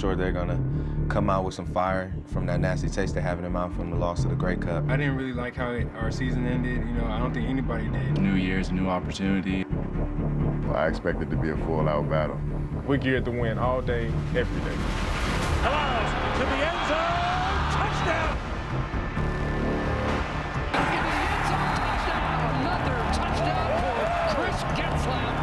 sure they're going to come out with some fire from that nasty taste they have in their mouth from the loss of the Grey Cup. I didn't really like how our season ended. You know, I don't think anybody did. New Year's, new opportunity. Well, I expect it to be a full-out battle. We're geared to win all day, every day. Allows to the end zone. Touchdown. Another touchdown for Chris Getzlaff.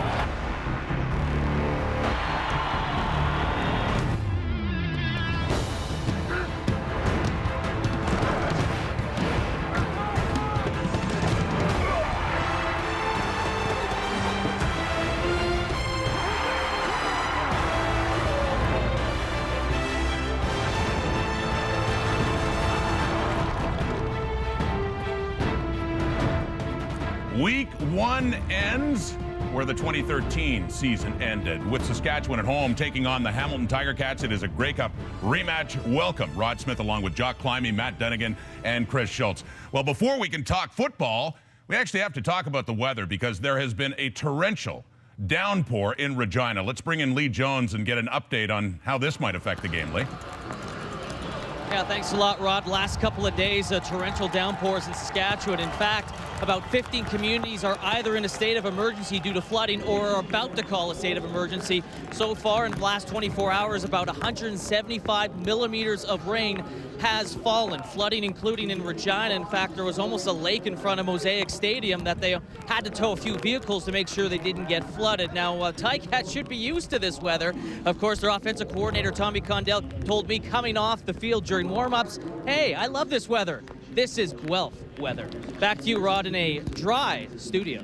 Week 1 ends where the 2013 season ended, with Saskatchewan at home taking on the Hamilton Tiger Cats. It is a Grey Cup rematch. Welcome, Rod Smith, along with Jock Climby, Matt Dunnigan, and Chris Schultz. Well, before we can talk football, we actually have to talk about the weather, because there has been a torrential downpour in Regina. Let's bring in Lee Jones and get an update on how this might affect the game, Lee. Yeah, thanks a lot, Rod. Last couple of days, torrential downpours in Saskatchewan. In fact, about 15 communities are either in a state of emergency due to flooding or are about to call a state of emergency. So far, in the last 24 hours, about 175 millimeters of rain has fallen, flooding including in Regina. In fact, there was almost a lake in front of Mosaic Stadium that they had to tow a few vehicles to make sure they didn't get flooded. Now, Ticats should be used to this weather. Of course, their offensive coordinator, Tommy Condell, told me coming off the field during warm-ups, hey, I love this weather. This is Guelph weather. Back to you, Rod, in a dry studio.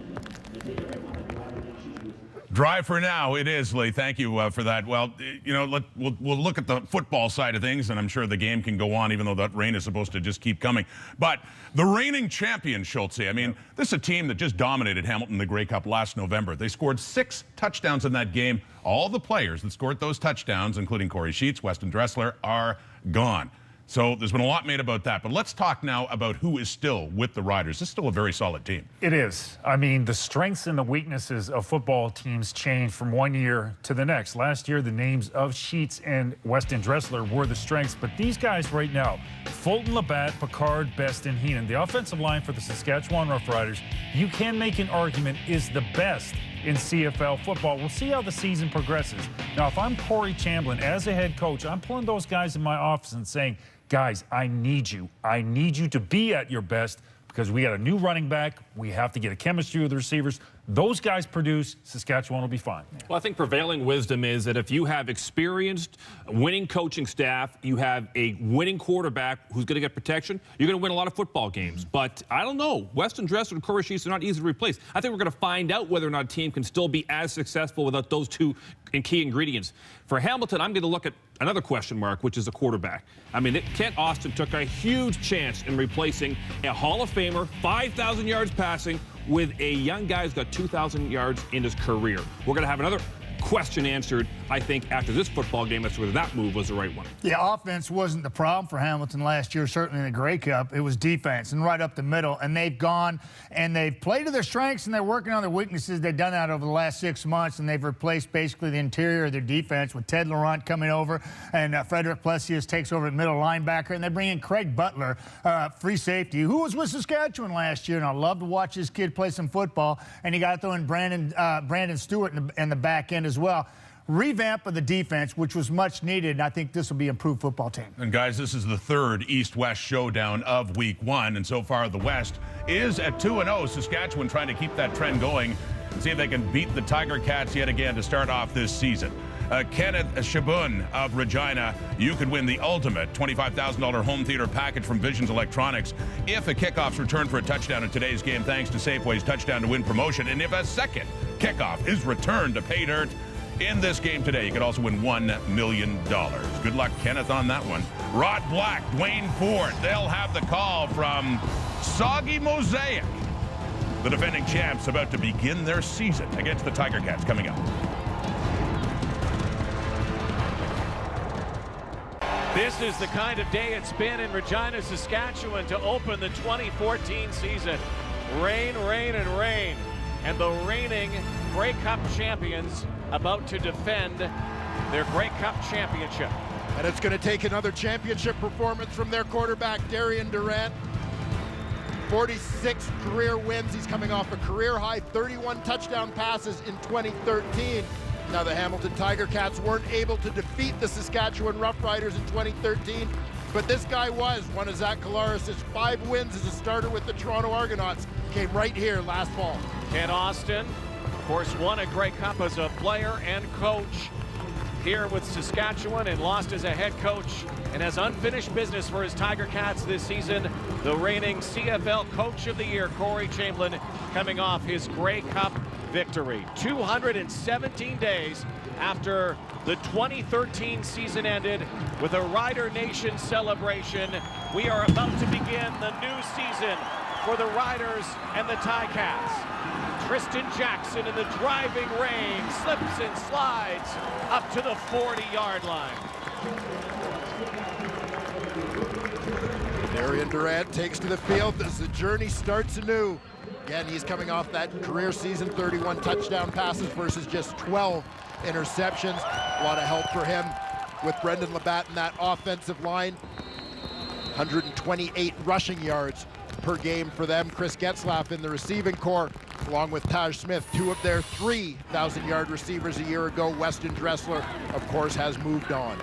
Dry for now, it is, Lee. Thank you for that. Well, you know, we'll look at the football side of things, and I'm sure the game can go on, even though that rain is supposed to just keep coming. But the reigning champion, Schultz, I mean, this is a team that just dominated Hamilton in the Grey Cup last November. They scored 6 touchdowns in that game. All the players that scored those touchdowns, including Corey Sheets, Weston Dressler, are gone. So there's been a lot made about that. But let's talk now about who is still with the Riders. This is still a very solid team. It is. I mean, the strengths and the weaknesses of football teams change from one year to the next. Last year, the names of Sheets and Weston Dressler were the strengths. But these guys right now, Fulton, Labatt, Picard, Best, and Heenan, the offensive line for the Saskatchewan Roughriders, you can make an argument is the best in CFL football. We'll see how the season progresses. Now, if I'm Corey Chamblin as a head coach, I'm pulling those guys in my office and saying, guys, I need you. I need you to be at your best, because we got a new running back. We have to get a chemistry with the receivers. Those guys produce, Saskatchewan will be fine. Well, I think prevailing wisdom is that if you have experienced, winning coaching staff, you have a winning quarterback who's going to get protection, you're going to win a lot of football games. But I don't know. Weston Dressler and Corey Sheets are not easy to replace. I think we're going to find out whether or not a team can still be as successful without those two key ingredients. For Hamilton, I'm going to look at another question mark, which is the quarterback. I mean, Kent Austin took a huge chance in replacing a Hall of Famer, 5,000 yards passing, with a young guy who's got 2,000 yards in his career. We're going to have another question answered, I think, after this football game as to whether that move was the right one. Yeah, offense wasn't the problem for Hamilton last year, certainly in the Grey Cup. It was defense, and right up the middle. And they've gone and they've played to their strengths, and they're working on their weaknesses. They've done that over the last 6 months, and they've replaced basically the interior of their defense with Ted Laurent coming over, and Frederick Plessius takes over at middle linebacker, and they bring in Craig Butler, free safety, who was with Saskatchewan last year, and I love to watch this kid play some football. And you got to throw in Brandon Stewart in the back end as well. Revamp of the defense, which was much needed, and I think this will be an improved football team. And guys, this is the third East-West showdown of Week 1, and so far the West is at 2-0. Saskatchewan trying to keep that trend going and see if they can beat the Tiger Cats yet again to start off this season. Kenneth Shabun of Regina, you could win the ultimate $25,000 home theater package from Visions Electronics if a kickoff's returned for a touchdown in today's game, thanks to Safeway's Touchdown to Win promotion, and if a second kickoff is returned to pay dirt in this game today, you could also win $1 million. Good luck, Kenneth, on that one. Rod Black, Dwayne Ford, they'll have the call from Soggy Mosaic. The defending champs about to begin their season against the Tiger Cats coming up. This is the kind of day it's been in Regina, Saskatchewan to open the 2014 season. Rain, rain, and rain. And the reigning Grey Cup champions about to defend their Grey Cup championship. And it's going to take another championship performance from their quarterback, Darian Durant. 46 career wins. He's coming off a career-high 31 touchdown passes in 2013. Now, the Hamilton Tiger Cats weren't able to defeat the Saskatchewan Roughriders in 2013, but this guy was. One of Zach Collaros' 5 wins as a starter with the Toronto Argonauts came right here last fall. Ken Austin, of course, won a Grey Cup as a player and coach here with Saskatchewan and lost as a head coach and has unfinished business for his Tiger Cats this season. The reigning CFL Coach of the Year, Corey Chamberlain, coming off his Grey Cup victory. 217 days after the 2013 season ended with a Rider Nation celebration. We are about to begin the new season for the Riders and the Ticats. Tristan Jackson in the driving rain slips and slides up to the 40-yard line. Darian Durant takes to the field as the journey starts anew. Again, he's coming off that career season, 31 touchdown passes versus just 12 interceptions. A lot of help for him with Brendan Labatt in that offensive line. 128 rushing yards per game for them. Chris Getzlaff in the receiving corps, along with Taj Smith, 2 of their 3 1,000-yard receivers a year ago. Weston Dressler, of course, has moved on.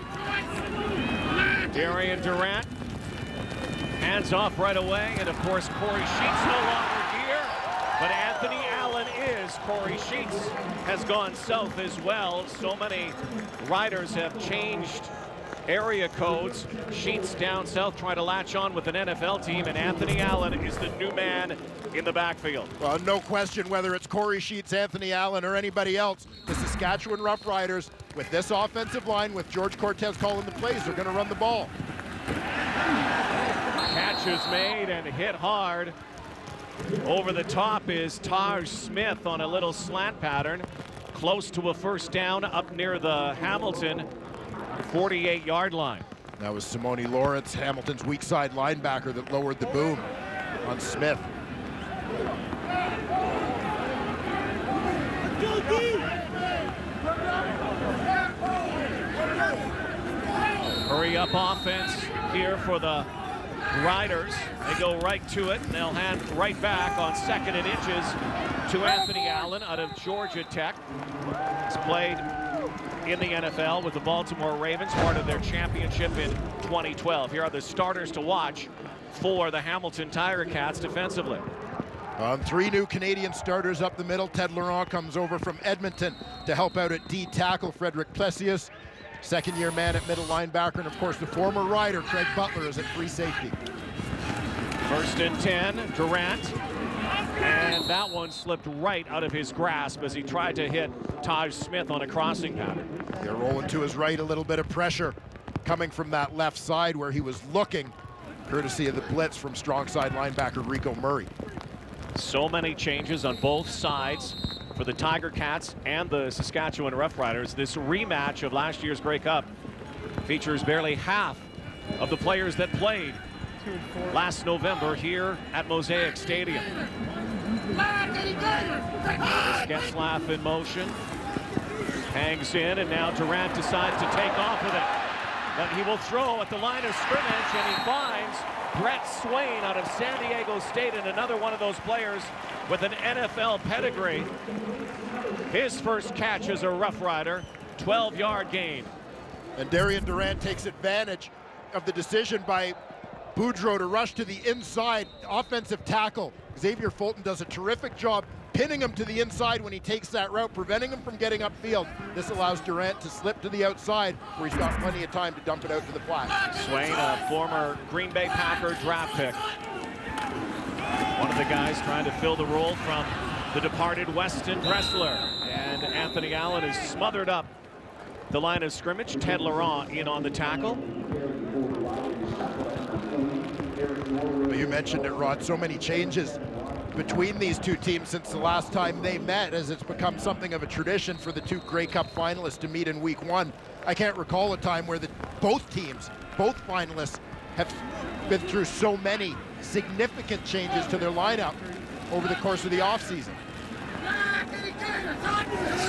Darian Durant hands off right away, and of course Corey Sheets no longer here, but Anthony Allen is. Corey Sheets has gone south as well. So many Riders have changed area codes. Sheets down south trying to latch on with an NFL team, and Anthony Allen is the new man in the backfield. Well, no question whether it's Corey Sheets, Anthony Allen, or anybody else, the Saskatchewan Roughriders, with this offensive line, with George Cortez calling the plays, they're going to run the ball. Catch is made and hit hard. Over the top is Taj Smith on a little slant pattern, close to a first down up near the Hamilton 48-yard line. That was Simone Lawrence, Hamilton's weak side linebacker, that lowered the boom on Smith. Hurry up offense here for the Riders. They go right to it, and they'll hand right back on 2nd and inches to Anthony Allen out of Georgia Tech. He's played in the NFL with the Baltimore Ravens, part of their championship in 2012. Here are the starters to watch for the Hamilton Tiger Cats defensively. 3 new Canadian starters up the middle. Ted Laurent comes over from Edmonton to help out at D tackle. Frederick Plessius, second-year man at middle linebacker, and of course the former Rider Craig Butler is at free safety. 1st and 10, Durant, and that one slipped right out of his grasp as he tried to hit Taj Smith on a crossing pattern. They're rolling to his right, a little bit of pressure coming from that left side where he was looking, courtesy of the blitz from strong side linebacker Rico Murray. So many changes on both sides for the Tiger Cats and the Saskatchewan Roughriders. This rematch of last year's Grey Cup features barely half of the players that played last November here at Mosaic Stadium. Getzlaff in motion, hangs in, and now Durant decides to take off with it. But he will throw at the line of scrimmage, and he finds Brett Swain out of San Diego State, and another one of those players with an NFL pedigree. His first catch as a Rough Rider, 12-yard gain. And Darian Durant takes advantage of the decision by Boudreau to rush to the inside offensive tackle. Xavier Fulton does a terrific job pinning him to the inside when he takes that route, preventing him from getting upfield. This allows Durant to slip to the outside where he's got plenty of time to dump it out to the flat. Swain, a former Green Bay Packer draft pick. One of the guys trying to fill the role from the departed Weston Dressler. And Anthony Allen is smothered up the line of scrimmage. Ted Laurent in on the tackle. Well, you mentioned it, Rod, so many changes between these two teams since the last time they met, as it's become something of a tradition for the 2 Grey Cup finalists to meet in week 1. I can't recall a time where both teams, both finalists, have been through so many significant changes to their lineup over the course of the offseason.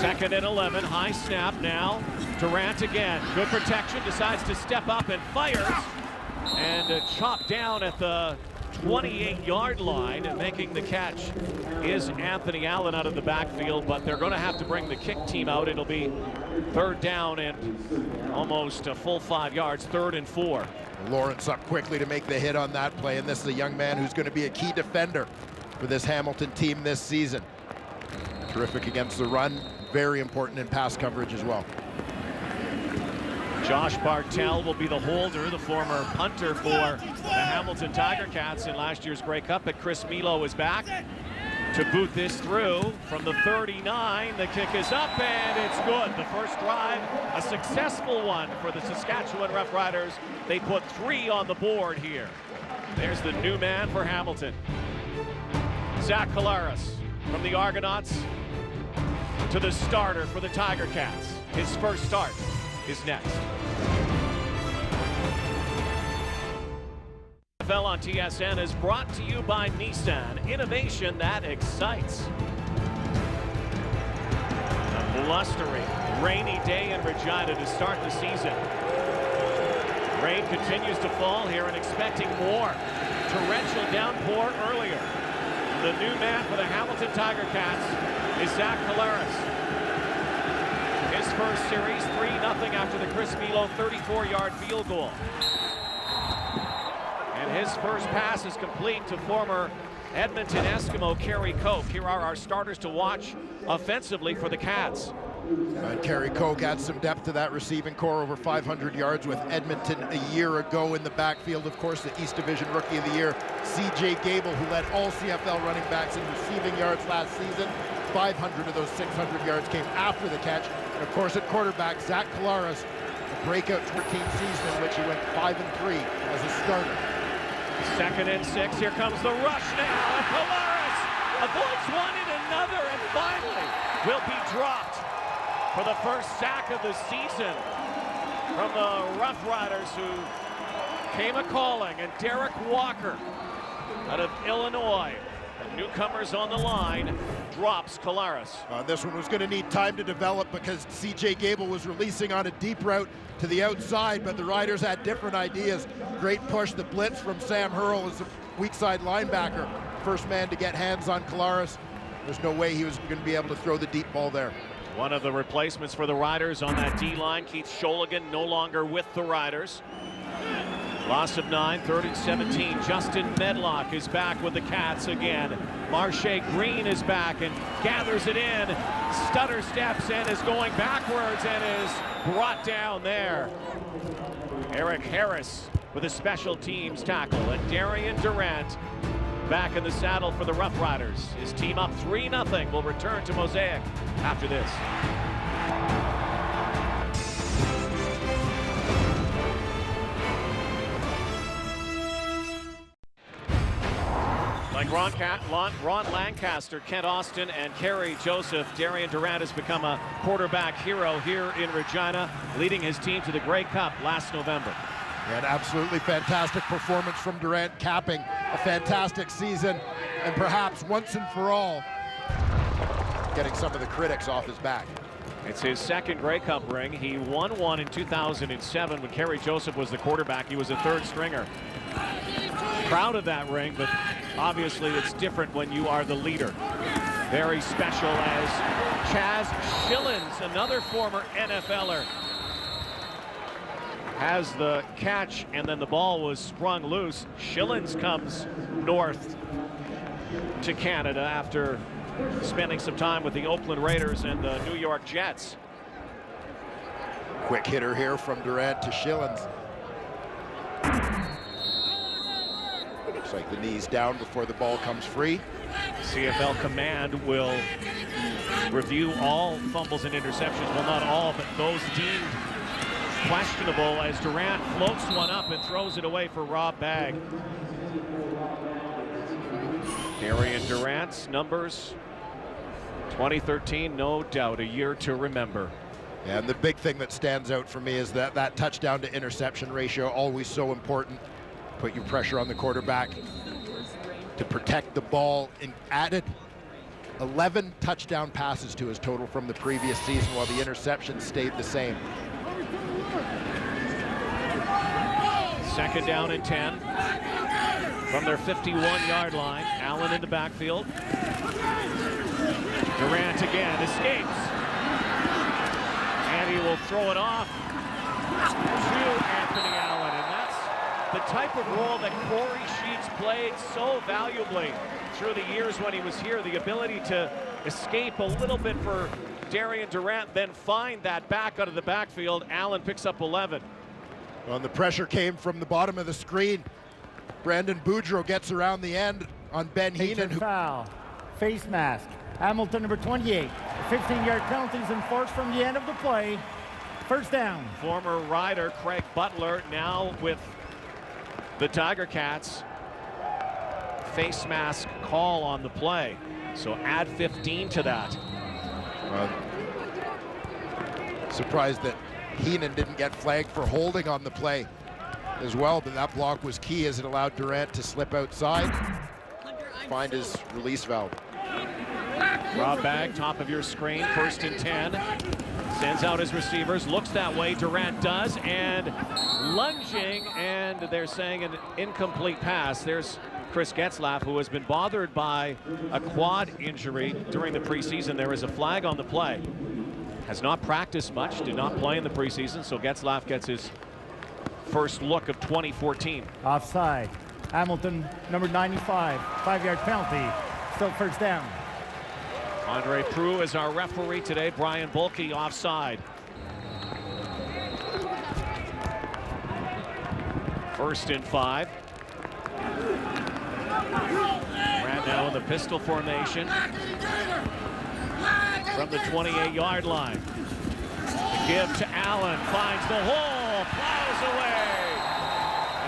2nd and 11, high snap now Durant again, good protection, decides to step up and fires. And chopped down at the 28-yard line, and making the catch is Anthony Allen out of the backfield, but they're going to have to bring the kick team out. It'll be 3rd down and almost a full 5 yards, 3rd and 4. Lawrence up quickly to make the hit on that play, and this is a young man who's going to be a key defender for this Hamilton team this season. Terrific against the run, very important in pass coverage as well. Josh Bartell will be the holder, the former punter for the Hamilton Tiger Cats in last year's Grey Cup. But Chris Milo is back to boot this through from the 39. The kick is up and it's good. The first drive, a successful one for the Saskatchewan Roughriders. They put 3 on the board here. There's the new man for Hamilton. Zach Collaros from the Argonauts to the starter for the Tiger Cats. His first start is next. CFL on TSN is brought to you by Nissan, innovation that excites. A blustery, rainy day in Regina to start the season. Rain continues to fall here and expecting more. Torrential downpour earlier. The new man for the Hamilton Tiger Cats is Zach Collaros. His first series, 3-0 after the Chris Milo 34-yard field goal. And his first pass is complete to former Edmonton Eskimo Kerry Koch. Here are our starters to watch offensively for the Cats. And Kerry Koch adds some depth to that receiving core, over 500 yards with Edmonton a year ago in the backfield. Of course, the East Division Rookie of the Year, CJ Gable, who led all CFL running backs in receiving yards last season. 500 of those 600 yards came after the catch. And of course, at quarterback, Zach Collaros, a breakout 14 season in which he went 5-3 as a starter. 2nd and 6, here comes the rush now, and Collaros avoids one and another, and finally will be dropped for the first sack of the season from the Roughriders, who came a-calling. And Derek Walker out of Illinois, the newcomers on the line, drops Collaros. This one was going to need time to develop because CJ Gable was releasing on a deep route to the outside, but the Riders had different ideas. Great push, the blitz from Sam Hurl as a weak side linebacker. First man to get hands on Collaros. There's no way he was going to be able to throw the deep ball there. One of the replacements for the Riders on that D-line, Keith Sholigan, no longer with the Riders. Loss of 9, 3rd and 17. Justin Medlock is back with the Cats again. Marche Green is back and gathers it in. Stutter steps in, is going backwards and is brought down there. Eric Harris with a special teams tackle, and Darian Durant back in the saddle for the Roughriders. His team up 3-0 will return to Mosaic after this. Like Ron Lancaster, Kent Austin, and Kerry Joseph, Darian Durant has become a quarterback hero here in Regina, leading his team to the Grey Cup last November. An absolutely fantastic performance from Durant, capping a fantastic season, and perhaps once and for all, getting some of the critics off his back. It's his 2nd Grey Cup ring. He won one in 2007 when Kerry Joseph was the quarterback. He was a 3rd stringer. Proud of that ring, but obviously it's different when you are the leader. Very special as Chaz Schillens, another former NFLer, has the catch, and then the ball was sprung loose. Schillens comes north to Canada after spending some time with the Oakland Raiders and the New York Jets. Quick hitter here from Durant to Schillens. Looks like the knee's down before the ball comes free. CFL command will review all fumbles and interceptions. Well, not all, but those deemed questionable, as Durant floats one up and throws it away for Rob Bagg. Darian Durant's numbers, 2013, no doubt, a year to remember. And the big thing that stands out for me is that touchdown to interception ratio, always so important. Put your pressure on the quarterback to protect the ball, and added 11 touchdown passes to his total from the previous season, while the interceptions stayed the same. Second down and 10 from their 51-yard line. Allen in the backfield. Durant again escapes. And he will throw it off to Anthony Allen. And that's the type of role that Corey Sheets played so valuably through the years when he was here. The ability to escape a little bit for Darian Durant, then find that back out of the backfield. Allen picks up 11. Well, and the pressure came from the bottom of the screen. Brandon Boudreau gets around the end on Ben Heenan. Foul, face mask. Hamilton, number 28. 15-yard penalties enforced from the end of the play. First down. Former Rider Craig Butler now with the Tiger Cats. Face mask call on the play. So add 15 to that. Surprised that Heenan didn't get flagged for holding on the play as well, but that block was key as it allowed Durant to slip outside, find his release valve. Rob Bag, top of your screen, 1st and 10. Sends out his receivers, looks that way, Durant does, and lunging, and they're saying an incomplete pass. There's Chris Getzlaff, who has been bothered by a quad injury during the preseason. There is a flag on the play. Has not practiced much, did not play in the preseason, so Getzlaff gets his first look of 2014. Offside. Hamilton, number 95. 5-yard penalty. Still first down. Andre Proulx is our referee today. Brian Bulkey offside. 1st and 5. Ran now in the pistol formation from the 28-yard line. The give to Allen, finds the hole, plows away.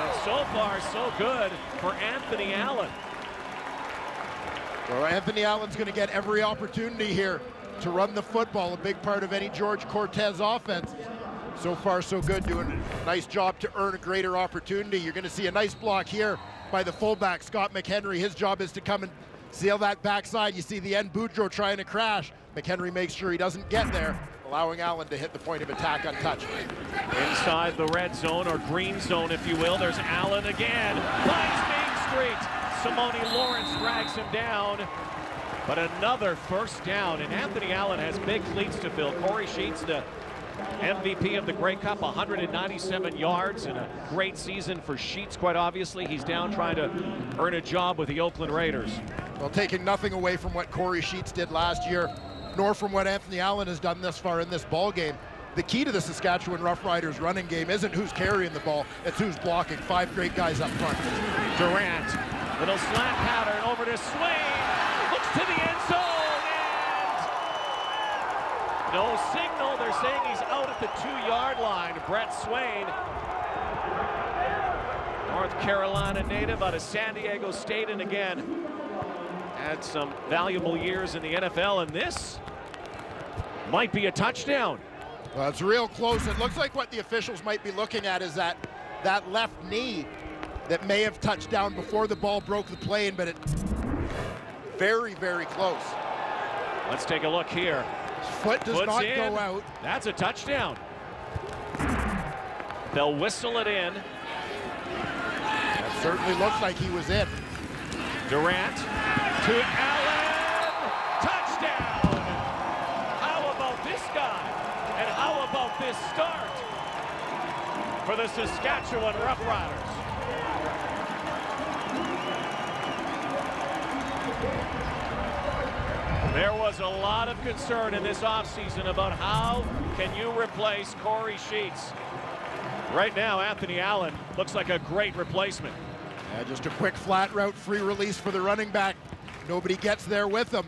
And so far, so good for Anthony Allen. Well, Anthony Allen's going to get every opportunity here to run the football, a big part of any George Cortez offense. So far, so good, doing a nice job to earn a greater opportunity. You're going to see a nice block here by the fullback, Scott McHenry. His job is to come and seal that backside. You see the end, Boudreau trying to crash. McHenry makes sure he doesn't get there, allowing Allen to hit the point of attack untouched. Inside the red zone, or green zone, if you will, there's Allen again. Finds Main Street. Simone Lawrence drags him down, but another first down. And Anthony Allen has big cleats to fill. Corey Sheets, the MVP of the Grey Cup, 197 yards and a great season for Sheets, quite obviously. He's down trying to earn a job with the Oakland Raiders. Well, taking nothing away from what Corey Sheets did last year, nor from what Anthony Allen has done thus far in this ball game. The key to the Saskatchewan Roughriders running game isn't who's carrying the ball, it's who's blocking. 5 great guys up front. Durant, little slant pattern over to Swain, looks to the end zone, and no signal. They're saying he's out at the 2-yard line. Brett Swain, North Carolina native out of San Diego State, and again had some valuable years in the NFL, and this might be a touchdown. Well, it's real close. It looks like what the officials might be looking at is that left knee that may have touched down before the ball broke the plane, but it's very, very close. Let's take a look here. His foot does not go out. That's a touchdown. They'll whistle it in. That certainly looks like he was in. Durant to Allen. Touchdown. How about this guy? And how about this start for the Saskatchewan Roughriders? There was a lot of concern in this offseason about how can you replace Corey Sheets. Right now, Anthony Allen looks like a great replacement. Yeah, just a quick flat route, free release for the running back. Nobody gets there with him.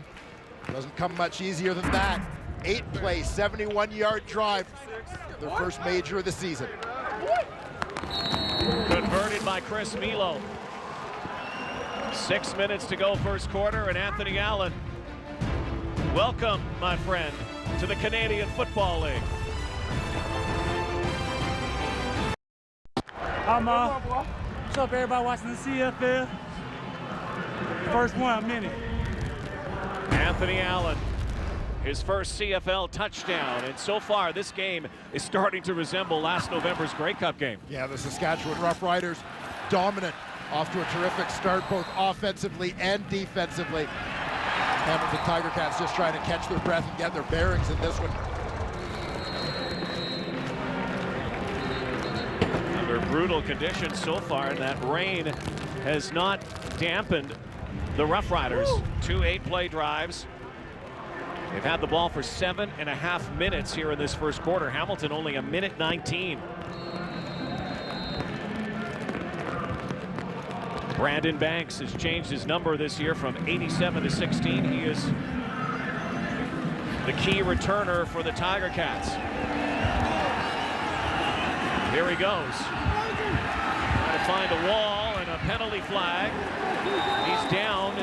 Doesn't come much easier than that. 8-play, 71-yard drive. Their first major of the season. Converted by Chris Milo. 6 minutes to go first quarter, and Anthony Allen, welcome, my friend, to the Canadian Football League. What's up, everybody watching the CFL? First one, I'm in it. Anthony Allen, his first CFL touchdown, and so far this game is starting to resemble last November's Grey Cup game. Yeah, the Saskatchewan Roughriders dominant, off to a terrific start both offensively and defensively. Hamilton Tiger Cats just trying to catch their breath and get their bearings in this one. Under brutal conditions so far, and that rain has not dampened the Roughriders. 2 8-play drives. They've had the ball for 7.5 minutes here in this first quarter. Hamilton only 1:19. Brandon Banks has changed his number this year from 87 to 16. He is the key returner for the Tiger Cats. Here he goes. Trying to find a wall and a penalty flag. He's down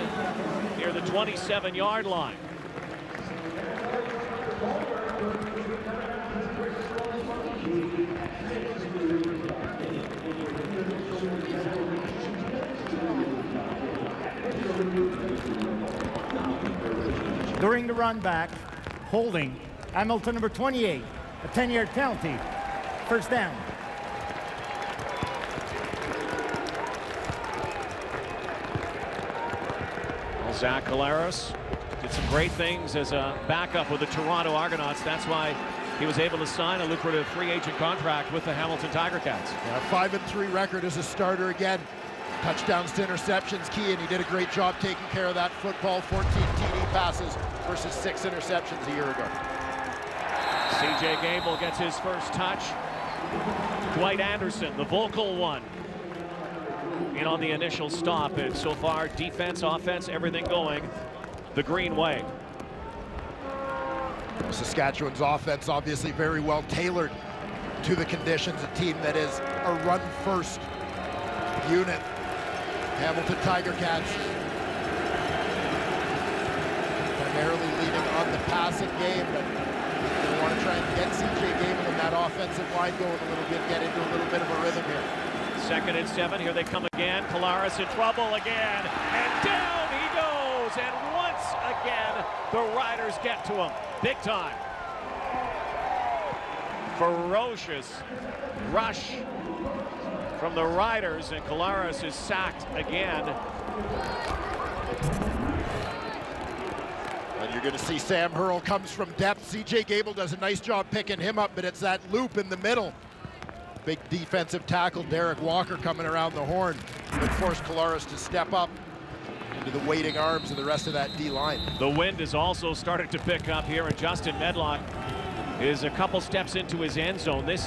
near the 27-yard line. During the run back, holding Hamilton number 28, a 10-yard penalty. First down. Well, Zach Collaros did some great things as a backup with the Toronto Argonauts. That's why he was able to sign a lucrative free agent contract with the Hamilton Tiger Cats. Yeah, 5-3 record as a starter again. Touchdowns to interceptions key, and he did a great job taking care of that football. 14 TD passes versus 6 interceptions a year ago. CJ Gable gets his first touch. Dwight Anderson, the vocal one, in on the initial stop, and so far defense, offense, everything going the green way. Saskatchewan's offense obviously very well tailored to the conditions. A team that is a run-first unit. Hamilton Tiger Cats primarily leading on the passing game, but they want to try and get CJ Gable and that offensive line going a little bit, get into a little bit of a rhythm here. 2nd and 7, here they come again. Collaros in trouble again, and down he goes, and once again the Riders get to him big time. Ferocious rush from the Riders, and Collaros is sacked again. And you're going to see Sam Hurl comes from depth. CJ Gable does a nice job picking him up, but it's that loop in the middle. Big defensive tackle, Derek Walker, coming around the horn, but forced Collaros to step up into the waiting arms of the rest of that D-line. The wind is also starting to pick up here, and Justin Medlock is a couple steps into his end zone. This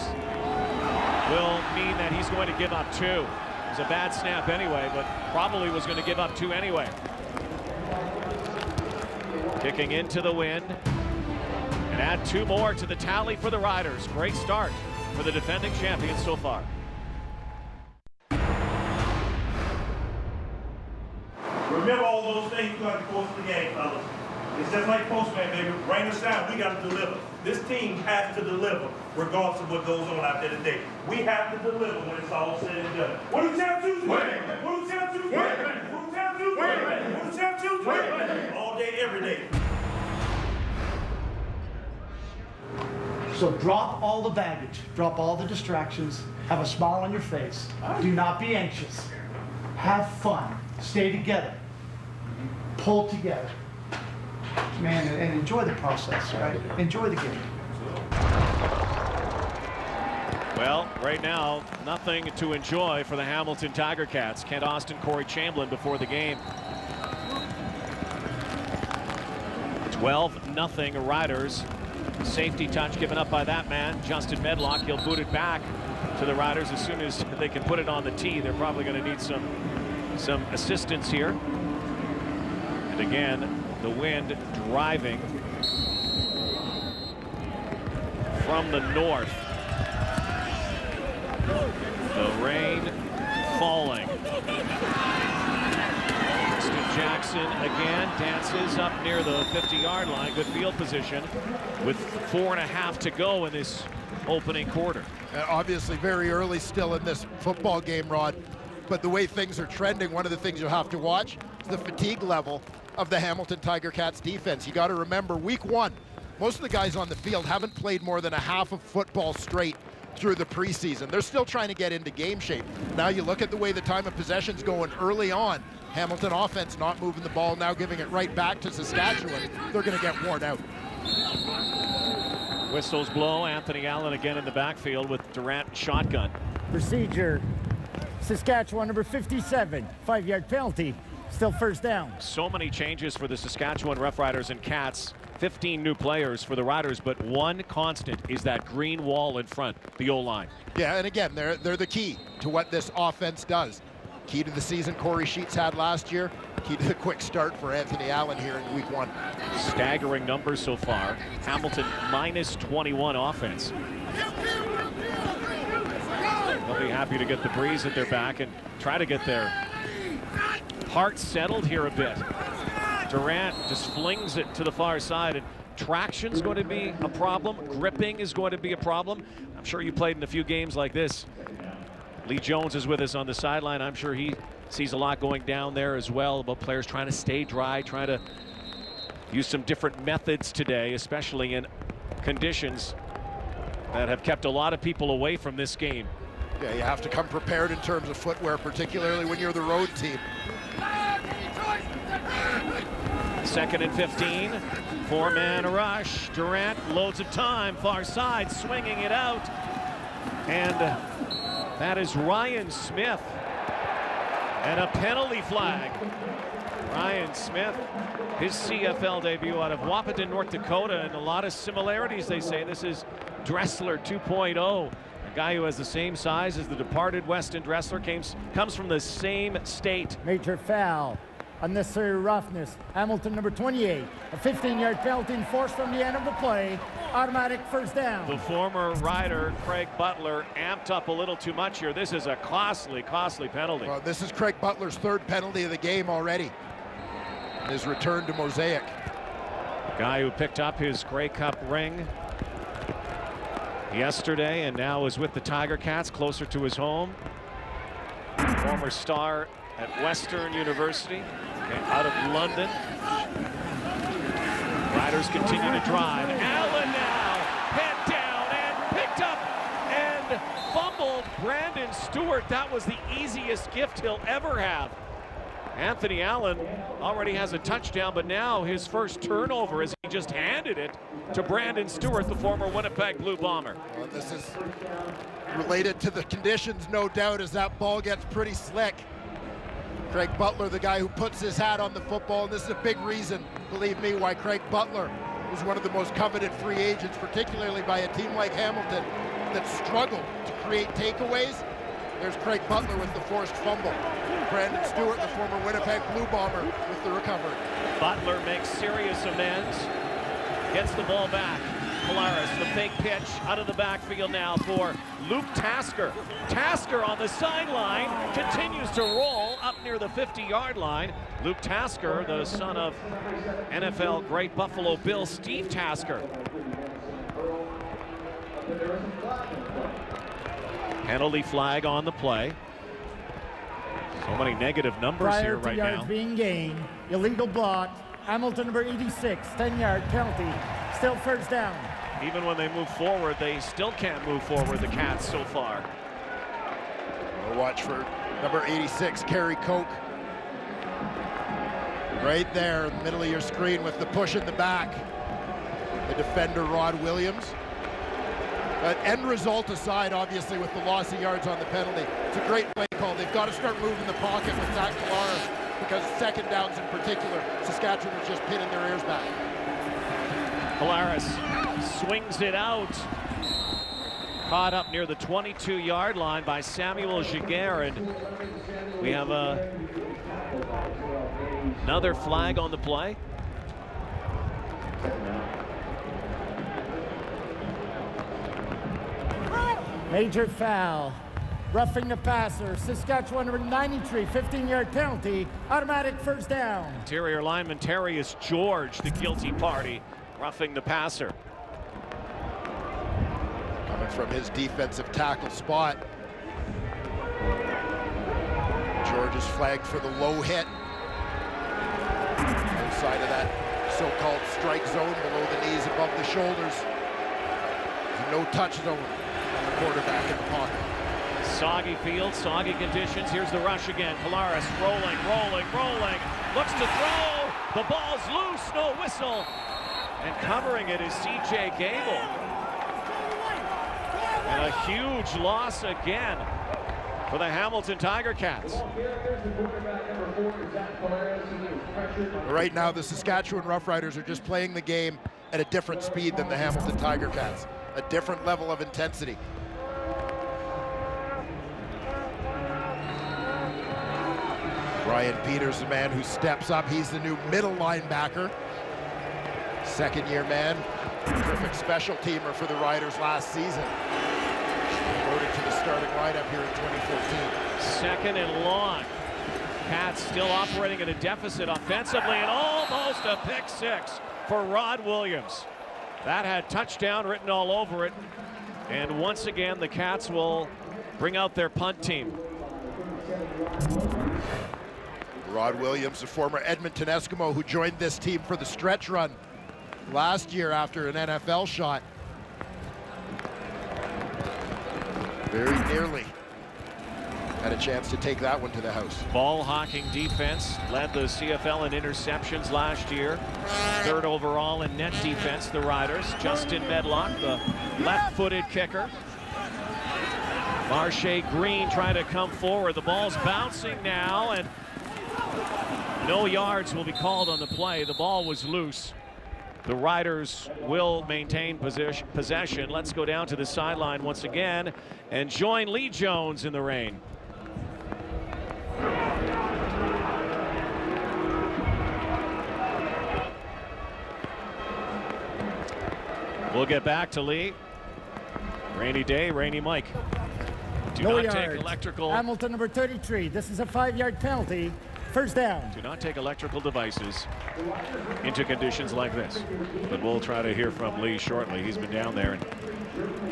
will mean that he's going to give up 2. It was a bad snap anyway, but probably was going to give up 2 anyway. Kicking into the wind, and add 2 more to the tally for the Riders. Great start for the defending champions so far. Remember all those things you got to go to the game, fellas. It's just like Postman, baby. Bring us down. We got to deliver. This team has to deliver, regardless of what goes on out there today. We have to deliver when it's all said and done. What do champions do? What do champions do? What do champions do? What do champions do? All day, every day. So drop all the baggage, drop all the distractions, have a smile on your face. Do not be anxious. Have fun. Stay together. Pull together. Man, and enjoy the process, right? Enjoy the game. Well, right now, nothing to enjoy for the Hamilton Tiger Cats. Kent Austin, Corey Chamberlain before the game. 12-0 Riders. Safety touch given up by that man, Justin Medlock. He'll boot it back to the Riders as soon as they can put it on the tee. They're probably going to need some assistance here. And again, the wind driving from the north. The rain falling. Jackson again dances up near the 50-yard line. Good field position with 4.5 to go in this opening quarter. Obviously very early still in this football game, Rod, but the way things are trending, one of the things you'll have to watch is the fatigue level of the Hamilton Tiger Cats defense. You got to remember, week 1, most of the guys on the field haven't played more than a half of football straight through the preseason. They're still trying to get into game shape. Now you look at the way the time of possession's going early on. Hamilton offense not moving the ball, now giving it right back to Saskatchewan. They're going to get worn out. Whistles blow. Anthony Allen again in the backfield with Durant shotgun. Procedure. Saskatchewan, number 57, 5-yard penalty. Still first down. So many changes for the Saskatchewan Roughriders and Cats. 15 new players for the Riders, but one constant is that green wall in front, the O-line. Yeah, and again, they're the key to what this offense does. Key to the season Corey Sheets had last year. Key to the quick start for Anthony Allen here in week 1. Staggering numbers so far. Hamilton minus 21 offense. They'll be happy to get the breeze at their back and try to get their heart settled here a bit. Durant just flings it to the far side, and traction's going to be a problem. Gripping is going to be a problem. I'm sure you played in a few games like this. Lee Jones is with us on the sideline. I'm sure he sees a lot going down there as well about players trying to stay dry, trying to use some different methods today, especially in conditions that have kept a lot of people away from this game. Yeah, you have to come prepared in terms of footwear, particularly when you're the road team. 2nd and 15, 4-man rush. Durant, loads of time, far side, swinging it out. And that is Ryan Smith. And a penalty flag. Ryan Smith, his CFL debut out of Wahpeton, North Dakota, and a lot of similarities, they say. This is Dressler 2.0. A guy who has the same size as the departed Weston Dressler, comes from the same state. Major foul. Unnecessary roughness. Hamilton, number 28. A 15-yard penalty enforced from the end of the play. Automatic first down. The former Rider, Craig Butler, amped up a little too much here. This is a costly, costly penalty. Well, this is Craig Butler's 3rd penalty of the game already. His return to Mosaic. A guy who picked up his Grey Cup ring yesterday and now is with the Tiger Cats, closer to his home. Former star at Western University, out of London. Riders continue to drive. Allen now, head down and picked up and fumbled. Brandon Stewart, that was the easiest gift he'll ever have. Anthony Allen already has a touchdown, but now his first turnover as he just handed it to Brandon Stewart, the former Winnipeg Blue Bomber. Well, this is related to the conditions, no doubt, as that ball gets pretty slick. Craig Butler, the guy who puts his hat on the football, and this is a big reason, believe me, why Craig Butler was one of the most coveted free agents, particularly by a team like Hamilton that struggled to create takeaways. There's Craig Butler with the forced fumble. Brandon Stewart, the former Winnipeg Blue Bomber, with the recovery. Butler makes serious amends, gets the ball back. Polaris, the fake pitch out of the backfield now for Luke Tasker. Tasker on the sideline continues to roll up near the 50-yard line. Luke Tasker, the son of NFL great Buffalo Bill Steve Tasker. Penalty flag on the play. So many negative numbers here right now. Prior to yards being gained, illegal block. Hamilton, number 86, 10-yard penalty. Still first down. Even when they move forward, they still can't move forward, the Cats, so far. We'll watch for number 86, Kerry Koch. Right there in the middle of your screen with the push in the back. The defender, Rod Williams. But end result aside, obviously, with the loss of yards on the penalty, it's a great play call. They've got to start moving the pocket with Zach Polaris, because 2nd downs in particular, Saskatchewan was just pinning their ears back. Polaris swings it out. Caught up near the 22-yard line by Samuel Giguere, and we have another flag on the play. Major foul. Roughing the passer. Saskatchewan, number 93, 15-yard penalty. Automatic first down. Interior lineman Terrius George, the guilty party, roughing the passer. Coming from his defensive tackle spot. George is flagged for the low hit. inside of that so-called strike zone, below the knees, above the shoulders. There's a no-touch zone on the quarterback in the pocket. Soggy field, soggy conditions. Here's the rush again. Pilaris rolling. Looks to throw. The ball's loose. No whistle. And covering it is C.J. Gable. And a huge loss again for the Hamilton Tiger Cats. Right now, the Saskatchewan Roughriders are just playing the game at a different speed than the Hamilton Tiger Cats. A different level of intensity. Brian Peters, the man who steps up. He's the new middle linebacker. Second-year man. Terrific special teamer for the Riders last season. Promoted to the starting lineup here in 2014. Second and long. Cats still operating at a deficit offensively, and almost a pick six for Rod Williams. That had touchdown written all over it. And once again, the Cats will bring out their punt team. Rod Williams, a former Edmonton Eskimo who joined this team for the stretch run last year after an NFL shot. Very nearly had a chance to take that one to the house. Ball hawking defense led the CFL in interceptions last year. Third overall in net defense, the Riders. Justin Medlock, the left-footed kicker. Marche Green trying to come forward. The ball's bouncing now, and no yards will be called on the play. The ball was loose. The Riders will maintain possession. Let's go down to the sideline once again and join Lee Jones in the rain. We'll get back to Lee. Rainy day, rainy Mike. Do no not yards. take electrical. Hamilton number 33. This is a 5-yard penalty. First down. Do not take electrical devices into conditions like this. But we'll try to hear from Lee shortly. He's been down there, and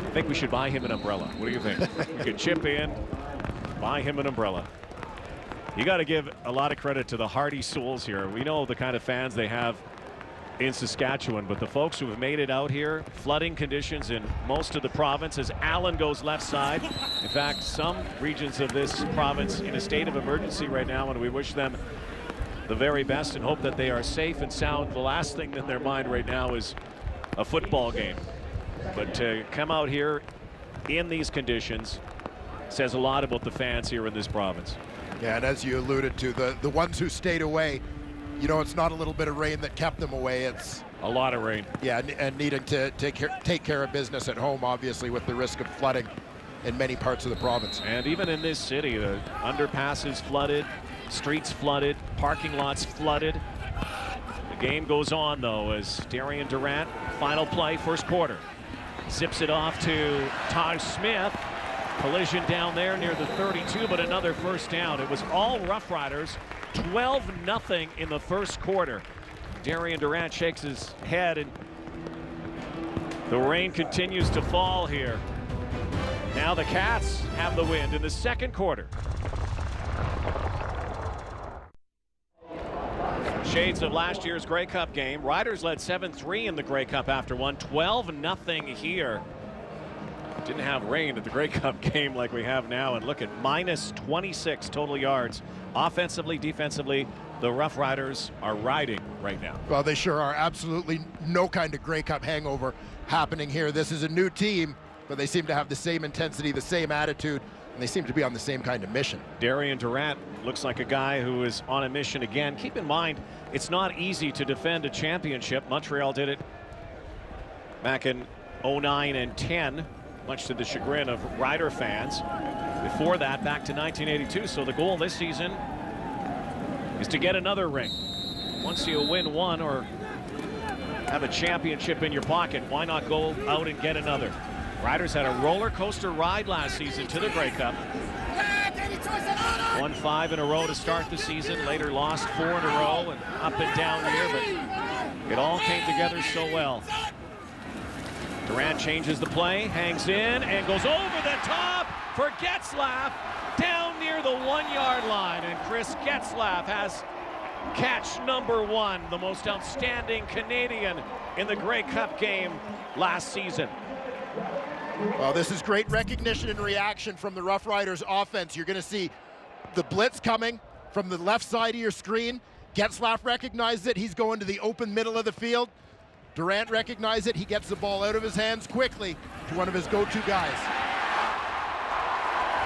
I think we should buy him an umbrella. What do you think? We could chip in, buy him an umbrella. You got to give a lot of credit to the hardy souls here. We know the kind of fans they have in Saskatchewan, but the folks who have made it out here, flooding conditions in most of the province as Allen goes left side. In fact, some regions of this province in a state of emergency right now, and we wish them the very best and hope that they are safe and sound. The last thing in their mind right now is a football game. But to come out here in these conditions says a lot about the fans here in this province. Yeah, and as you alluded to, the ones who stayed away, you know, it's not a little bit of rain that kept them away. It's a lot of rain. Yeah, and needing to take care of business at home, obviously, with the risk of flooding in many parts of the province. And even in this city, the underpasses flooded, streets flooded, parking lots flooded. The game goes on, though, as Darian Durant, final play, first quarter, zips it off to Taj Smith. Collision down there near the 32, but another first down. It was all Roughriders. 12-0 in the first quarter. Darian Durant shakes his head, and the rain continues to fall here. Now the Cats have the wind in the second quarter. Shades of last year's Grey Cup game. Riders led 7-3 in the Grey Cup after one. 12-0 here. Didn't have rain at the Grey Cup game like we have now, and look at -26 total yards. Offensively, defensively, the Roughriders are riding right now. Well, they sure are. Absolutely no kind of Grey Cup hangover happening here. This is a new team, but they seem to have the same intensity, the same attitude, and they seem to be on the same kind of mission. Darian Durant looks like a guy who is on a mission again. Keep in mind, it's not easy to defend a championship. Montreal did it back in 09 and 10. Much to the chagrin of Rider fans. Before that, back to 1982. So the goal this season is to get another ring. Once you win one or have a championship in your pocket, why not go out and get another? Riders had a roller coaster ride last season to the Grey Cup. Won 5 in a row to start the season, later lost 4 in a row, and up and down here, but it all came together so well. Durant changes the play, hangs in, and goes over the top for Getzlaff down near the 1-yard line. And Chris Getzlaff has Catch number 1, the most outstanding Canadian in the Grey Cup game last season. Well, this is great recognition and reaction from the Roughriders offense. You're going to see the blitz coming from the left side of your screen. Getzlaf recognizes it. He's going to the open middle of the field. Durant recognizes it. He gets the ball out of his hands quickly to one of his go-to guys.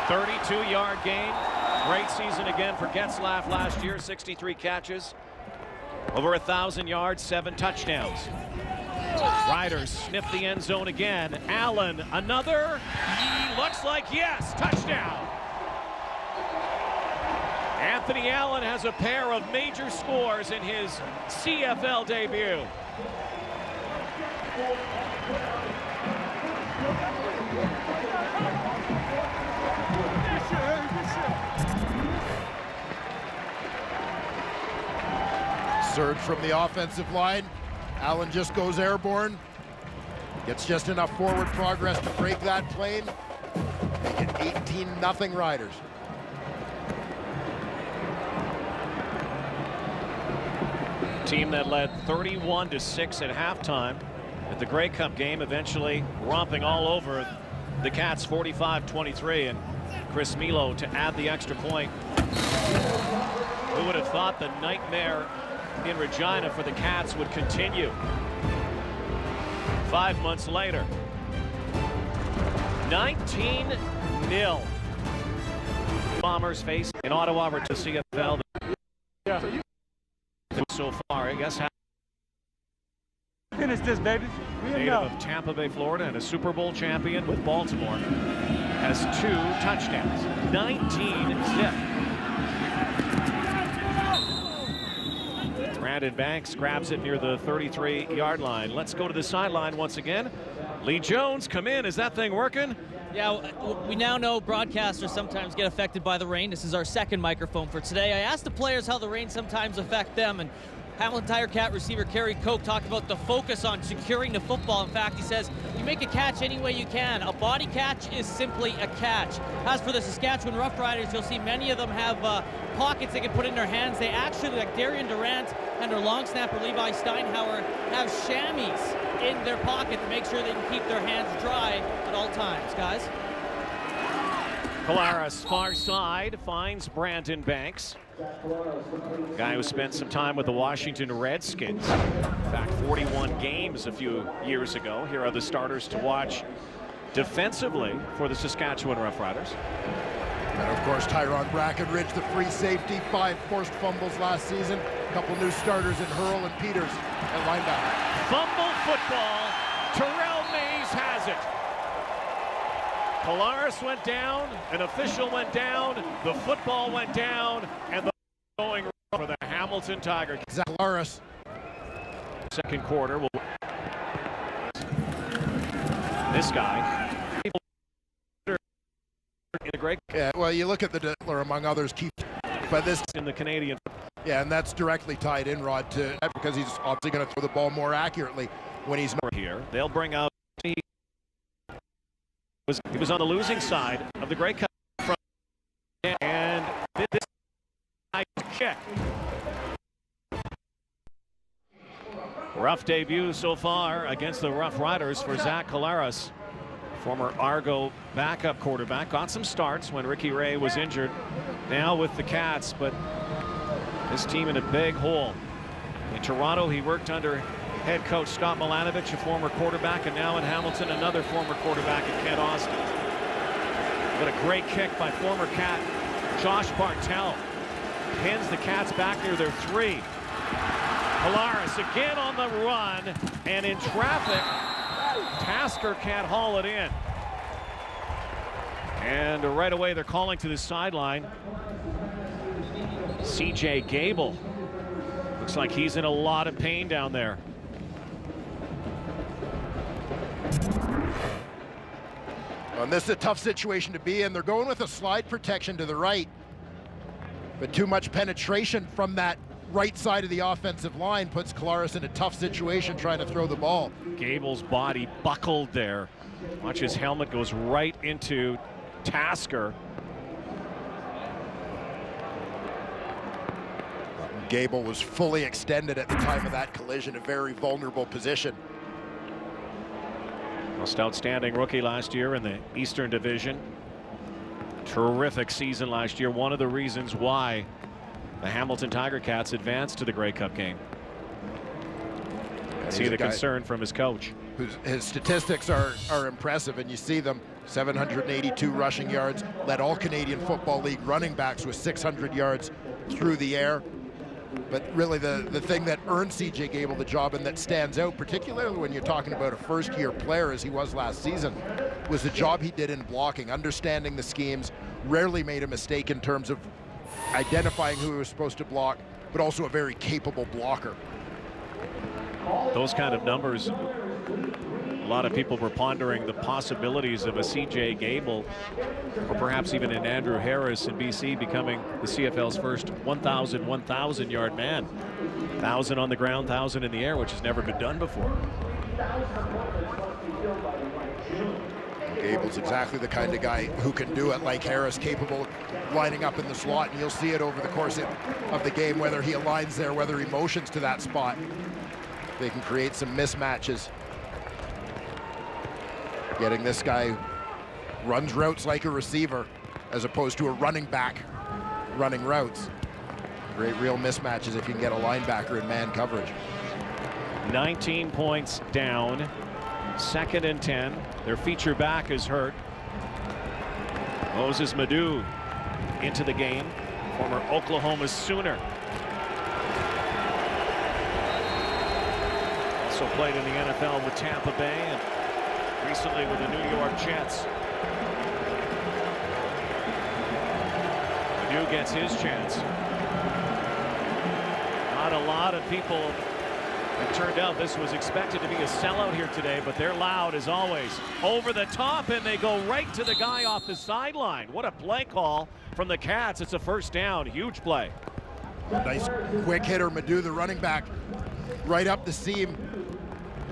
32-yard gain. Great season again for Getzlaf last year. 63 catches. Over 1,000 yards, 7 touchdowns. Riders sniff the end zone again. Allen, another. He looks like yes, touchdown. Anthony Allen has a pair of major scores in his CFL debut. Surge from the offensive line. Allen just goes airborne. Gets just enough forward progress to break that plane. Make it 18-0 Riders. Team that led 31-6 at halftime at the Grey Cup game, eventually romping all over the Cats 45-23, and Chris Milo to add the extra point. Who would have thought the nightmare in Regina for the Cats would continue? 5 months later, 19-0. Bombers face in Ottawa over to CFL. So far, I guess. Finish this, baby. Native of Tampa Bay, Florida, and a Super Bowl champion with Baltimore, has 2 touchdowns. 19-zip. Brandon Banks grabs it near the 33-yard line. Let's go to the sideline once again. Lee Jones, come in. Is that thing working? Yeah, we now know broadcasters sometimes get affected by the rain. This is our second microphone for today. I asked the players how the rain sometimes affect them, and Hamilton Tiger Cat receiver Kerry Koch talked about the focus on securing the football. In fact, he says, you make a catch any way you can. A body catch is simply a catch. As for the Saskatchewan Roughriders, you'll see many of them have pockets they can put in their hands. They actually, like Darian Durant and their long snapper Levi Steinhauer, have chamois in their pocket to make sure they can keep their hands dry at all times, guys. Collaros, far side, finds Brandon Banks. Guy who spent some time with the Washington Redskins. In fact, 41 games a few years ago. Here are the starters to watch defensively for the Saskatchewan Roughriders. And of course, Tyrone Brackenridge, the free safety, 5 forced fumbles last season. A couple new starters in Hurl and Peters at linebacker. Fumble football. Terrell Mays has it. Collaros went down, an official went down, the football went down, and the going for the Hamilton Tiger. Collaros. Second quarter will. This guy. In a great. Yeah, well, you look at the Dittler, among others, Keith, but this in the Canadian. Yeah, and that's directly tied in, Rod, to because he's obviously going to throw the ball more accurately when he's not here. They'll bring out. He was on the losing side of the Grey Cup, and this kick. Rough debut so far against the Roughriders for Zach Collaros, former Argo backup quarterback. Got some starts when Ricky Ray was injured. Now with the Cats, but this team in a big hole. In Toronto, he worked under head coach Scott Milanovich, a former quarterback, and now in Hamilton, another former quarterback at Kent Austin. What a great kick by former Cat Josh Bartel. Pins the Cats back near their 3. Collaros again on the run, and in traffic, Tasker can't haul it in. And right away, they're calling to the sideline. CJ Gable. Looks like he's in a lot of pain down there. And this is a tough situation to be in. They're going with a slide protection to the right, but too much penetration from that right side of the offensive line puts Collaros in a tough situation trying to throw the ball. Gable's body buckled there. Watch, his helmet goes right into Tasker. Gable was fully extended at the time of that collision, a very vulnerable position. Most outstanding rookie last year in the Eastern Division. Terrific season last year. One of the reasons why the Hamilton Tiger Cats advanced to the Grey Cup game. See the concern from his coach. His statistics are impressive, and you see them. 782 rushing yards, led all Canadian Football League running backs with 600 yards through the air. But really the thing that earned CJ Gable the job and that stands out, particularly when you're talking about a first-year player as he was last season, was the job he did in blocking, understanding the schemes, rarely made a mistake in terms of identifying who he was supposed to block, but also a very capable blocker. Those kind of numbers, a lot of people were pondering the possibilities of a CJ Gable or perhaps even an Andrew Harris in BC becoming the CFL's first 1,000 yard man. 1,000 on the ground, 1,000 in the air, which has never been done before. Gable's exactly the kind of guy who can do it like Harris, capable of lining up in the slot, and you'll see it over the course of the game, whether he aligns there, whether he motions to that spot. They can create some mismatches. Getting this guy runs routes like a receiver as opposed to a running back running routes. Great real mismatches if you can get a linebacker in man coverage. 19 points down, 2nd and 10. Their feature back is hurt. Moses Madu into the game, former Oklahoma Sooner. Also played in the NFL with Tampa Bay and recently with the New York Jets. Madu gets his chance. Not a lot of people. It turned out this was expected to be a sellout here today, but they're loud as always. Over the top, and they go right to the guy off the sideline. What a play call from the Cats. It's a first down. Huge play. Nice quick hitter, Madu, the running back, right up the seam.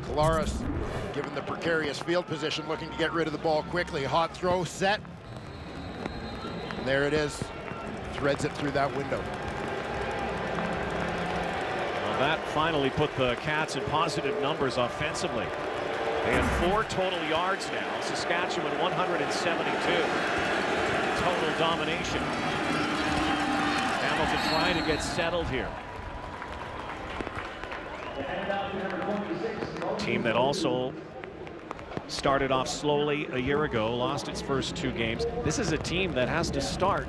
Kolaris, given the precarious field position, looking to get rid of the ball quickly. Hot throw, set. And there it is. Threads it through that window. Well, that finally put the Cats in positive numbers offensively. They have 4 total yards now. Saskatchewan 172. Total domination. Hamilton trying to get settled here. Team that also started off slowly a year ago, lost its first 2 games. This is a team that has to start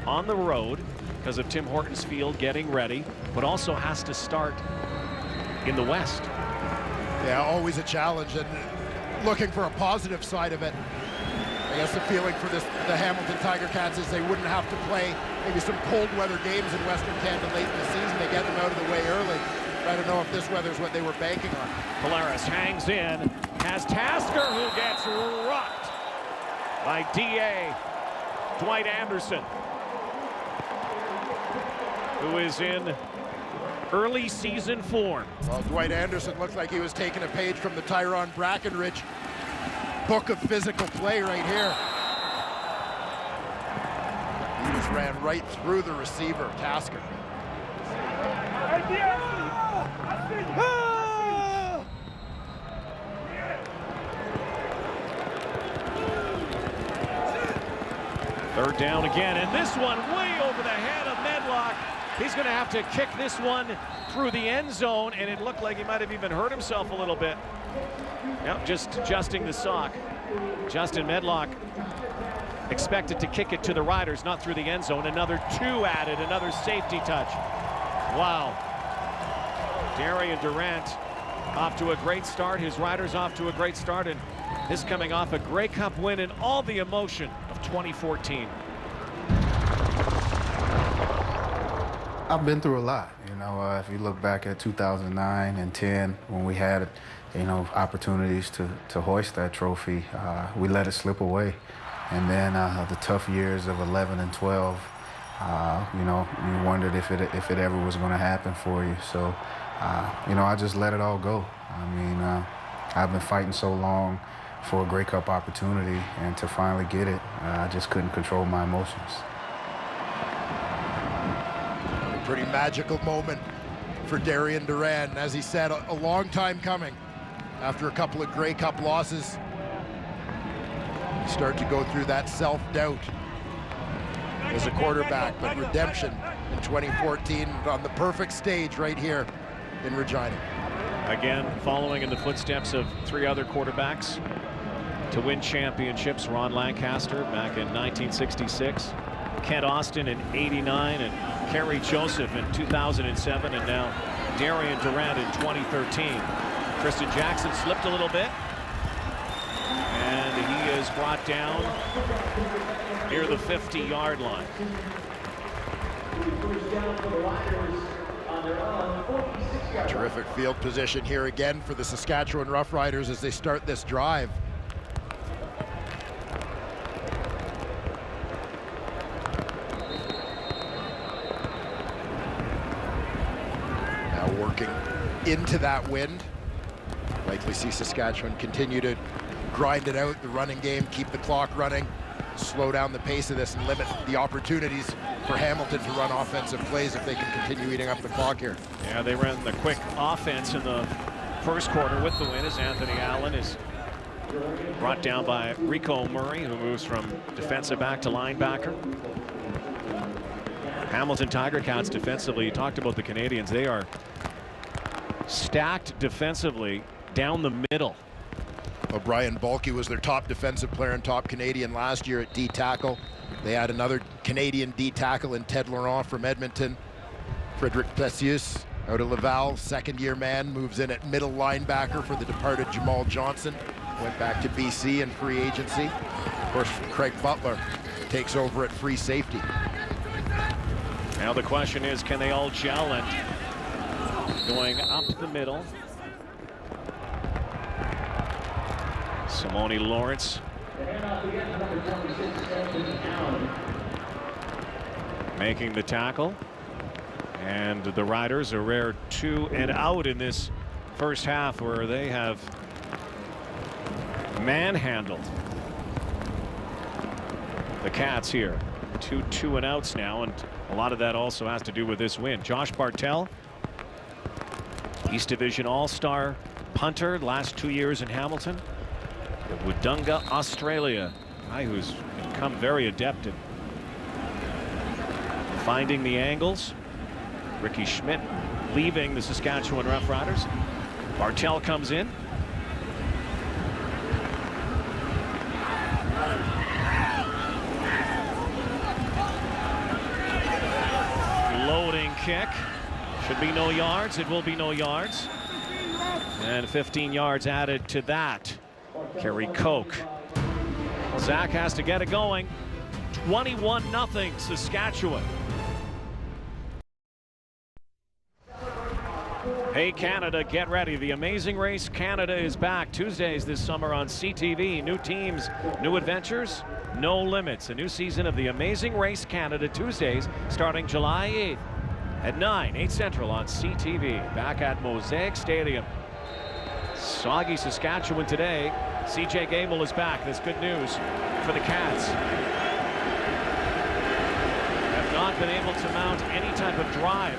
on the road because of Tim Hortons Field getting ready, but also has to start in the West. Yeah, always a challenge, and looking for a positive side of it. I guess the feeling for the Hamilton Tiger Cats is they wouldn't have to play maybe some cold weather games in Western Canada late in the season. They get them out of the way early. I don't know if this weather's what they were banking on. Polaris hangs in, has Tasker, who gets rocked by DA Dwight Anderson, who is in early season form. Well, Dwight Anderson looked like he was taking a page from the Tyrone Brackenridge book of physical play right here. He just ran right through the receiver, Tasker. Third down again, and this one way over the head of Medlock. He's going to have to kick this one through the end zone, and it looked like he might have even hurt himself a little bit. Yep, just adjusting the sock. Justin Medlock expected to kick it to the Riders, not through the end zone. Another 2 added, another safety touch. Wow. Darian Durant off to a great start. His Riders off to a great start, and this coming off a Grey Cup win and all the emotion of 2014. I've been through a lot. You know, if you look back at 2009 and 10, when we had, you know, opportunities to hoist that trophy, we let it slip away. And then the tough years of 11 and 12, you know, you wondered if it ever was going to happen for you. So, you know, I just let it all go. I mean, I've been fighting so long for a Grey Cup opportunity, and to finally get it, I just couldn't control my emotions. Pretty magical moment for Darian Durand. As he said, a long time coming. After a couple of Grey Cup losses, you start to go through that self-doubt as a quarterback, but redemption in 2014 on the perfect stage right here in Regina. Again, following in the footsteps of 3 other quarterbacks to win championships: Ron Lancaster back in 1966, Kent Austin in '89, and Kerry Joseph in 2007, and now Darian Durand in 2013. Tristan Jackson slipped a little bit, and he is brought down near the 50-yard line. Terrific field position here again for the Saskatchewan Roughriders as they start this drive. Now working into that wind. Likely see Saskatchewan continue to grind it out, the running game, keep the clock running, slow down the pace of this and limit the opportunities for Hamilton to run offensive plays if they can continue eating up the clock here. Yeah, they ran the quick offense in the first quarter with the win as Anthony Allen is brought down by Rico Murray, who moves from defensive back to linebacker. Hamilton Tiger Cats defensively, you talked about the Canadians, they are stacked defensively down the middle. Brian Bulkey was their top defensive player and top Canadian last year at D tackle. They had another Canadian D tackle in Ted Laurent from Edmonton. Frederic Plessius out of Laval, second-year man, moves in at middle linebacker for the departed Jamal Johnson. Went back to BC in free agency. Of course, Craig Butler takes over at free safety. Now the question is, can they all gel? And going up the middle, Simone Lawrence making the tackle, and the Riders a rare 2 and out in this first half, where they have manhandled the Cats here. 2 and outs now, and a lot of that also has to do with this win. Josh Bartel, East Division All-Star punter, last 2 years in Hamilton. Wodonga, Australia, a guy who's become very adept at finding the angles. Ricky Schmidt leaving the Saskatchewan Roughriders. Bartel comes in. Loading kick. Should be no yards. It will be no yards. And 15 yards added to that. Kerry Koch. Zach has to get it going. 21-0 Saskatchewan. Hey Canada, get ready. The Amazing Race Canada is back Tuesdays this summer on CTV. New teams, new adventures, no limits. A new season of The Amazing Race Canada Tuesdays starting July 8th at 9, 8 Central on CTV. Back at Mosaic Stadium. Soggy Saskatchewan today. CJ Gable is back. That's good news for the Cats. Have not been able to mount any type of drive.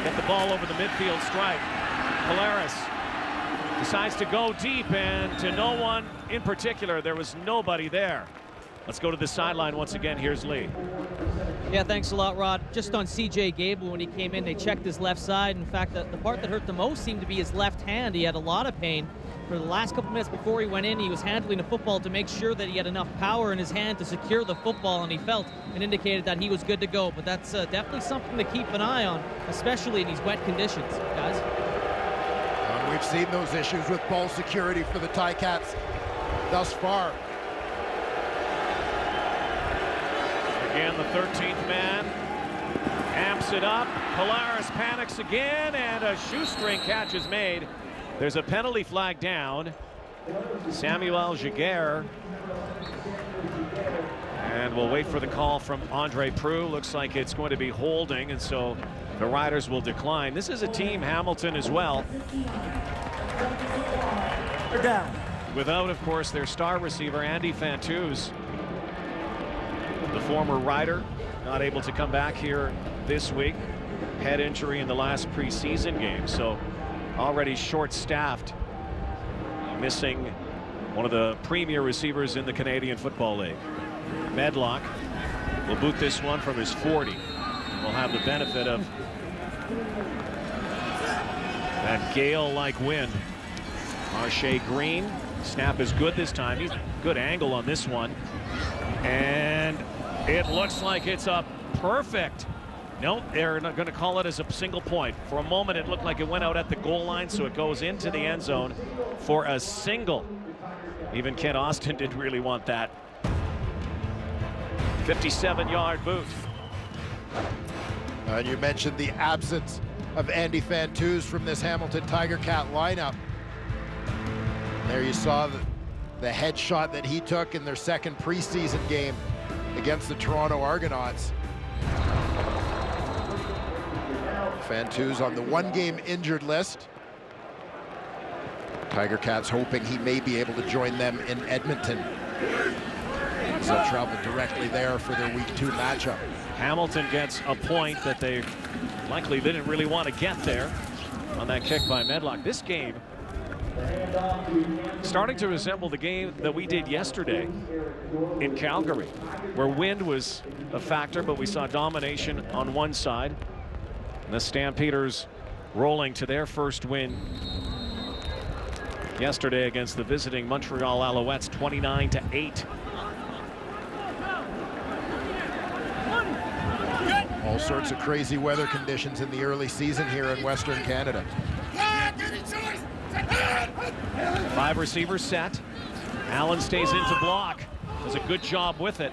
Get the ball over the midfield stripe. Polaris decides to go deep, and to no one in particular. There was nobody there. Let's go to the sideline once again. Here's Lee. Yeah, thanks a lot, Rod. Just on CJ Gable, when he came in, they checked his left side. In fact, the part that hurt the most seemed to be his left hand. He had a lot of pain. For the last couple minutes before he went in, he was handling the football to make sure that he had enough power in his hand to secure the football, and he felt and indicated that he was good to go. But that's definitely something to keep an eye on, especially in these wet conditions, guys. We've seen those issues with ball security for the Ticats thus far. Again, the 13th man amps it up. Polaris panics again, and a shoestring catch is made. There's a penalty flag down. Samuel Giguère. And we'll wait for the call from Andre Proulx. Looks like it's going to be holding, and so the Riders will decline. This is a team, Hamilton as well. They're down. Without, of course, their star receiver, Andy Fantuz. The former Rider, not able to come back here this week. Head injury in the last preseason game, so already short-staffed, missing one of the premier receivers in the Canadian Football League. Medlock will boot this one from his 40. Will have the benefit of that gale-like wind. Marche Green, snap is good this time. He's good angle on this one. And it looks like it's a perfect. No, they're not going to call it as a single point. For a moment, it looked like it went out at the goal line, so it goes into the end zone for a single. Even Ken Austin didn't really want that. 57-yard boot. And you mentioned the absence of Andy Fantuz from this Hamilton Tiger Cat lineup. There you saw the headshot that he took in their second preseason game against the Toronto Argonauts. Fantuz on the one-game injured list. Tiger Cats hoping he may be able to join them in Edmonton. So they'll travel directly there for their Week 2 matchup. Hamilton gets a point that they likely didn't really want to get there on that kick by Medlock. This game starting to resemble the game that we did yesterday in Calgary, where wind was a factor, but we saw domination on one side. And the Stampeders rolling to their first win yesterday against the visiting Montreal Alouettes, 29-8. All sorts of crazy weather conditions in the early season here in Western Canada. 5 receivers set. Allen stays into block. Does a good job with it.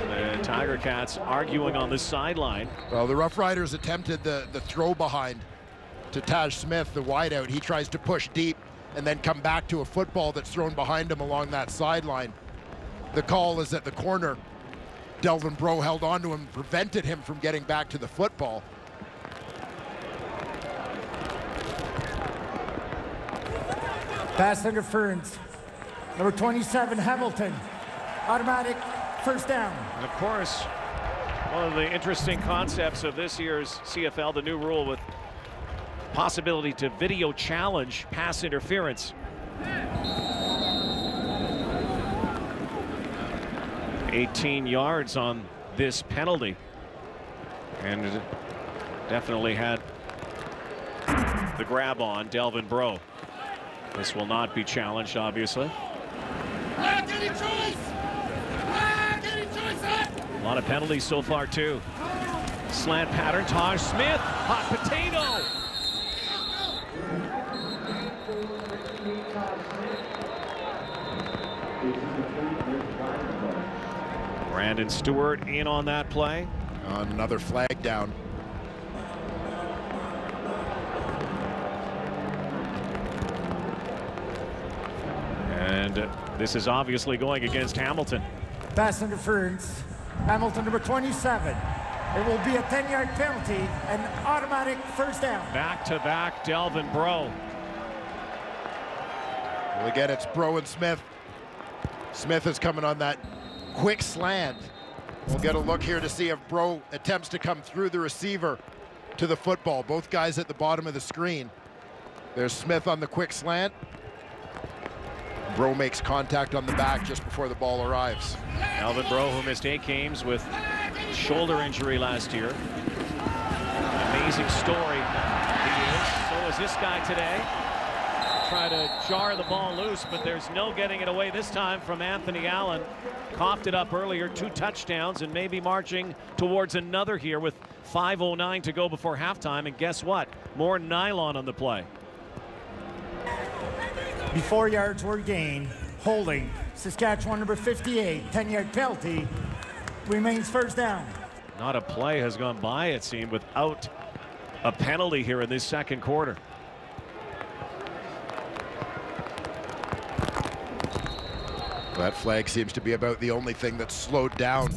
The Tiger Cats arguing on the sideline. Well, the Roughriders attempted the throw behind to Taj Smith, the wideout. He tries to push deep and then come back to a football that's thrown behind him along that sideline. The call is at the corner. Delvin Breaux held on to him, prevented him from getting back to the football. Pass interference. Number 27, Hamilton. Automatic first down. And of course, one of the interesting concepts of this year's CFL, the new rule with possibility to video challenge pass interference. 18 yards on this penalty, and it definitely had the grab on Delvin Breaux. This will not be challenged, obviously. A lot of penalties so far, too. Slant pattern, Taj Smith, hot potato. Brandon Stewart in on that play. Another flag down. And this is obviously going against Hamilton. Pass interference. Hamilton, number 27. It will be a 10-yard penalty and automatic first down. Back-to-back Delvin Breaux. Well, again, it's Breaux and Smith. Smith is coming on that quick slant. We'll get a look here to see if Breaux attempts to come through the receiver to the football. Both guys at the bottom of the screen. There's Smith on the quick slant. Breaux makes contact on the back just before the ball arrives. Delvin Breaux, who missed 8 games with shoulder injury last year. Amazing story he is. So is this guy today. Try to jar the ball loose, but there's no getting it away this time from Anthony Allen. Coughed it up earlier, 2 touchdowns, and maybe marching towards another here with 5:09 to go before halftime. And guess what? More nylon on the play. Before yards were gained, holding. Saskatchewan, number 58, 10-yard penalty. Remains first down. Not a play has gone by, it seemed, without a penalty here in this second quarter. That flag seems to be about the only thing that's slowed down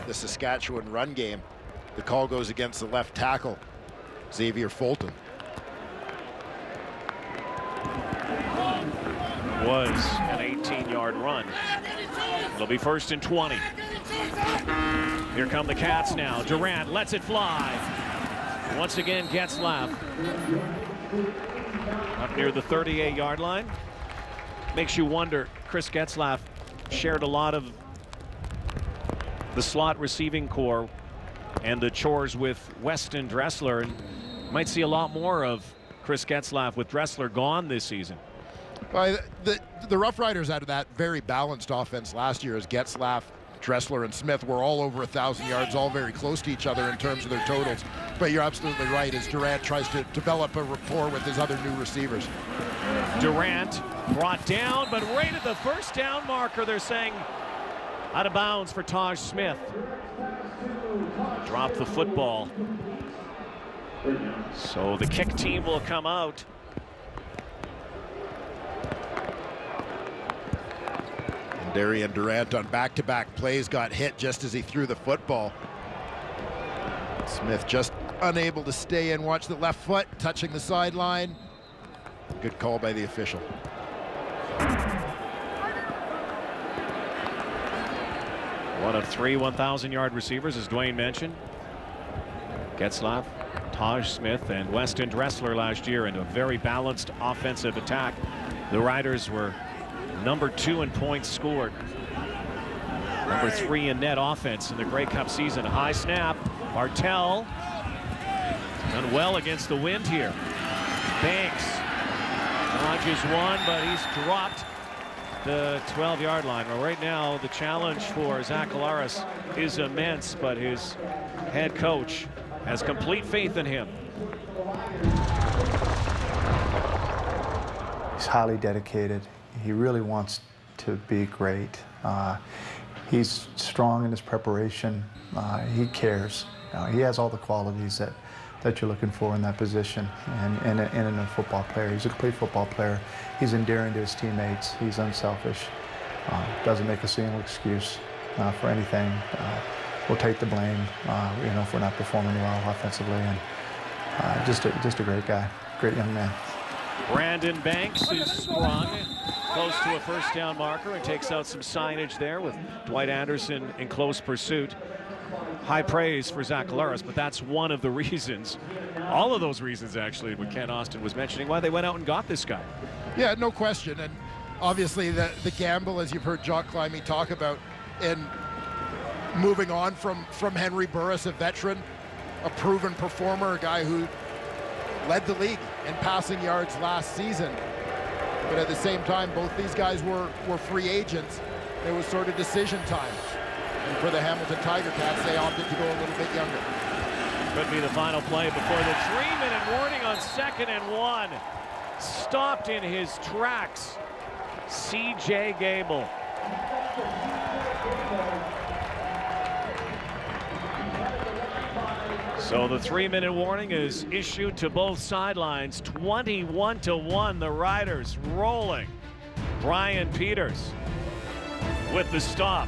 the Saskatchewan run game. The call goes against the left tackle, Xavier Fulton. Was an 18-yard run. It'll be 1st and 20. Here come the Cats now. Durant lets it fly. Once again, Getzlaf up near the 38-yard line. Makes you wonder, Chris Getzlaf shared a lot of the slot receiving core and the chores with Weston Dressler, and might see a lot more of Chris Getzlaf with Dressler gone this season. The Roughriders had that very balanced offense last year as Getzlaf, Dressler, and Smith were all over 1,000 yards, all very close to each other in terms of their totals. But you're absolutely right as Durant tries to develop a rapport with his other new receivers. Durant brought down, but right at the first down marker, they're saying out of bounds for Taj Smith. Dropped the football. So the kick team will come out. And Darian Durant on back-to-back plays got hit just as he threw the football. Smith just unable to stay in. Watch the left foot touching the sideline. Good call by the official. One of 3 1,000-yard receivers, as Dwayne mentioned. Getzlaf, Taj Smith, and Weston Dressler last year in a very balanced offensive attack. The Riders were number 2 in points scored. Number 3 in net offense in the Grey Cup season. High snap. Bartel done well against the wind here. Banks dodges one, but he's dropped the 12-yard line. Well, right now the challenge for Zach Collaros is immense, but his head coach has complete faith in him. He's highly dedicated. He really wants to be great. He's strong in his preparation. He cares. He has all the qualities that you're looking for in that position and in a football player. He's a complete football player. He's endearing to his teammates. He's unselfish. Doesn't make a single excuse for anything. We'll take the blame, if we're not performing well offensively. And just a great guy, great young man. Brandon Banks is sprung close to a first down marker and takes out some signage there with Dwight Anderson in close pursuit. High praise for Zach Collaros, but that's one of the reasons, all of those reasons actually, what Ken Austin was mentioning, why they went out and got this guy. Yeah, no question. And obviously the gamble, as you've heard Jock Climie talk about, in moving on from Henry Burris, a veteran, a proven performer, a guy who led the league in passing yards last season. But at the same time, both these guys were free agents. It was sort of decision time. And for the Hamilton Tiger Cats, they opted to go a little bit younger. Could be the final play before the 3-minute warning on 2nd and 1. Stopped in his tracks. C.J. Gable. So the 3-minute warning is issued to both sidelines. 21-1, the Riders rolling. Brian Peters with the stop.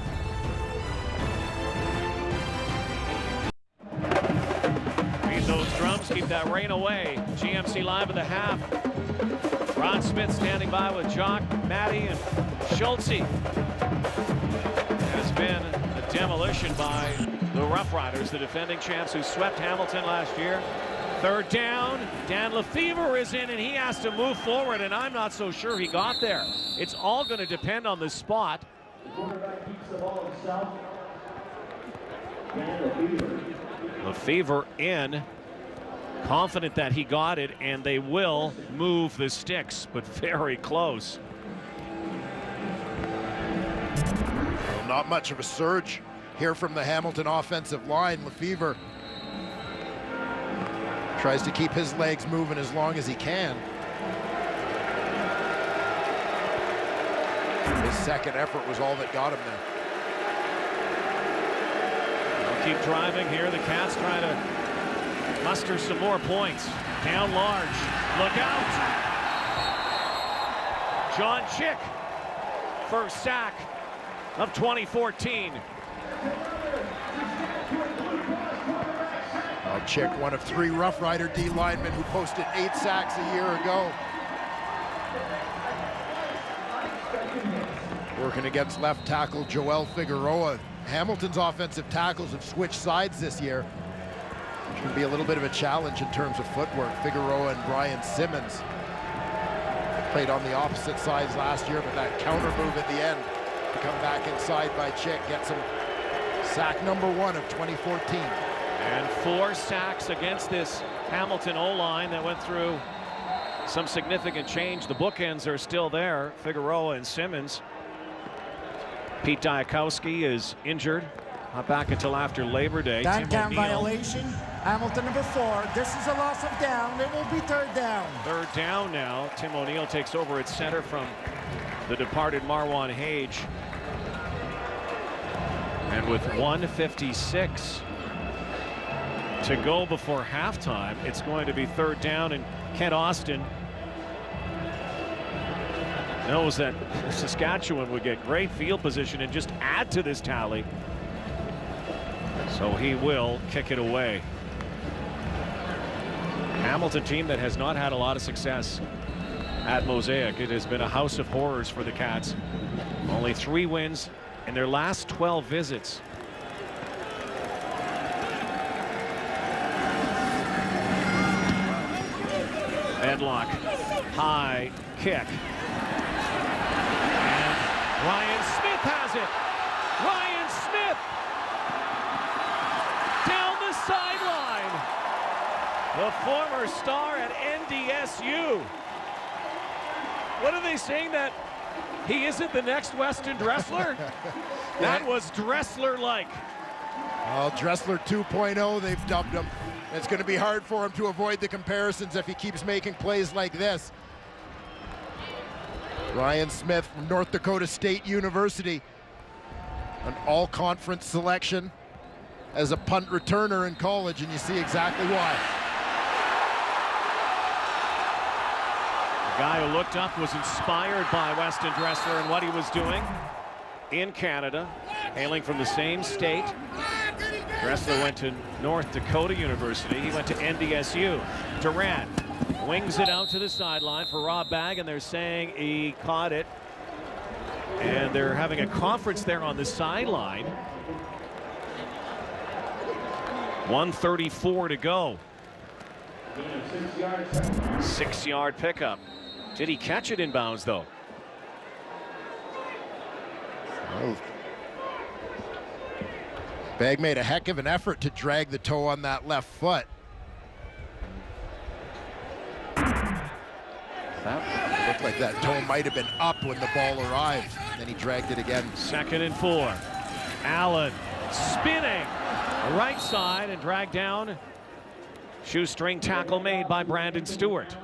Beat those drums, keep that rain away. GMC Live at the half. Ron Smith standing by with Jock, Matty, and Schultze. Has been a demolition by the Roughriders, the defending champs who swept Hamilton last year. 3rd down, Dan Lefevre is in and he has to move forward, and I'm not so sure he got there. It's all going to depend on the spot. Lefevre in, confident that he got it, and they will move the sticks, but very close. Well, not much of a surge here from the Hamilton offensive line. Lefevre tries to keep his legs moving as long as he can. His second effort was all that got him there. They'll keep driving here. The Cats try to muster some more points. Down large. Look out! John Chick, first sack of 2014. Chick, one of 3 Rough Rider D linemen who posted 8 sacks a year ago. Working against left tackle Joel Figueroa. Hamilton's offensive tackles have switched sides this year, which can be a little bit of a challenge in terms of footwork. Figueroa and Brian Simmons played on the opposite sides last year, but that counter move at the end to come back inside by Chick gets him sack number 1 of 2014. And 4 sacks against this Hamilton O-line that went through some significant change. The bookends are still there, Figueroa and Simmons. Pete Diakowski is injured, not back until after Labor Day. Down violation. Hamilton number 4. This is a loss of down. It will be 3rd down. 3rd down now. Tim O'Neill takes over at center from the departed Marwan Hage. And with 1:56 to go before halftime, it's going to be 3rd down, and Kent Austin knows that Saskatchewan would get great field position and just add to this tally. So he will kick it away. Hamilton team that has not had a lot of success at Mosaic. It has been a house of horrors for the Cats. Only 3 wins in their last 12 visits. Medlock, high kick. And Ryan Smith has it. Ryan Smith down the sideline. The former star at NDSU. What are they saying, that he isn't the next Weston Dressler? That was Dressler-like. Well, Dressler 2.0, they've dubbed him. It's going to be hard for him to avoid the comparisons if he keeps making plays like this. Ryan Smith from North Dakota State University, an all-conference selection as a punt returner in college, and you see exactly why. The guy who looked up was inspired by Weston Dressler and what he was doing in Canada, hailing from the same state. Dressler went to North Dakota University. He went to NDSU. Durant wings it out to the sideline for Rob Bagg, and they're saying he caught it. And they're having a conference there on the sideline. 1:34 to go. 6-yard pickup. Did he catch it in bounds, though? Oh. Bagg made a heck of an effort to drag the toe on that left foot. That looked like that toe might have been up when the ball arrived. Then he dragged it again. 2nd and 4. Allen spinning right side and dragged down. Shoestring tackle made by Brandon Stewart.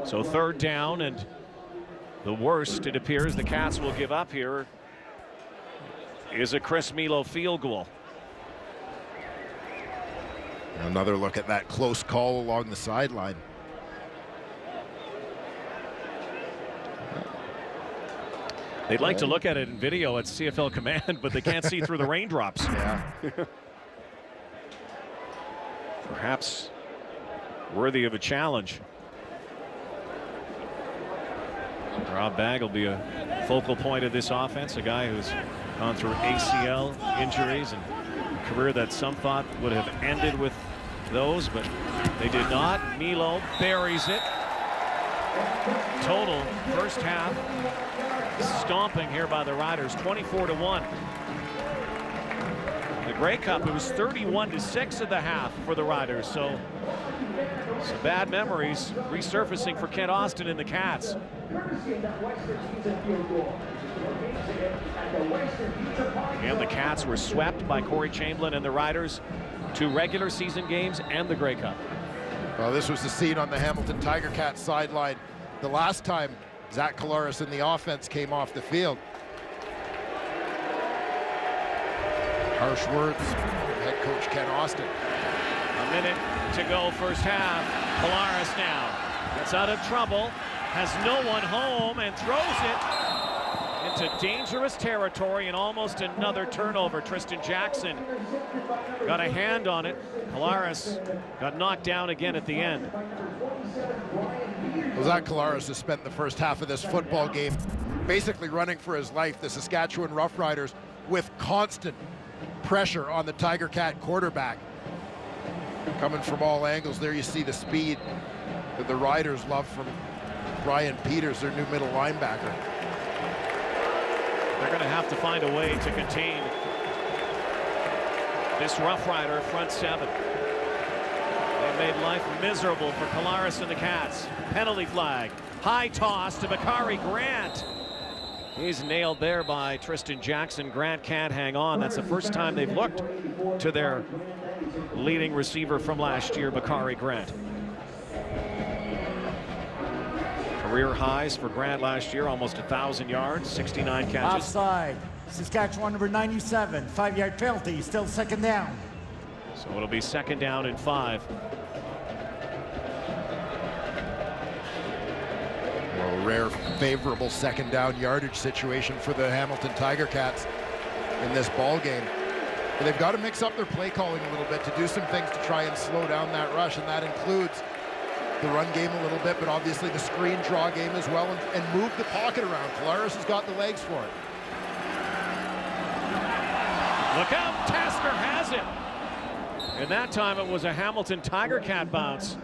So 3rd down, and the worst it appears the Cats will give up here is a Chris Milo field goal. Another look at that close call along the sideline. They'd like to look at it in video at CFL Command, but they can't see through the raindrops. Yeah. Perhaps worthy of a challenge. Rob Bagg will be a focal point of this offense, a guy who's gone through ACL injuries and a career that some thought would have ended with those, but they did not. Milo buries it. Total first half stomping here by the Riders, 24-1. The Grey Cup, it was 31-6 at the half for the Riders, so some bad memories resurfacing for Kent Austin and the Cats. And the Cats were swept by Corey Chamberlain and the Riders, 2 regular season games and the Grey Cup. Well, this was the scene on the Hamilton Tiger Cats sideline the last time Zach Collaros and the offense came off the field. Harsh words from head coach Ken Austin. A minute to go first half. Collaros now gets out of trouble, has no one home, and throws it into dangerous territory, and almost another turnover. Tristan Jackson got a hand on it. Collaros got knocked down again at the end. Well, Zach Collaros has spent the first half of this football game basically running for his life. The Saskatchewan Roughriders with constant pressure on the Tiger Cat quarterback. Coming from all angles. There you see the speed that the Riders love from Brian Peters, their new middle linebacker. They're going to have to find a way to contain this Rough Rider front seven. They've made life miserable for Collaros and the Cats. Penalty flag. High toss to Bakari Grant. He's nailed there by Tristan Jackson. Grant can't hang on. That's the first time they've looked to their leading receiver from last year, Bakari Grant. Career highs for Grant last year, almost 1,000 yards, 69 catches. Offside. Saskatchewan number 97, 5-yard penalty, still second down. So it'll be second down and 5. Well, a rare favorable second down yardage situation for the Hamilton Tiger Cats in this ball game. But they've got to mix up their play calling a little bit to do some things to try and slow down that rush, and that includes the run game a little bit, but obviously the screen draw game as well, and move the pocket around. Collaros has got the legs for it. Look out, Tasker has it. And that time it was a Hamilton Tiger Cat bounce.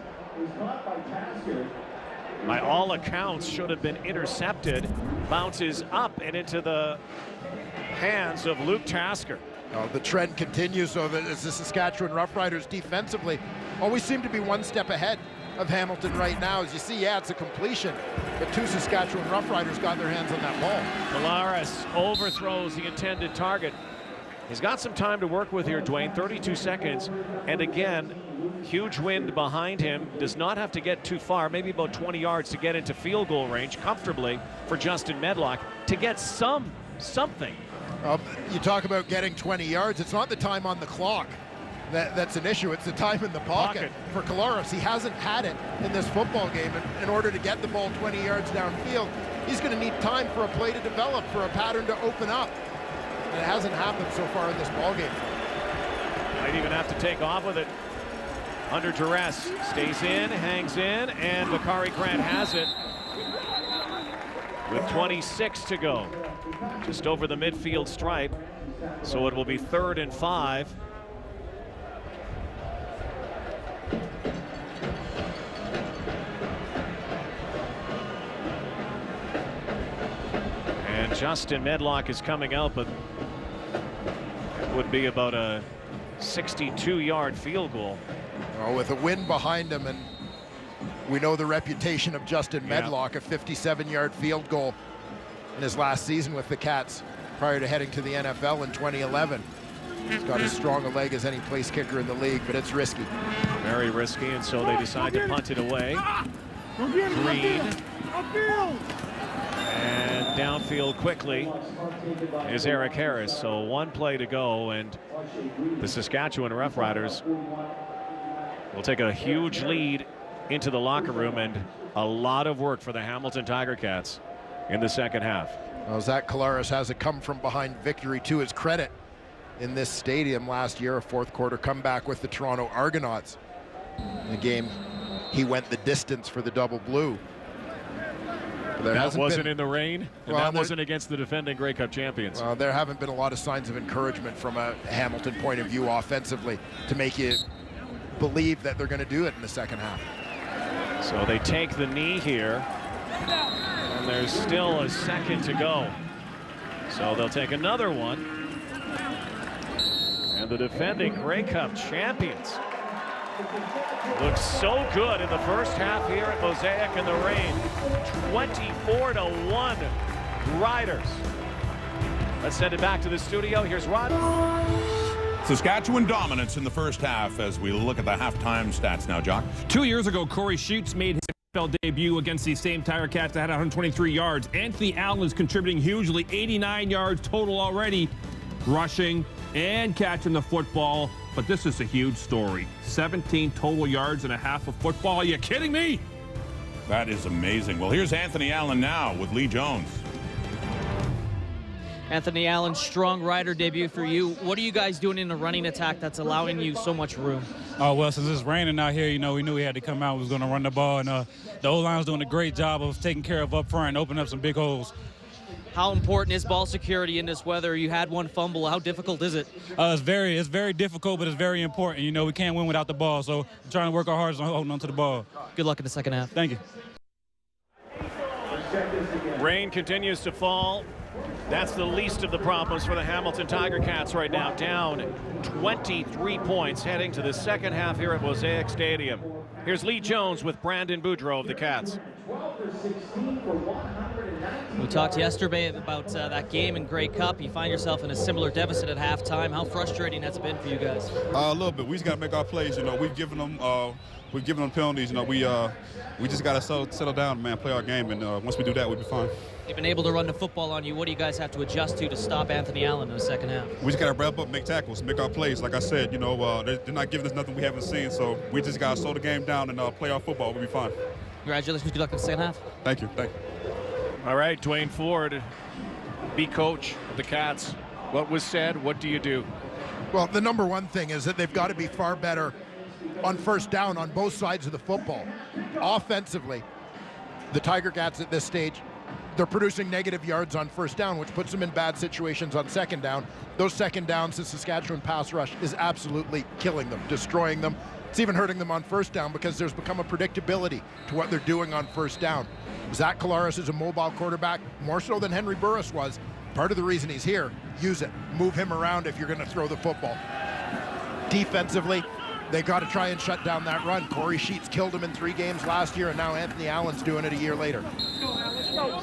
By all accounts, should have been intercepted. Bounces up and into the hands of Luke Tasker. The trend continues, so that as the Saskatchewan Roughriders defensively always seem to be one step ahead of Hamilton right now. As you see, yeah, it's a completion, but 2 Saskatchewan Roughriders got their hands on that ball. Collaros overthrows the intended target. He's got some time to work with here, Dwayne, 32 seconds. And again, huge wind behind him. Does not have to get too far, maybe about 20 yards to get into field goal range comfortably for Justin Medlock to get something. You talk about getting 20 yards. It's not the time on the clock that's an issue. It's the time in the pocket. For Collaros. He hasn't had it in this football game. And in order to get the ball 20 yards downfield, he's going to need time for a play to develop, for a pattern to open up. And it hasn't happened so far in this ball game. Might even have to take off with it under duress. Stays in, hangs in, and Bakari Grant has it with 26 to go. Just over the midfield stripe. So it will be 3rd and 5. And Justin Medlock is coming out, but it would be about a 62-yard field goal. Well, with a win behind him, and we know the reputation of Justin Medlock, a 57-yard field goal in his last season with the Cats prior to heading to the NFL in 2011. He's got as strong a leg as any place kicker in the league, but it's risky. Very risky, and so they decide to punt it away. Green. And downfield quickly is Eric Harris. So 1 play to go, and the Saskatchewan Roughriders will take a huge lead into the locker room, and a lot of work for the Hamilton Tiger Cats in the second half. Well, Zach Collaros has a come-from-behind victory to his credit in this stadium last year, a 4th quarter comeback with the Toronto Argonauts. In the game, he went the distance for the double blue. That wasn't in the rain, and that wasn't against the defending Grey Cup champions. Well, there haven't been a lot of signs of encouragement from a Hamilton point of view offensively to make you believe that they're going to do it in the second half. So they take the knee here, and there's still a second to go. So they'll take another one. And the defending Grey Cup champions look so good in the first half here at Mosaic in the rain. 24-1 Riders. Let's send it back to the studio. Here's Rod. Saskatchewan dominance in the first half as we look at the halftime stats now, Jock. 2 years ago, Corey Sheets made his CFL debut against these same Tiger Cats that had 123 yards. Anthony Allen is contributing hugely, 89 yards total already, rushing and catching the football. But this is a huge story. 17 total yards and a half of football. Are you kidding me? That is amazing. Well, here's Anthony Allen now with Lee Jones. Anthony Allen, strong rider debut for you. What are you guys doing in the running attack that's allowing you so much room? Oh, well, since it's raining out here, you know, we knew we had to come out. We was going to run the ball, and the O-line's doing a great job of taking care of up front and opening up some big holes. How important is ball security in this weather? You had one fumble. How difficult is it? It's very difficult, but it's very important. You know, we can't win without the ball, so we're trying to work our hardest on holding on to the ball. Good luck in the second half. Thank you. Rain continues to fall. That's the least of the problems for the Hamilton Tiger Cats right now. Down 23 points heading to the second half here at Mosaic Stadium. Here's Lee Jones with Brandon Boudreau of the Cats. We talked yesterday about that game in Grey Cup. You find yourself in a similar deficit at halftime. How frustrating has it been for you guys? A little bit. We just got to make our plays. You know, we've given them penalties. You know, we just got to settle down, man, play our game, and once we do that, we'll be fine. They've been able to run the football on you. What do you guys have to adjust to stop Anthony Allen in the second half? We just got to wrap up, make tackles, make our plays. Like I said, you know, they're not giving us nothing we haven't seen, so we just got to slow the game down and play our football. We'll be fine. Congratulations. Good luck in the second half. Thank you. Thank you. All right, Dwayne Ford, be coach of the Cats. What was said? What do you do? Well, the number one thing is that they've got to be far better on first down on both sides of the football. Offensively, the Tiger Cats at this stage, they're producing negative yards on first down, which puts them in bad situations on second down. Those second downs, the Saskatchewan pass rush is absolutely killing them, destroying them. It's even hurting them on first down because there's become a predictability to what they're doing on first down. Zach Collaros is a mobile quarterback, more so than Henry Burris was. Part of the reason he's here, use it. Move him around if you're going to throw the football. Defensively, they've got to try and shut down that run. Corey Sheets killed him in 3 games last year, and now Anthony Allen's doing it a year later.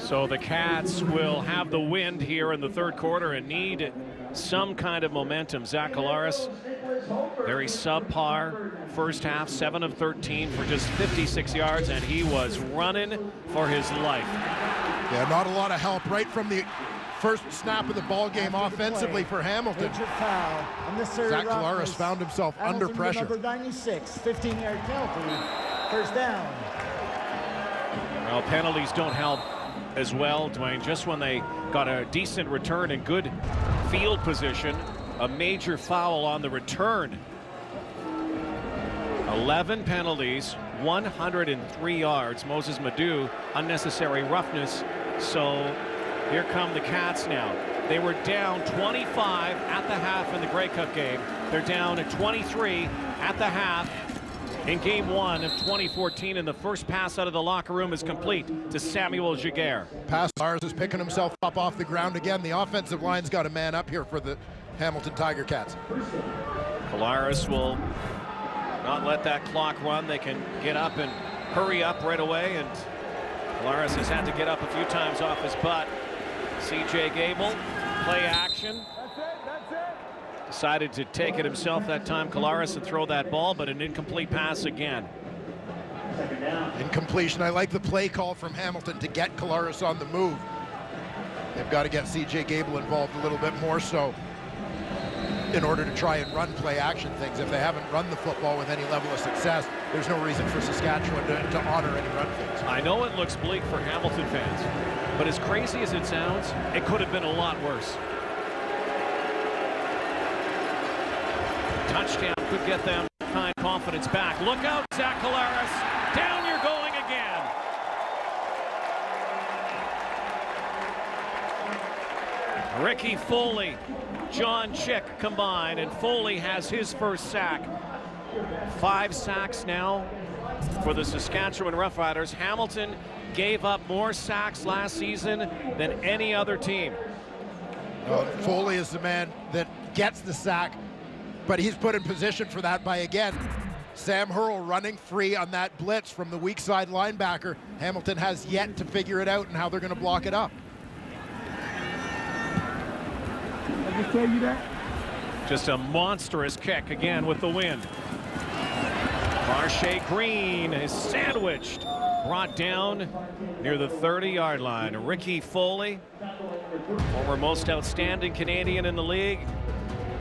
So the Cats will have the wind here in the third quarter and need some kind of momentum. Zach Collaros, very subpar first half, 7 of 13 for just 56 yards, and he was running for his life. Yeah, not a lot of help right from the first snap of the ball game offensively for Hamilton. Zach Collaros found himself under pressure. Number 96, 15-yard penalty, first down. Well, penalties don't help as well, Dwayne. Just when they got a decent return and good field position, a major foul on the return. 11 penalties, 103 yards. Moses Madu, unnecessary roughness. So here come the Cats now. They were down 25 at the half in the Grey Cup game. They're down at 23 at the half in game 1 of 2014, and the first pass out of the locker room is complete to Samuel Giguère. Pass Lars is picking himself up off the ground again. The offensive line's got a man up here for the Hamilton Tiger Cats. Collaros will not let that clock run. They can get up and hurry up right away, and Collaros has had to get up a few times off his butt. C.J. Gable, play action. Decided to take it himself that time, Collaros, and throw that ball, but an incomplete pass again. Incompletion. I like the play call from Hamilton to get Collaros on the move. They've got to get C.J. Gable involved a little bit more so in order to try and run play action things. If they haven't run the football with any level of success, there's no reason for Saskatchewan to honor any run things. I know it looks bleak for Hamilton fans, but as crazy as it sounds, it could have been a lot worse. Touchdown could get them kind of confidence back. Look out, Zach Collaros. Down you're going again. Ricky Foley, John Chick combined, and Foley has his first sack. 5 sacks now for the Saskatchewan Roughriders. Hamilton gave up more sacks last season than any other team. Foley is the man that gets the sack, but he's put in position for that by, again, Sam Hurl running free on that blitz from the weak side linebacker. Hamilton has yet to figure it out and how they're going to block it up. I just tell you that. Just a monstrous kick again with the wind. Marche Green is sandwiched, brought down near the 30-yard line. Ricky Foley, former most outstanding Canadian in the league,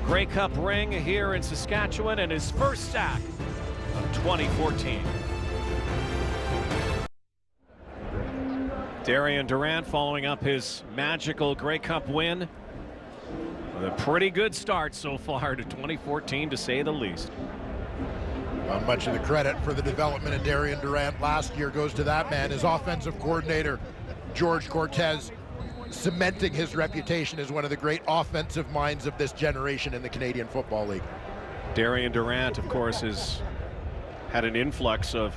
Grey Cup ring here in Saskatchewan, and his first sack of 2014. Darian Durant following up his magical Grey Cup win A pretty good start so far to 2014, to say the least. Well, much of the credit for the development of Darian Durant last year goes to that man, his offensive coordinator, George Cortez, cementing his reputation as one of the great offensive minds of this generation in the Canadian Football League. Darian Durant, of course, has had an influx of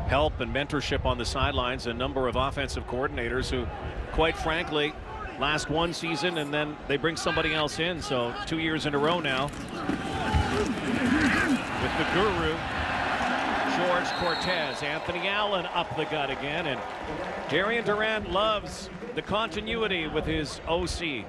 help and mentorship on the sidelines, a number of offensive coordinators who, quite frankly, last one season and then they bring somebody else in. So 2 years in a row now with the guru, George Cortez. Anthony Allen up the gut again, and Darian Durant loves the continuity with his OC.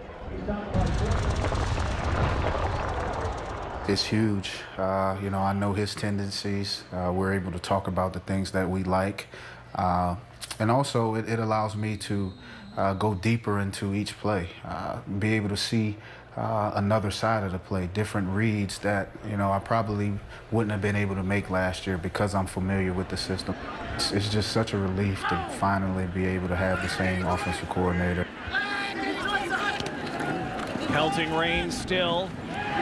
It's huge. You know, I know his tendencies. We're able to talk about the things that we like. And also it allows me to go deeper into each play, be able to see another side of the play, different reads that, you know, I probably wouldn't have been able to make last year because I'm familiar with the system. It's just such a relief to finally be able to have the same offensive coordinator. Pelting rain still.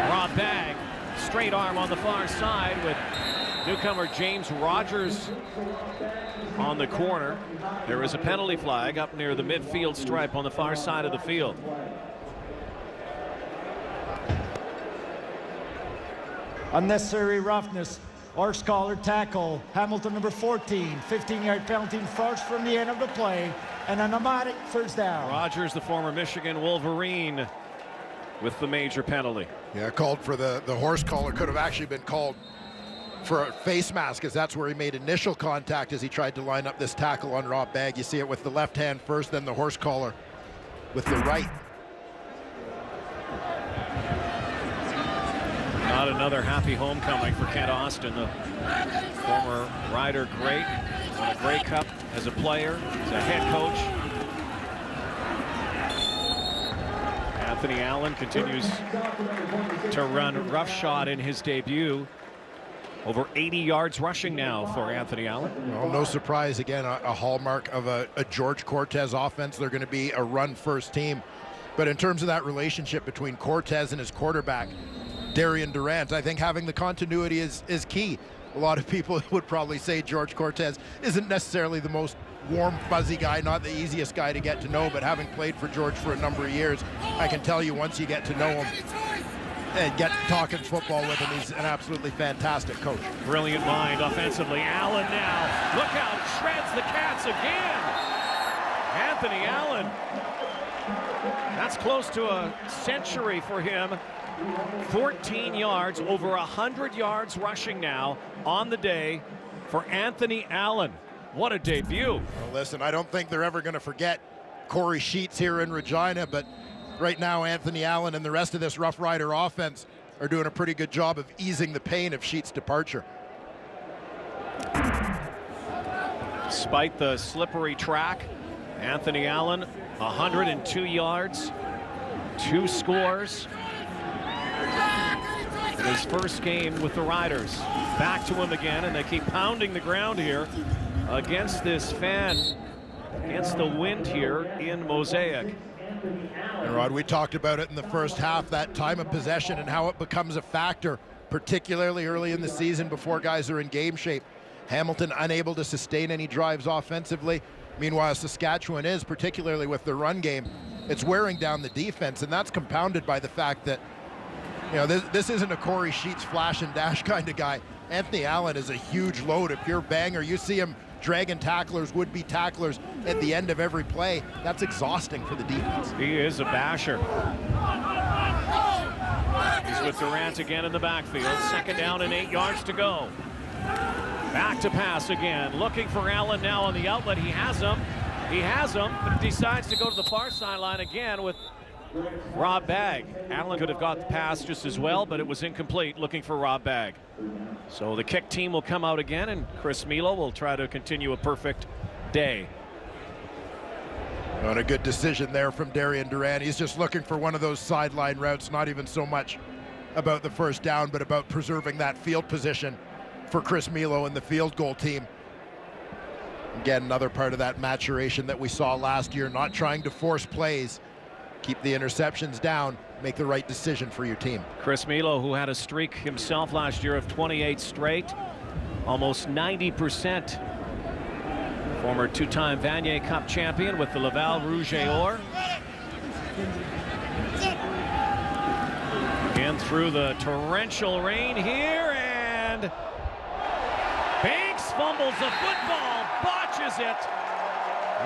Rob Bagg, straight arm on the far side with newcomer James Rogers on the corner. There is a penalty flag up near the midfield stripe on the far side of the field. Unnecessary roughness, horse collar tackle, Hamilton number 14, 15-yard penalty first from the end of the play, and an automatic first down. Rogers, the former Michigan Wolverine, with the major penalty. Yeah, called for the horse collar. Could have actually been called for a face mask, as that's where he made initial contact as he tried to line up this tackle on Rob Bagg. You see it with the left hand first, then the horse collar with the right. Not another happy homecoming for Kent Austin, the former Rider great, won a Grey Cup as a player, as a head coach. Anthony Allen continues to run roughshod in his debut. Over 80 yards rushing now for Anthony Allen. Well, no surprise, again, a hallmark of a George Cortez offense. They're going to be a run-first team. But in terms of that relationship between Cortez and his quarterback, Darian Durant, I think having the continuity is key. A lot of people would probably say George Cortez isn't necessarily the most warm, fuzzy guy, not the easiest guy to get to know, but having played for George for a number of years, I can tell you once you get to know him and get talking football with him, he's an absolutely fantastic coach. Brilliant mind offensively. Allen now, look out, shreds the Cats again. Anthony Allen, that's close to a century for him. 14 yards, over 100 yards rushing now on the day for Anthony Allen. What a debut. Well, listen, I don't think they're ever going to forget Corey Sheets here in Regina, but right now Anthony Allen and the rest of this Rough Rider offense are doing a pretty good job of easing the pain of Sheets' departure. Despite the slippery track, Anthony Allen, 102 yards, 2 scores. In his first game with the Riders. Back to him again, and they keep pounding the ground here against this fan, against the wind here in Mosaic. And Rod, we talked about it in the first half, that time of possession and how it becomes a factor, particularly early in the season before guys are in game shape. Hamilton unable to sustain any drives offensively. Meanwhile, Saskatchewan is, particularly with the run game. It's wearing down the defense, and that's compounded by the fact that, you know, this isn't a Corey Sheets flash and dash kind of guy. Anthony Allen is a huge load, a pure banger. You see him dragging tacklers, would-be tacklers at the end of every play. That's exhausting for the defense. He is a basher. He's with Durant again in the backfield. 2nd down and 8 yards to go. Back to pass again. Looking for Allen now on the outlet. He has him. He has him, but decides to go to the far sideline again with Rob Bagg. Allen could have got the pass just as well, but it was incomplete, looking for Rob Bagg. So the kick team will come out again, and Chris Milo will try to continue a perfect day. And a good decision there from Darian Durant. He's just looking for one of those sideline routes, not even so much about the first down, but about preserving that field position for Chris Milo and the field goal team. Again, another part of that maturation that we saw last year, not trying to force plays, keep the interceptions down, make the right decision for your team. Chris Milo, who had a streak himself last year of 28 straight, almost 90%. Former two-time Vanier Cup champion with the Laval Rouge et Or. Again through the torrential rain here, and Banks fumbles the football, botches it.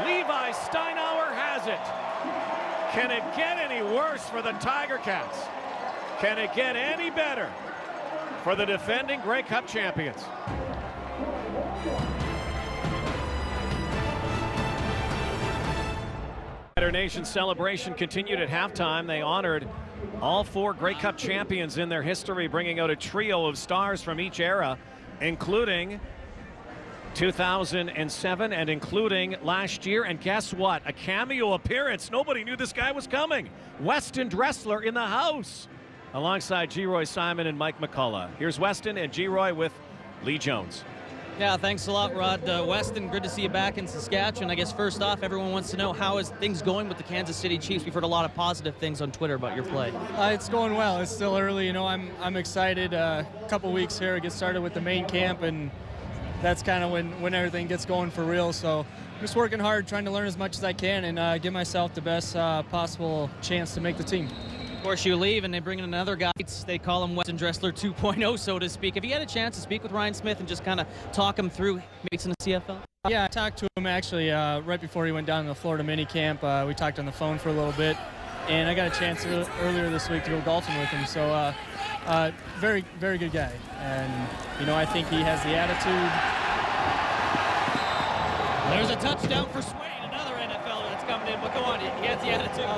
Levi Steinauer has it. Can it get any worse for the Tiger Cats? Can it get any better for the defending Grey Cup champions? Rider Nation celebration continued at halftime. They honored all 4 Grey Cup champions in their history, bringing out a trio of stars from each era, including 2007 and including last year. And guess what? A cameo appearance. Nobody knew this guy was coming. Weston Dressler in the house alongside G-Roy Simon and Mike McCullough. Here's Weston and G-Roy with Lee Jones. Yeah, thanks a lot, Rod. Weston, good to see you back in Saskatchewan. I guess first off, everyone wants to know, how is things going with the Kansas City Chiefs? We've heard a lot of positive things on Twitter about your play. It's going well. It's still early. You know, I'm excited. A couple weeks here, get started with the main camp, and that's kind of when everything gets going for real. So I'm just working hard, trying to learn as much as I can and give myself the best possible chance to make the team. Of course, you leave and they bring in another guy. They call him Weston Dressler 2.0, so to speak. Have you had a chance to speak with Ryan Smith and just kind of talk him through makes in the CFL? Yeah, I talked to him actually right before he went down to the Florida mini camp. We talked on the phone for a little bit, and I got a chance earlier this week to go golfing with him. So very, very good guy. And, you know, I think he has the attitude. There's a touchdown for Swain, another NFLer that's coming in, but go on, he has the attitude.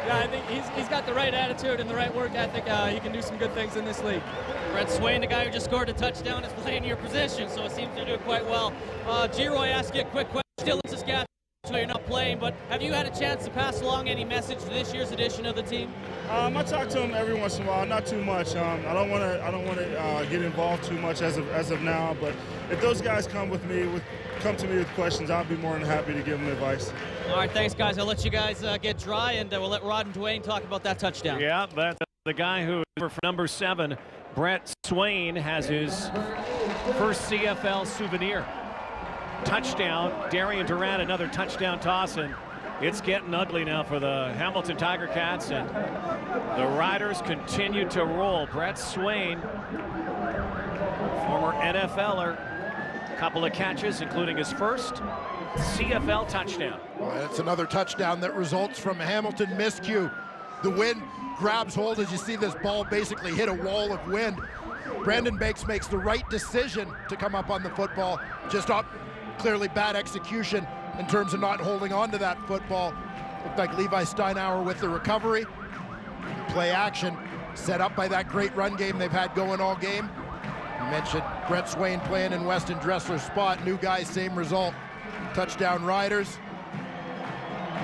Yeah, I think he's got the right attitude and the right work ethic. He can do some good things in this league. Brett Swain, the guy who just scored a touchdown, is playing your position, so it seems to do quite well. G-Roy, ask you a quick question. Still in Saskatchewan, so you're not playing, but have you had a chance to pass along any message to this year's edition of the team? I talk to him every once in a while, not too much. I don't want to get involved too much as of now. But if those guys come to me with questions, I'll be more than happy to give them advice. All right, thanks, guys. I'll let you guys get dry, and we'll let Rod and Dwayne talk about that touchdown. Yeah, that's the guy who, for number 7, Brett Swain, has his first CFL souvenir. Touchdown. Darian Durant, another touchdown toss, and it's getting ugly now for the Hamilton Tiger Cats, and the Riders continue to roll. Brett Swain, former NFLer, couple of catches, including his first CFL touchdown. Well, it's another touchdown that results from a Hamilton miscue. The wind grabs hold as you see this ball basically hit a wall of wind. Brandon Banks makes the right decision to come up on the football, just clearly bad execution in terms of not holding on to that football. Looked like Levi Steinauer with the recovery. Play action set up by that great run game they've had going all game. You mentioned Brett Swain playing in Weston Dressler's spot. New guy, same result. Touchdown Riders.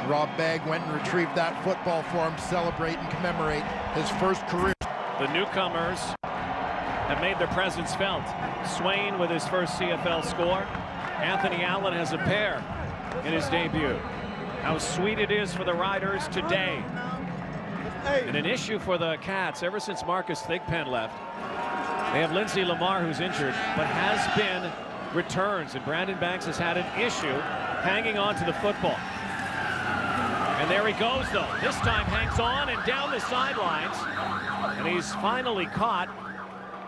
Rob Bagg went and retrieved that football for him to celebrate and commemorate his first career. The newcomers have made their presence felt. Swain with his first CFL score. Anthony Allen has a pair in his debut. How sweet it is for the Riders today. And an issue for the Cats ever since Marcus Thigpen left. They have Lindsay Lamar, who's injured, but has been returns, and Brandon Banks has had an issue hanging on to the football. And there he goes, though. This time hangs on and down the sidelines, and he's finally caught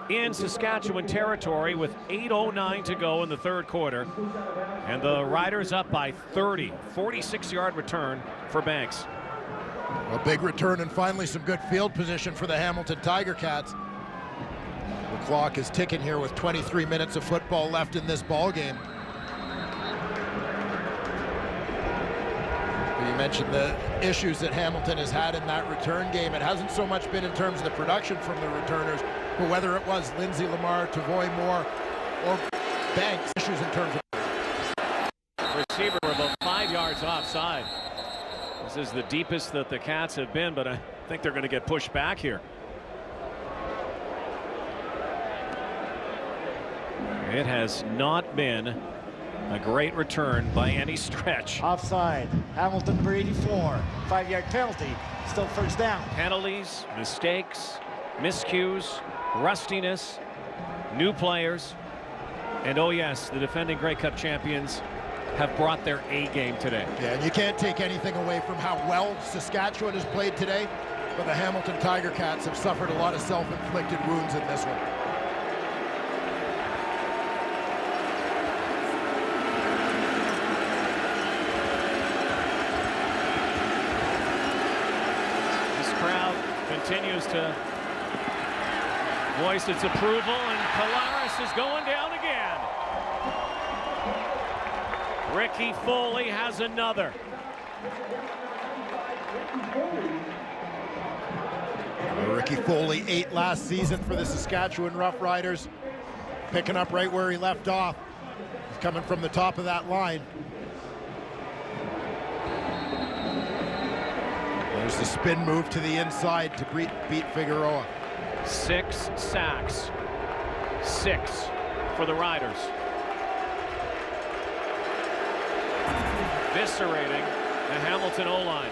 in Saskatchewan territory with 8:09 to go in the third quarter. And the Riders up by 30. 46-yard return for Banks. A big return and finally some good field position for the Hamilton Tiger Cats. The clock is ticking here with 23 minutes of football left in this ball game. You mentioned the issues that Hamilton has had in that return game. It hasn't so much been in terms of the production from the returners, but whether it was Lindsay Lamar, Tavoy Moore, or Banks, issues in terms of receiver about 5 yards offside. This is the deepest that the Cats have been, but I think they're going to get pushed back here. It has not been a great return by any stretch. Offside. Hamilton number 84. 5-yard penalty. Still first down. Penalties, mistakes, miscues, rustiness, new players. And oh yes, the defending Grey Cup champions have brought their A game today. Yeah, and you can't take anything away from how well Saskatchewan has played today, but the Hamilton Tiger Cats have suffered a lot of self-inflicted wounds in this one. This crowd continues to voice its approval, and Collaros is going down again. Ricky Foley has another. Ricky Foley, 8 last season for the Saskatchewan Roughriders, picking up right where he left off. He's coming from the top of that line. There's the spin move to the inside to beat Figueroa. 6 sacks. 6 for the Riders. Eviscerating the Hamilton O-line.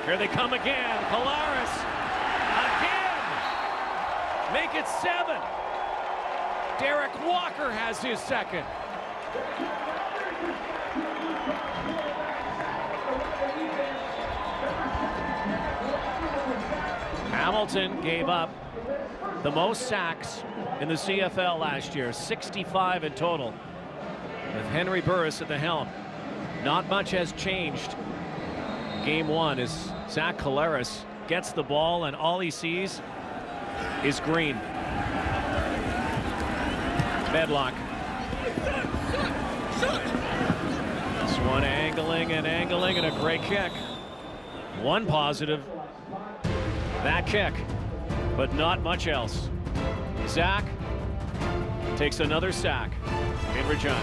Here they come again. Collaros again. Make it 7. Derek Walker has his second. Hamilton gave up the most sacks in the CFL last year, 65 in total, with Henry Burris at the helm. Not much has changed. Game 1 as Zach Collaros gets the ball and all he sees is green. Medlock. This one angling and a great kick. One positive, that kick, but not much else. Zach takes another sack in Regina.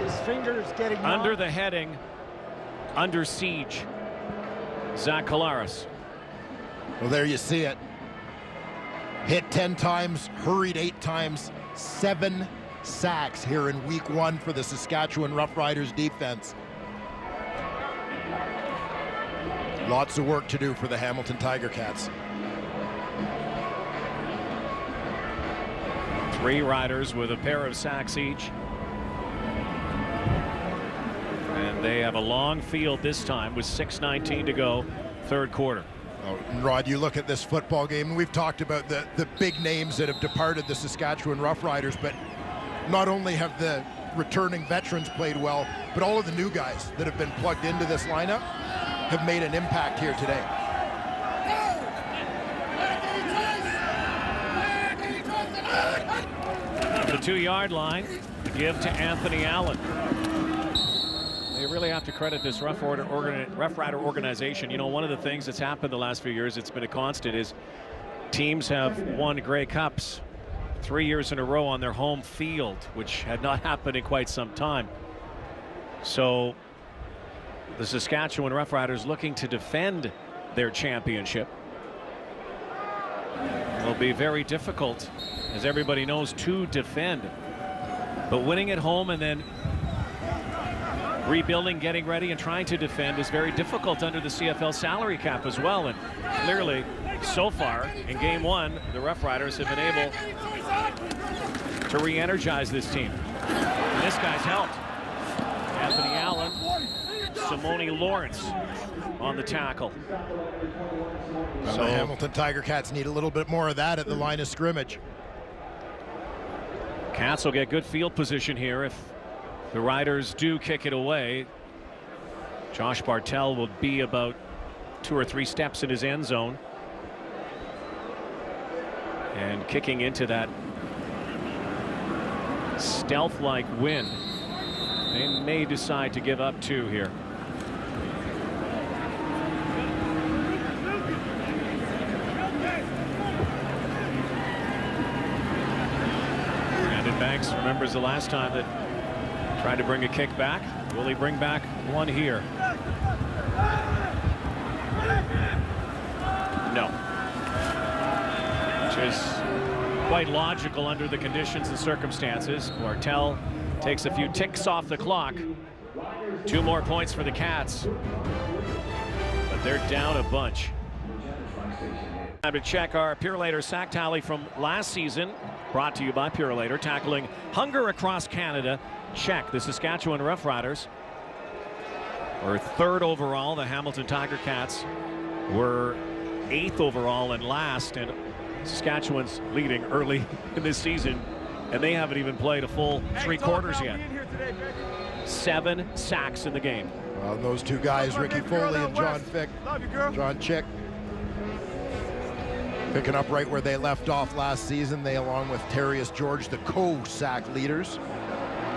His fingers getting under the heading, under siege. Zach Collaros. Well, there you see it. Hit 10 times, hurried 8 times, 7 sacks here in week 1 for the Saskatchewan Roughriders defense. Lots of work to do for the Hamilton Tiger Cats. 3 Riders with a pair of sacks each. And they have a long field this time with 6:19 to go, third quarter. Oh, Rod, you look at this football game, and we've talked about the big names that have departed the Saskatchewan Roughriders, but not only have the returning veterans played well, but all of the new guys that have been plugged into this lineup have made an impact here today. The 2-yard line, give to Anthony Allen. They really have to credit this Rough Rider organization. You know, one of the things that's happened the last few years, it's been a constant, is teams have won Grey Cups 3 years in a row on their home field, which had not happened in quite some time. So the Saskatchewan Roughriders looking to defend their championship. Will be very difficult, as everybody knows, to defend. But winning at home and then rebuilding, getting ready, and trying to defend is very difficult under the CFL salary cap as well. And clearly, so far in game 1, the Roughriders have been able to re-energize this team. And this guy's helped. Anthony Allen, Simone Lawrence on the tackle. So the Hamilton Tiger Cats need a little bit more of that at the line of scrimmage. Cats will get good field position here if the Riders do kick it away. Josh Bartell will be about 2 or 3 steps in his end zone. And kicking into that stealth-like wind. They may decide to give up 2 here. Brandon Banks remembers the last time that tried to bring a kick back. Will he bring back one here? No. Which is quite logical under the conditions and circumstances. Bartell takes a few ticks off the clock 2 more points for the Cats, but they're down a bunch. Time to check our Purelator sack tally from last season, brought to you by Purelator, tackling hunger across Canada. Check. The Saskatchewan Roughriders were 3rd overall. The Hamilton Tiger Cats were 8th overall and last, and Saskatchewan's leading early in this season, and they haven't even played a full 3 quarters yet. 7 sacks in the game. Well, those 2 guys, Ricky Foley and John Chick, picking up right where they left off last season. They, along with Terrius George, the co-sack leaders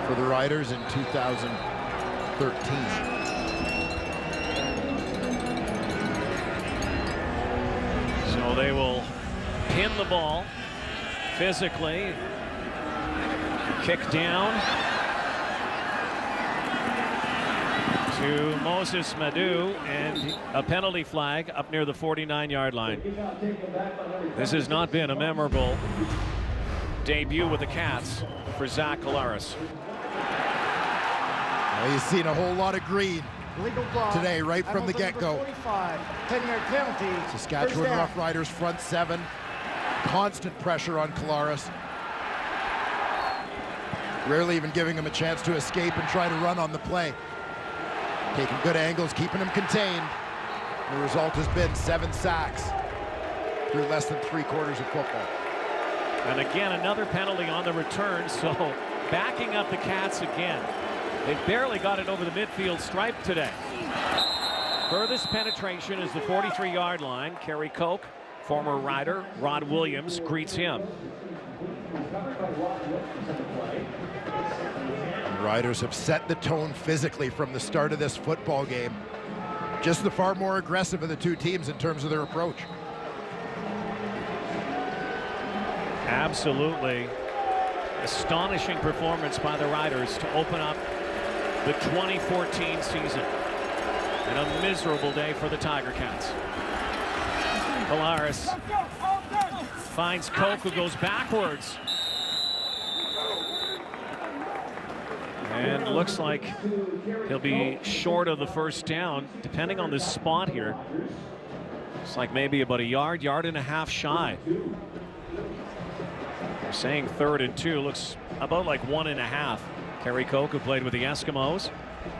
for the Riders in 2013. So they will pin the ball physically, kick down to Moses Madu, and a penalty flag up near the 49-yard line. This has not been a memorable debut with the Cats for Zach Collaros. Well, he's seen a whole lot of green today, right from the get-go. 10-yard penalty. Saskatchewan Roughriders front 7. Constant pressure on Collaros. Rarely even giving him a chance to escape and try to run on the play. Taking good angles, keeping him contained. The result has been 7 sacks through less than 3 quarters of football. And again, another penalty on the return, so backing up the Cats again. They barely got it over the midfield stripe today. Furthest penetration is the 43-yard line. Kerry Koch, former Rider, Rod Williams, greets him. The Riders have set the tone physically from the start of this football game. Just the far more aggressive of the 2 teams in terms of their approach. Absolutely astonishing performance by the Riders to open up the 2014 season. And a miserable day for the Tiger Cats. Collaros finds Koch, who goes backwards. And looks like he'll be short of the first down, depending on the spot here. It's like maybe about a yard and a half shy. They're saying 3rd and 2, looks about like 1.5. Kerry Koch, who played with the Eskimos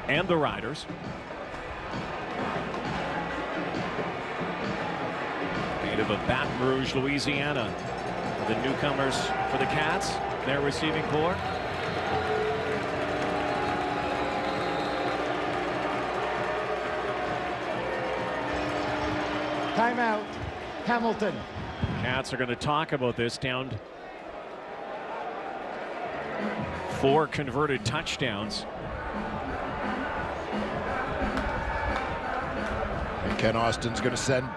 and the Riders. Native of Baton Rouge, Louisiana. The newcomers for the Cats, their receiving corps. Timeout, Hamilton. Cats are going to talk about this, down 4 converted touchdowns. And Ken Austin's going to send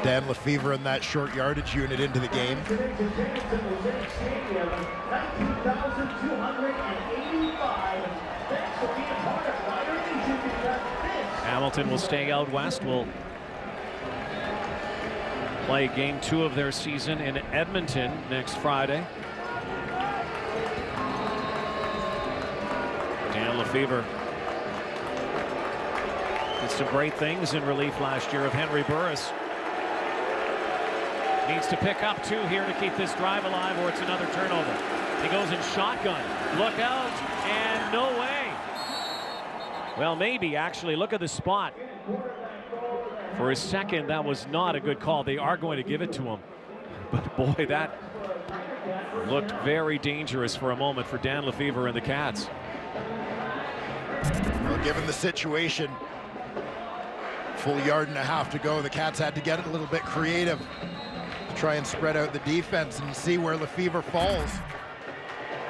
Dan Lefevre and that short yardage unit into the game. Hamilton will stay out west. Will play game 2 of their season in Edmonton next Friday. Dan Lefevre did some great things in relief last year of Henry Burris. Needs to pick up 2 here to keep this drive alive, or it's another turnover. He goes in shotgun. Look out, and no way. Well, maybe, actually. Look at the spot. For a second, that was not a good call. They are going to give it to him. But boy, that looked very dangerous for a moment for Dan Lefevre and the Cats. Well, given the situation, full 1.5 yards to go, the Cats had to get it a little bit creative to try and spread out the defense and see where Lefevre falls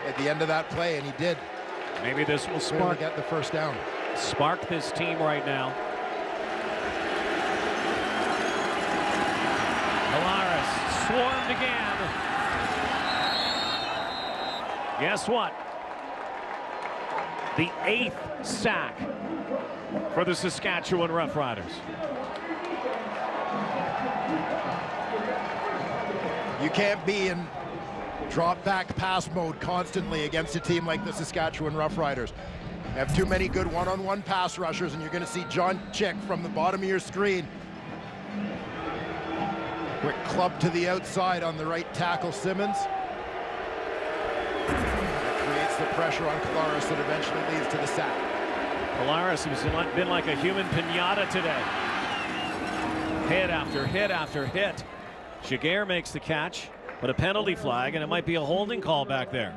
at the end of that play, and he did. Maybe this will get the first down. Spark this team right now. Collaros swarmed again. Guess what? The 8th sack for the Saskatchewan Roughriders. You can't be in drop back pass mode constantly against a team like the Saskatchewan Roughriders. They have too many good one-on-one pass rushers, and you're going to see John Chick from the bottom of your screen. Quick club to the outside on the right tackle, Simmons. That creates the pressure on Collaros that eventually leads to the sack. Collaros has been like a human pinata today. Hit after hit after hit. Jaguar makes the catch, but a penalty flag, and it might be a holding call back there.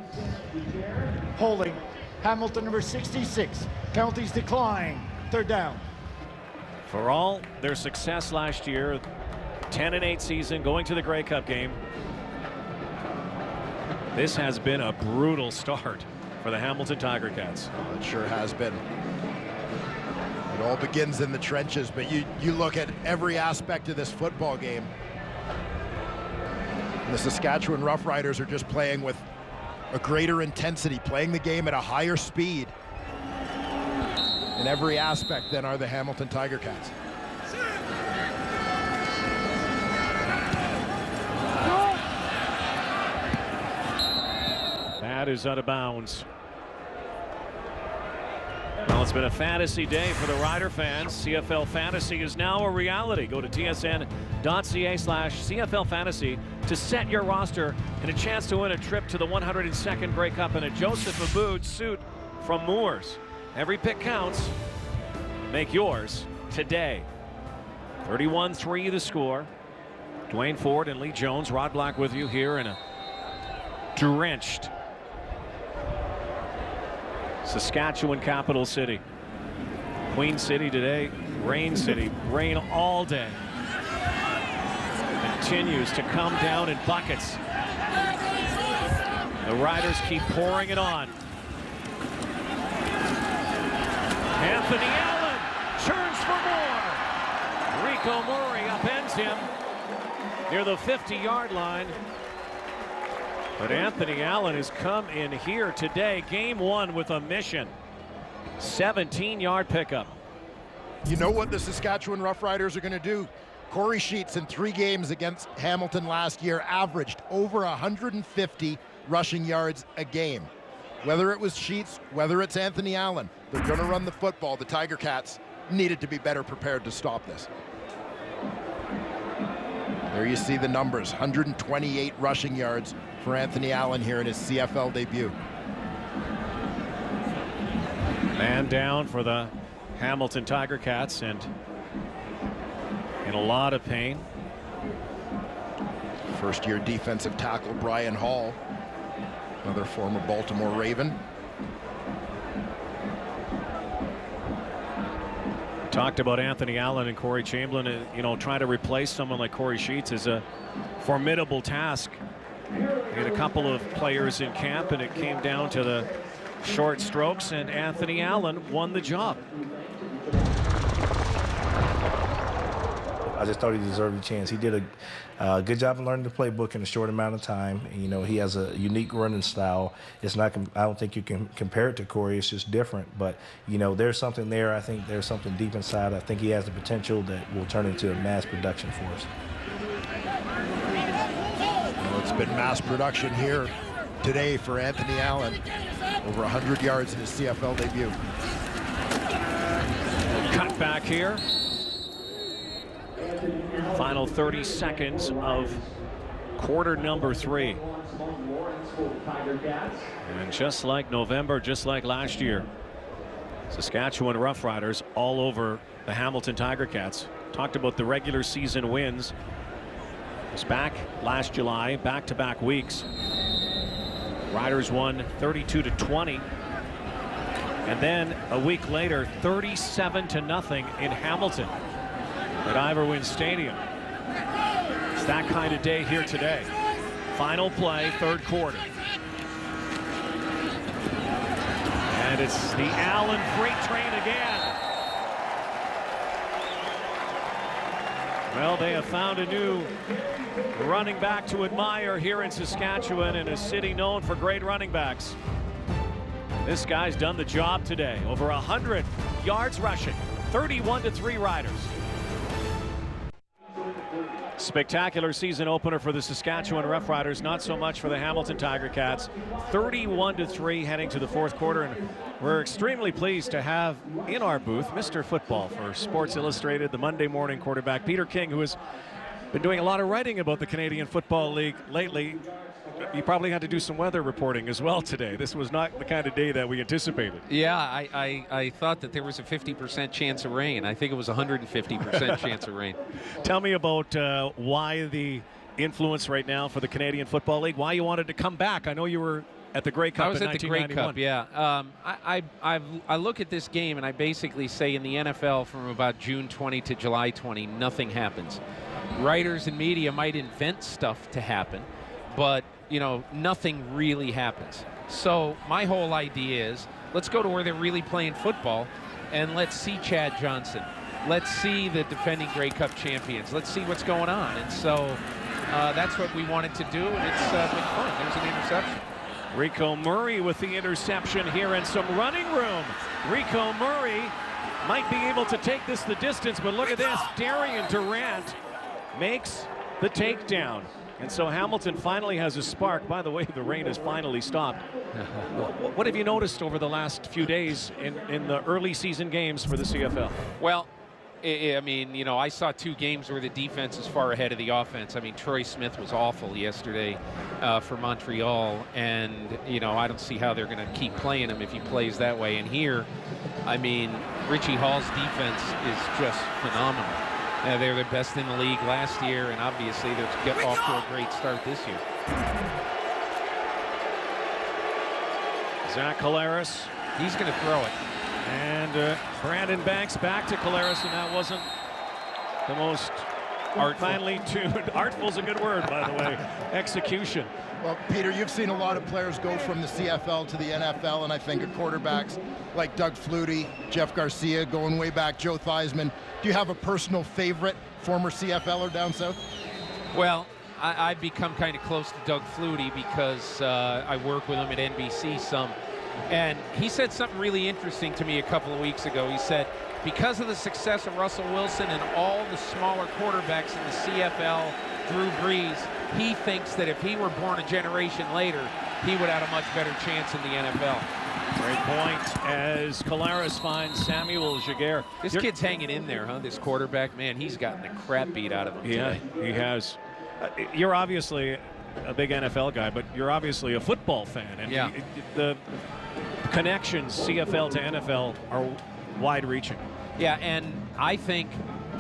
Holding. Hamilton number 66. Penalties decline. 3rd down. For all their success last year, 10-8 season, going to the Grey Cup game, this has been a brutal start for the Hamilton Tiger Cats. Oh, it sure has been. It all begins in the trenches, but you look at every aspect of this football game. The Saskatchewan Roughriders are just playing with a greater intensity, playing the game at a higher speed in every aspect than are the Hamilton Tiger Cats. That is out of bounds. Well, it's been a fantasy day for the Rider fans. CFL Fantasy is now a reality. Go to tsn.ca/CFL Fantasy to set your roster and a chance to win a trip to the 102nd Grey Cup and a Joseph Aboud suit from Moores. Every pick counts. Make yours today. 31-3 the score. Dwayne Ford and Lee Jones, Rod Black with you here in a drenched Saskatchewan capital city. Queen City today, Rain City, rain all day. Continues to come down in buckets. The Riders keep pouring it on. Anthony Allen turns for more. Rico Murray upends him near the 50-yard line. But Anthony Allen has come in here today, game one, with a mission. 17-yard pickup. You know what the Saskatchewan Roughriders are going to do? Corey Sheets in 3 games against Hamilton last year averaged over 150 rushing yards a game. Whether it was Sheets, whether it's Anthony Allen, they're going to run the football. The Tiger Cats needed to be better prepared to stop this. There you see the numbers, 128 rushing yards for Anthony Allen here in his CFL debut. Man down for the Hamilton Tiger Cats and in a lot of pain. First-year defensive tackle Brian Hall, another former Baltimore Raven. Talked about Anthony Allen and Corey Chamberlain. You know, trying to replace someone like Corey Sheets is a formidable task. He had a couple of players in camp, and it came down to the short strokes, and Anthony Allen won the job. I just thought he deserved a chance. He did a good job of learning the playbook in a short amount of time. You know, he has a unique running style. It's not, I don't think you can compare it to Corey. It's just different. But, you know, there's something there. I think there's something deep inside. I think he has the potential that will turn into a mass production for us. Well, it's been mass production here today for Anthony Allen. Over 100 yards in his CFL debut. Cut back here. Final 30 seconds of quarter number 3. And just like November, just like last year, Saskatchewan Roughriders all over the Hamilton Tiger Cats. Talked about the regular season wins. It was back last July, back-to-back weeks. Riders won 32-20. And then a week later, 37-0 in Hamilton at Ivor Wynne Stadium. It's that kind of day here today. Final play, 3rd quarter. And it's the Allen freight train again. Well, they have found a new running back to admire here in Saskatchewan, in a city known for great running backs. This guy's done the job today. Over 100 yards rushing. 31-3 Riders. Spectacular season opener for the Saskatchewan Roughriders, not so much for the Hamilton Tiger Cats. 31-3 heading to the fourth quarter, and we're extremely pleased to have in our booth Mr. Football for Sports Illustrated, the Monday morning quarterback, Peter King, who has been doing a lot of writing about the Canadian Football League lately. You probably had to do some weather reporting as well today. This was not the kind of day that we anticipated. Yeah, I thought that there was a 50% chance of rain. I think it was 150% chance of rain. Tell me about why the influence right now for the Canadian Football League, why you wanted to come back. I know you were at the Grey Cup I was in at the Grey 1991. Cup, yeah. I look at this game and I basically say in the NFL from about June 20 to July 20, nothing happens. Writers and media might invent stuff to happen, but you know, nothing really happens. So my whole idea is, let's go to where they're really playing football, and let's see Chad Johnson. Let's see the defending Grey Cup champions. Let's see what's going on. And so that's what we wanted to do, and it's been fun. There's an interception. Rico Murray with the interception here and some running room. Rico Murray might be able to take this the distance, but look at this. Darian Durant makes the takedown. And so Hamilton finally has a spark. By the way, the rain has finally stopped. What have you noticed over the last few days in the early season games for the CFL? Well, I mean, you know, I saw two games where the defense is far ahead of the offense. I mean, Troy Smith was awful yesterday for Montreal, and, you know, I don't see how they're going to keep playing him if he plays that way. And here, I mean, Richie Hall's defense is just phenomenal. They were the best in the league last year, and obviously they're getting off to a great start this year. Zach Collaros. He's going to throw it. And Brandon Banks back to Collaros, and that wasn't the most finely tuned. Artful's a good word, by the way. Execution. Well, Peter, you've seen a lot of players go from the CFL to the NFL, and I think of quarterbacks like Doug Flutie, Jeff Garcia, going way back, Joe Theismann. Do you have a personal favorite former CFLer down south? Well, I've become kind of close to Doug Flutie because I work with him at NBC some. And he said something really interesting to me a couple of weeks ago. He said, because of the success of Russell Wilson and all the smaller quarterbacks in the CFL, Drew Brees, he thinks that if he were born a generation later, he would have a much better chance in the NFL. Great point as Collaros finds Samuel Jaguar. This kid's hanging in there, huh? This quarterback, man, he's gotten the crap beat out of him today. He has. You're obviously a big NFL guy, but you're obviously a football fan. And yeah. The connections CFL to NFL are wide-reaching. Yeah, and I think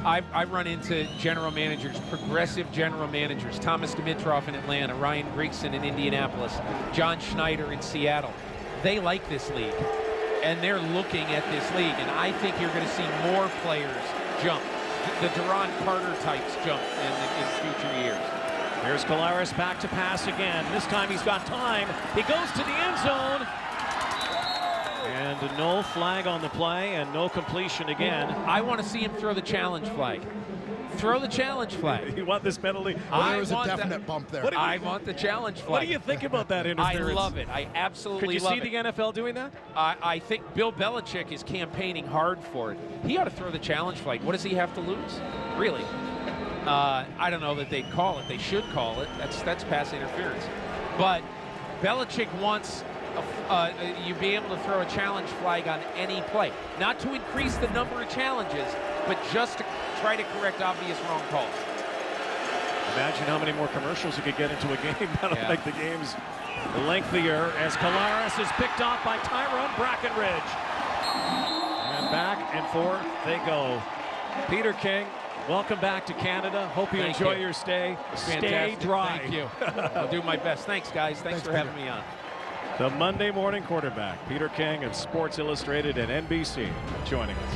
I run into general managers, progressive general managers, Thomas Dimitroff in Atlanta, Ryan Grigson in Indianapolis, John Schneider in Seattle. They like this league, and they're looking at this league, and I think you're going to see more players jump. The Duron Carter types jump in future years. Here's Collaros back to pass again. This time he's got time. He goes to the end zone. And no flag on the play and no completion again. I want to see him throw the challenge flag. Throw the challenge flag. You want this penalty? Well, there was a definite bump there. I want the challenge flag. What do you think about that interference? I love it. I absolutely love it. Could you see the NFL doing that? I think Bill Belichick is campaigning hard for it. He ought to throw the challenge flag. What does he have to lose? Really? I don't know that they'd call it. They should call it. That's pass interference. But Belichick wants you be able to throw a challenge flag on any play. Not to increase the number of challenges, but just to try to correct obvious wrong calls. Imagine how many more commercials you could get into a game. That'll make the games lengthier as Collaros is picked off by Tyrone Brackenridge. And back and forth they go. Peter King, welcome back to Canada. Hope you enjoy your stay. Stay dry. Thank you. I'll do my best. Thanks, guys. Thanks for having me on. The Monday morning quarterback, Peter King of Sports Illustrated and NBC, joining us.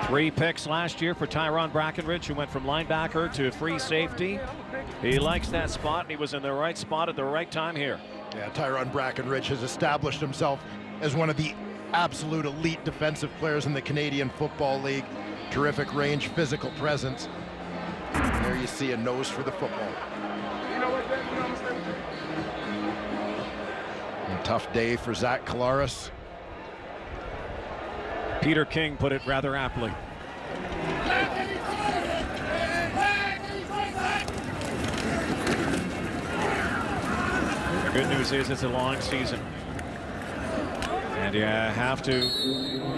Three picks last year for Tyrone Brackenridge, who went from linebacker to free safety. He likes that spot, and he was in the right spot at the right time here. Yeah, Tyrone Brackenridge has established himself as one of the absolute elite defensive players in the Canadian Football League. Terrific range, physical presence. And there you see a nose for the football. A tough day for Zach Collaros. Peter King put it rather aptly. The good news is it's a long season. And you have to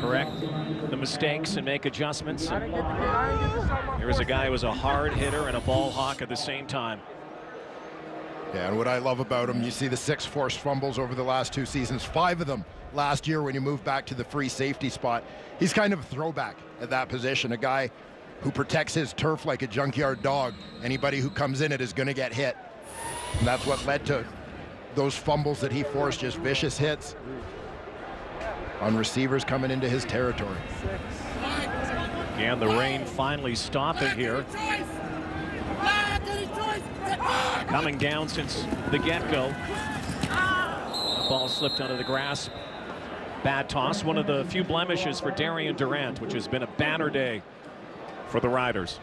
correct the mistakes and make adjustments. Here's a guy who was a hard hitter and a ball hawk at the same time. Yeah, and what I love about him, you see the 6 forced fumbles over the last 2 seasons, 5 of them last year when you move back to the free safety spot. He's kind of a throwback at that position, a guy who protects his turf like a junkyard dog. Anybody who comes in it is going to get hit. And that's what led to those fumbles that he forced, just vicious hits on receivers coming into his territory. And the rain finally stopping here. Coming down since the get-go. Ball slipped out of the grass. Bad toss. One of the few blemishes for Darian Durant, which has been a banner day for the Riders.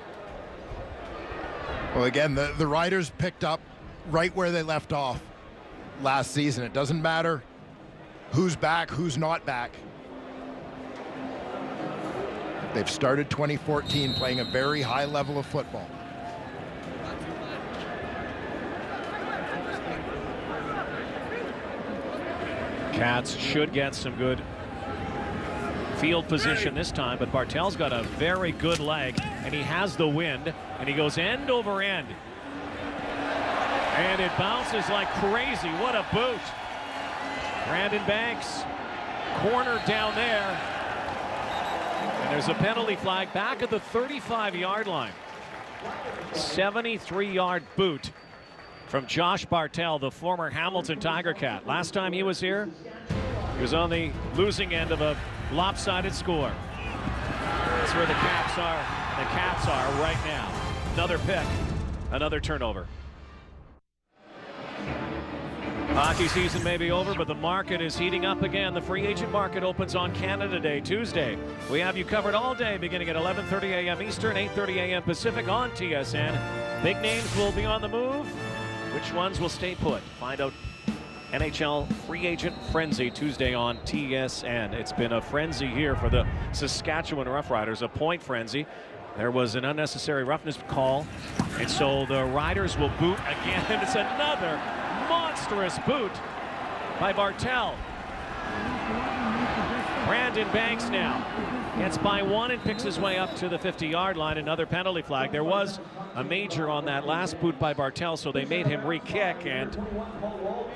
Well, again, the Riders picked up right where they left off last season. It doesn't matter who's back, who's not back. They've started 2014 playing a very high level of football. Cats should get some good field position this time, but Bartel's got a very good leg, and he has the wind, and he goes end over end. And it bounces like crazy. What a boot. Brandon Banks cornered down there. And there's a penalty flag back at the 35-yard line. 73-yard boot from Josh Bartel, the former Hamilton Tiger Cat. Last time he was here, he was on the losing end of a lopsided score. That's where the Cats are right now. Another pick, another turnover. Hockey season may be over, but the market is heating up again. The free agent market opens on Canada Day, Tuesday. We have you covered all day, beginning at 11:30 a.m. Eastern, 8:30 a.m. Pacific on TSN. Big names will be on the move. Which ones will stay put? Find out. NHL free agent frenzy Tuesday on TSN. It's been a frenzy here for the Saskatchewan Roughriders, a point frenzy. There was an unnecessary roughness call, and so the Riders will boot again. And it's another monstrous boot by Bartel. Brandon Banks now gets by one and picks his way up to the 50-yard line. Another penalty flag. There was a major on that last boot by Bartel, so they made him re-kick, and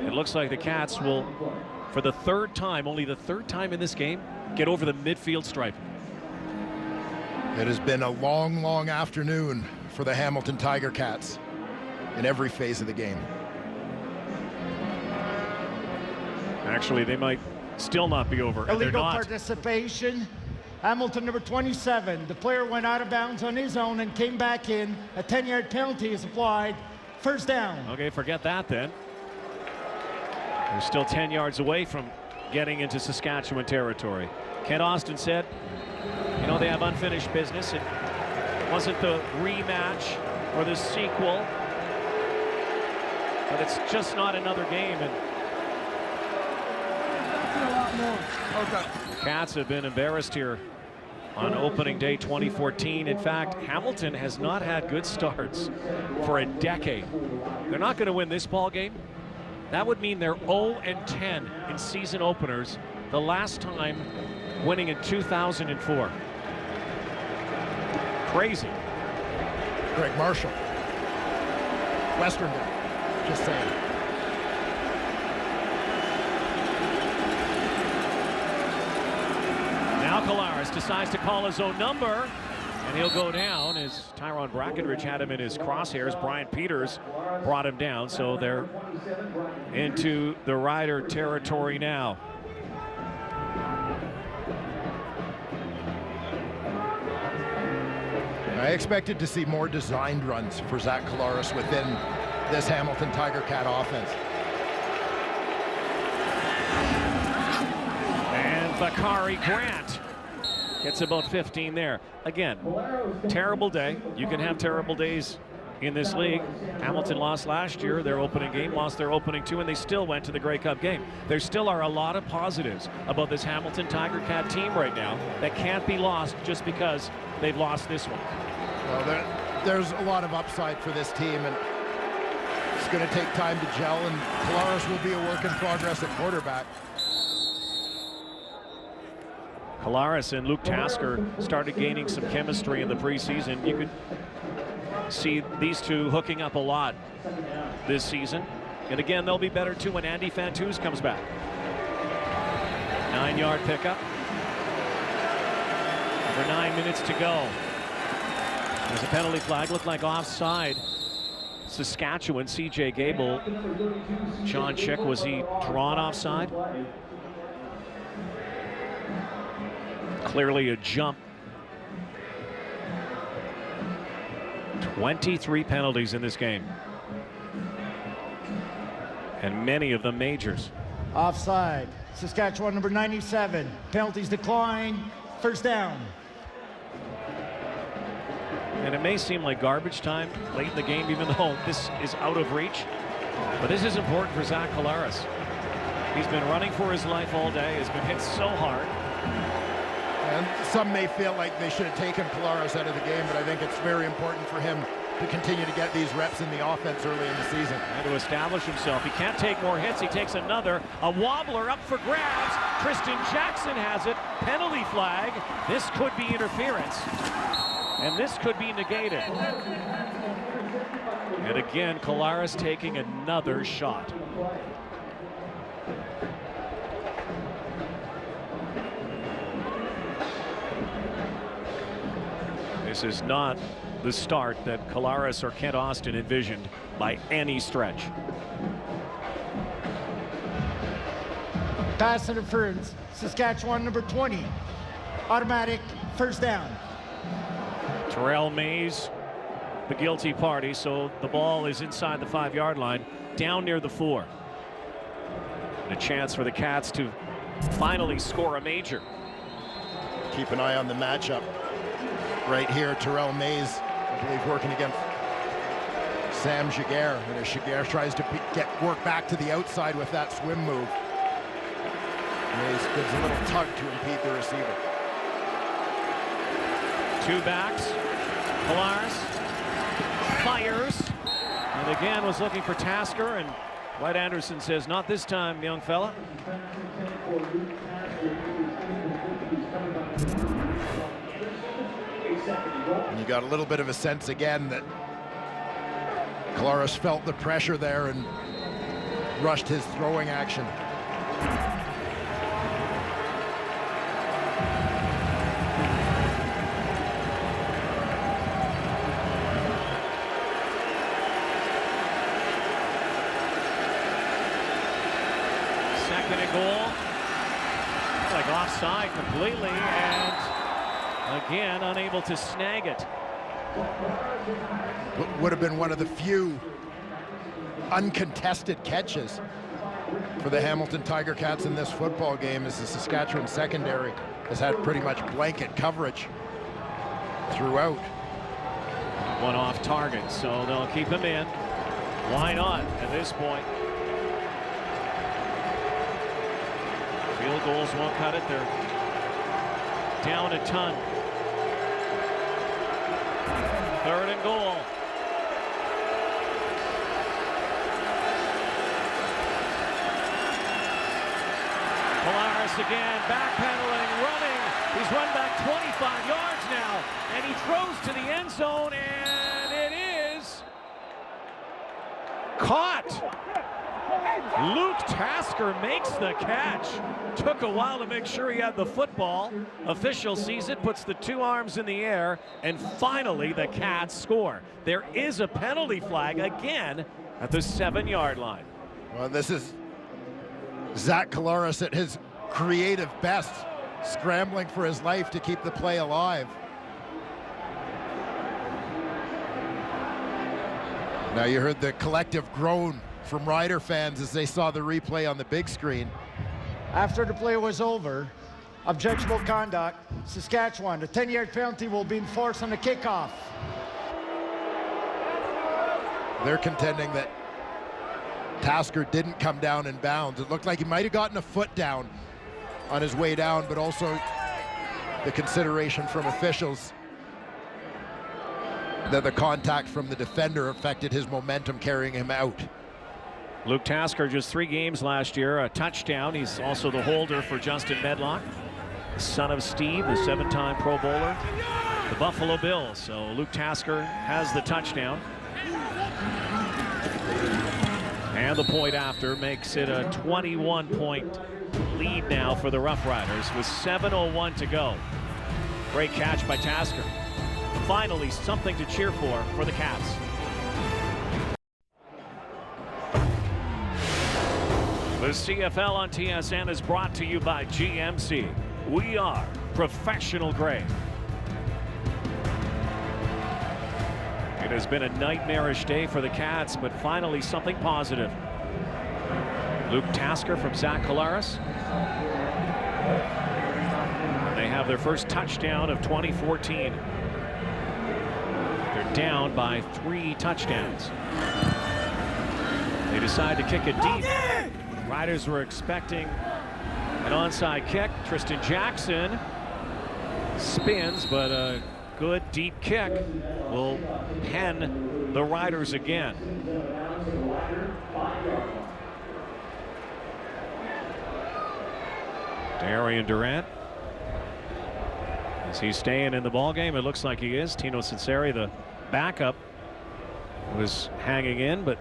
it looks like the Cats will, for the third time, only the third time in this game, get over the midfield stripe. It has been a long, long afternoon for the Hamilton Tiger Cats in every phase of the game. Actually, they might still not be over. Illegal participation. Hamilton number 27. The player went out of bounds on his own and came back in. A 10-yard penalty is applied. First down. Okay, forget that then. They're still 10 yards away from getting into Saskatchewan territory. Ken Austin said, you know, they have unfinished business. It wasn't the rematch or the sequel, but it's just not another game. And Cats have been embarrassed here on opening day 2014. In fact, Hamilton has not had good starts for a decade. They're not going to win this ball game. That would mean they're 0-10 in season openers, the last time winning in 2004. Crazy. Greg Marshall. Western, just saying. Now Kolaris decides to call his own number, and he'll go down as Tyrone Brackenridge had him in his crosshairs. Brian Peters brought him down, so they're into the Rider territory now. I expected to see more designed runs for Zach Kolaris within this Hamilton Tiger Cat offense. And Bakari Grant gets about 15 there. Again, terrible day. You can have terrible days in this league. Hamilton lost last year, their opening game, lost their opening 2, and they still went to the Grey Cup game. There still are a lot of positives about this Hamilton Tiger Cat team right now that can't be lost just because they've lost this one. Well, there's a lot of upside for this team, and it's going to take time to gel, and Collaros will be a work in progress at quarterback. Collaros and Luke Tasker started gaining some chemistry in the preseason. You could see these two hooking up a lot this season. And again, they'll be better too when Andy Fantuz comes back. 9-yard pickup. Over 9 minutes to go. There's a penalty flag, looked like offside. Saskatchewan, CJ Gable. John Chick, was he drawn offside? Clearly a jump. 23 penalties in this game. And many of them majors. Offside. Saskatchewan number 97. Penalties decline. First down. And it may seem like garbage time late in the game, even though this is out of reach. But this is important for Zach Collaros. He's been running for his life all day, has been hit so hard. And some may feel like they should have taken Collaros out of the game, but I think it's very important for him to continue to get these reps in the offense early in the season. And to establish himself. He can't take more hits. He takes another. A wobbler up for grabs. Tristan Jackson has it. Penalty flag. This could be interference. And this could be negated. And again, Collaros taking another shot. This is not the start that Collaros or Kent Austin envisioned by any stretch. Pass interference. Saskatchewan number 20. Automatic first down. Terrell Mays, the guilty party, so the ball is inside the 5-yard line, down near the 4. And a chance for the Cats to finally score a major. Keep an eye on the matchup. Right here, Terrell Mays, I believe, working against Sam Giguère. And as Giguère tries to get work back to the outside with that swim move, Mays gives a little tug to impede the receiver. 2 backs. Collaros fires. And again was looking for Tasker, and Dwight Anderson says, not this time, young fella. And you got a little bit of a sense again that Collaros felt the pressure there and rushed his throwing action. Second and goal. Like offside completely, and again, unable to snag it. Would have been one of the few uncontested catches for the Hamilton Tiger Cats in this football game, as the Saskatchewan secondary has had pretty much blanket coverage throughout. One off target, so they'll keep him in. Why not at this point? Field goals won't cut it. They're down a ton. 3rd and goal. Collaros again, backpedaling, running. He's run back 25 yards now, and he throws to the end zone, and it is caught. Luke Tasker makes the catch. Took a while to make sure he had the football. Official sees it, puts the 2 arms in the air, and finally the Cats score. There is a penalty flag again at the 7-yard line. Well, this is Zach Collaros at his creative best, scrambling for his life to keep the play alive. Now you heard the collective groan from Rider fans as they saw the replay on the big screen. After the play was over, objectionable conduct, Saskatchewan, a 10-yard penalty will be enforced on the kickoff. They're contending that Tasker didn't come down in bounds. It looked like he might have gotten a foot down on his way down, but also the consideration from officials that the contact from the defender affected his momentum carrying him out. Luke Tasker, just 3 games last year, a touchdown. He's also the holder for Justin Medlock, the son of Steve, the 7-time Pro Bowler, the Buffalo Bills. So Luke Tasker has the touchdown. And the point after makes it a 21-point lead now for the Roughriders with 7:01 to go. Great catch by Tasker. Finally, something to cheer for the Cats. The CFL on TSN is brought to you by GMC. We are professional grade. It has been a nightmarish day for the Cats, but finally something positive. Luke Tasker from Zach Collaros. They have their first touchdown of 2014. They're down by 3 touchdowns. They decide to kick it deep. Riders were expecting an onside kick. Tristan Jackson spins, but a good deep kick will pen the Riders again. Darian Durant. Is he staying in the ball game? It looks like he is. Tino Sinceri, the backup, was hanging in, but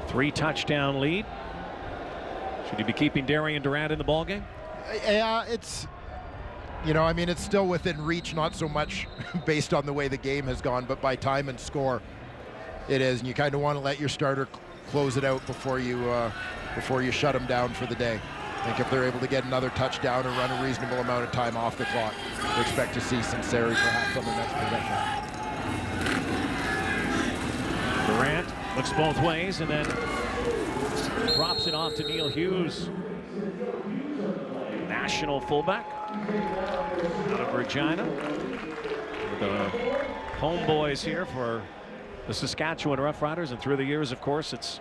3 touchdown lead. Should he be keeping Darian Durant in the ball game? Yeah, it's, you know, I mean, it's still within reach, not so much based on the way the game has gone, but by time and score, it is. And you kind of want to let your starter close it out before you shut him down for the day. I think if they're able to get another touchdown or run a reasonable amount of time off the clock, we expect to see Sinceri perhaps on the next possession. Durant looks both ways and then drops it off to Neil Hughes, national fullback out of Regina. The homeboys here for the Saskatchewan Roughriders, and through the years, of course, it's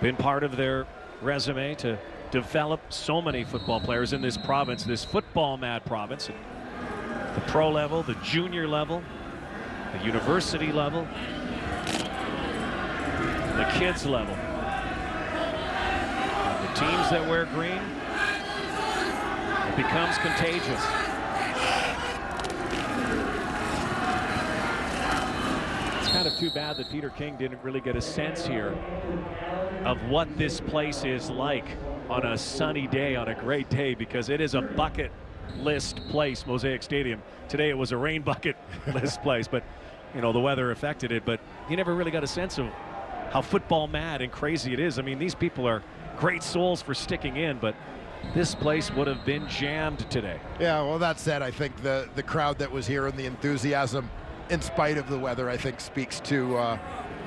been part of their resume to develop so many football players in this province, this football-mad province, at the pro level, the junior level, the university level, the kids level. And the teams that wear green, it becomes contagious. It's kind of too bad that Peter King didn't really get a sense here of what this place is like on a sunny day, on a great day, because it is a bucket list place, Mosaic Stadium. Today it was a rain bucket list place, but you know, the weather affected it, but you never really got a sense of how football mad and crazy it is. I mean, these people are great souls for sticking in, but this place would have been jammed today. Yeah, well, that said, I think the crowd that was here and the enthusiasm, in spite of the weather, I think speaks to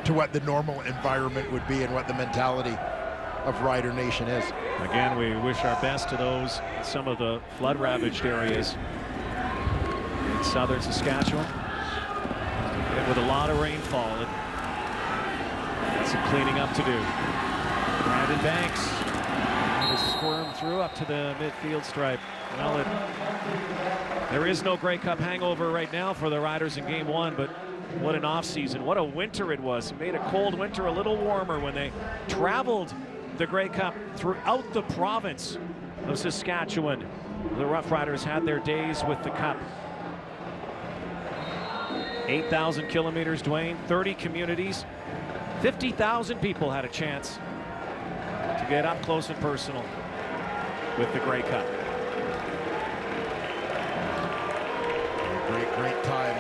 what the normal environment would be and what the mentality of Rider Nation is. Again, we wish our best to those in some of the flood-ravaged areas in southern Saskatchewan. And with a lot of rainfall, and got some cleaning up to do. Brandon Banks trying to squirm through up to the midfield stripe. Well, there is no Grey Cup hangover right now for the Riders in Game 1, but what an off-season. What a winter it was. It made a cold winter a little warmer when they traveled the Grey Cup throughout the province of Saskatchewan. The Roughriders had their days with the Cup. 8,000 kilometers, Dwayne, 30 communities, 50,000 people had a chance to get up close and personal with the Grey Cup. Great time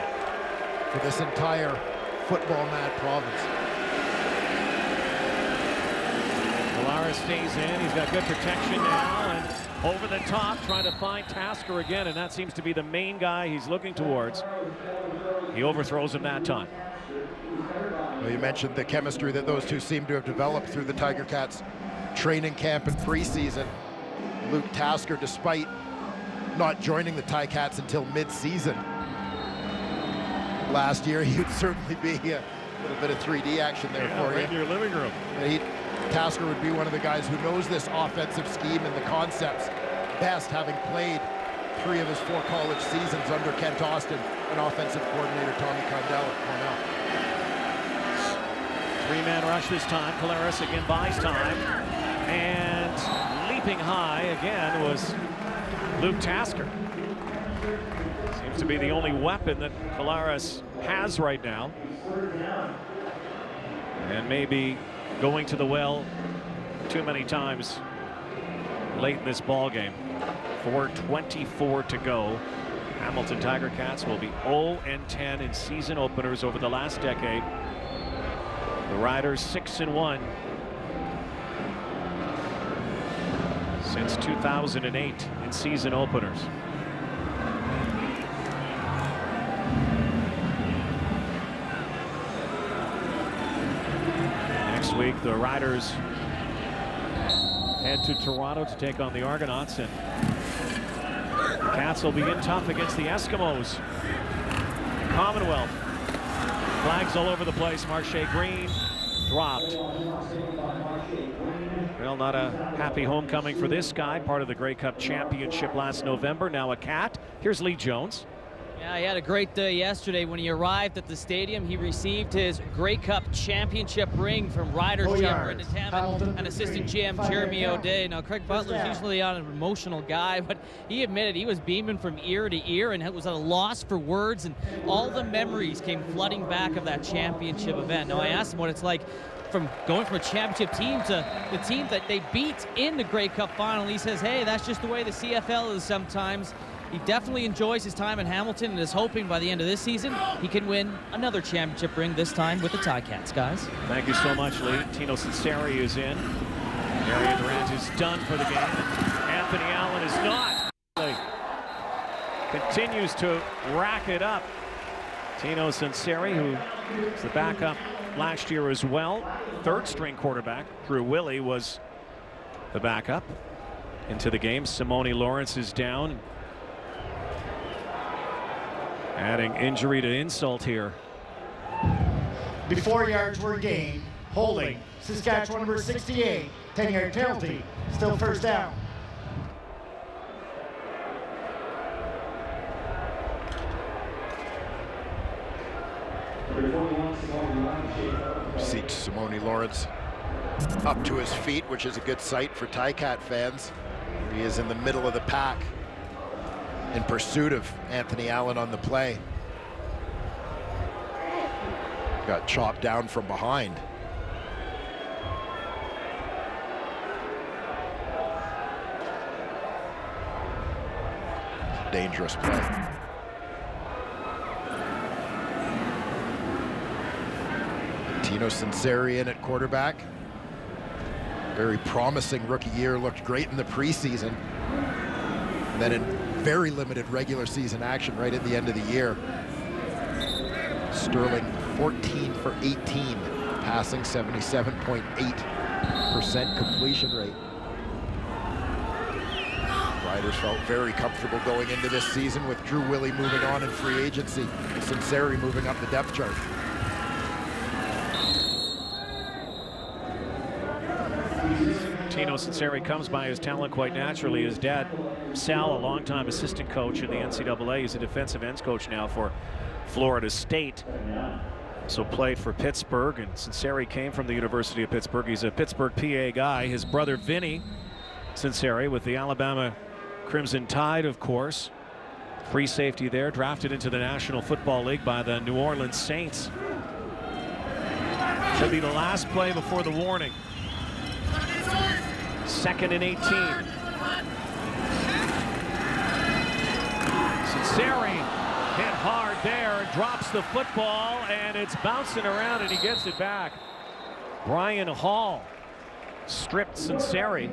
for this entire football-mad province. Collaros stays in. He's got good protection now, and over the top trying to find Tasker again, and that seems to be the main guy he's looking towards. He overthrows him that time. Well, you mentioned the chemistry that those two seem to have developed through the Tiger Cats training camp and preseason. Luke Tasker, despite not joining the Ticats until mid-season last year, he would certainly be A little bit of 3D action there for right you. in your living room. Tasker would be one of the guys who knows this offensive scheme and the concepts best, having played 3 of his 4 college seasons under Kent Austin and offensive coordinator Tommy Condell at Cornell. 3-man rush this time. Collaros again buys time. And leaping high again was Luke Tasker. Seems to be the only weapon that Collaros has right now. And maybe going to the well too many times late in this ball game. 4:24 to go. Hamilton Tiger Cats will be 0-10 in season openers over the last decade. The Riders 6-1 since 2008 in season openers. Next week, the Riders head to Toronto to take on the Argonauts, and the Cats will begin tough against the Eskimos. Commonwealth. Flags all over the place. Marche Green dropped. Well, not a happy homecoming for this guy. Part of the Grey Cup championship last November. Now a Cat. Here's Lee Jones. Yeah, he had a great day yesterday. When he arrived at the stadium, he received his Grey Cup championship ring from Riders chef Brendan Tammon and assistant GM Jeremy O'Day. Now, Craig Butler's usually not an emotional guy, but he admitted he was beaming from ear to ear and was at a loss for words, and all the memories came flooding back of that championship event. Now, I asked him what it's like from going from a championship team to the team that they beat in the Grey Cup final. He says, hey, that's just the way the CFL is sometimes. He definitely enjoys his time in Hamilton and is hoping by the end of this season he can win another championship ring, this time with the Ticats, guys. Thank you so much, Lee. Tino Sinceri is in. Darian Durant is done for the game. Anthony Allen is not. Continues to rack it up. Tino Sinceri, who was the backup last year as well. 3rd-string quarterback. Drew Willie was the backup into the game. Simone Lawrence is down. Adding injury to insult here. Before yards were gained, holding. Saskatchewan number 68, 10-yard penalty, still first down. See Simone Lawrence up to his feet, which is a good sight for Ticat fans. He is in the middle of the pack in pursuit of Anthony Allen on the play. Got chopped down from behind. Dangerous play. Tino Sinceri in at quarterback. Very promising rookie year, looked great in the preseason. And then in very limited regular season action right at the end of the year. Sterling 14 for 18, passing 77.8% completion rate. Riders felt very comfortable going into this season with Drew Willie moving on in free agency, Sinceri moving up the depth chart. Tino Sinceri comes by his talent quite naturally. His dad, Sal, a longtime assistant coach in the NCAA. He's a defensive ends coach now for Florida State. So played for Pittsburgh, and Sinceri came from the University of Pittsburgh. He's a Pittsburgh PA guy. His brother Vinny Sinceri with the Alabama Crimson Tide, of course. Free safety there, drafted into the National Football League by the New Orleans Saints. Should be the last play before the warning. 2nd and 18. Sinceri hit hard there and drops the football, and it's bouncing around and he gets it back. Brian Hall stripped Sinceri,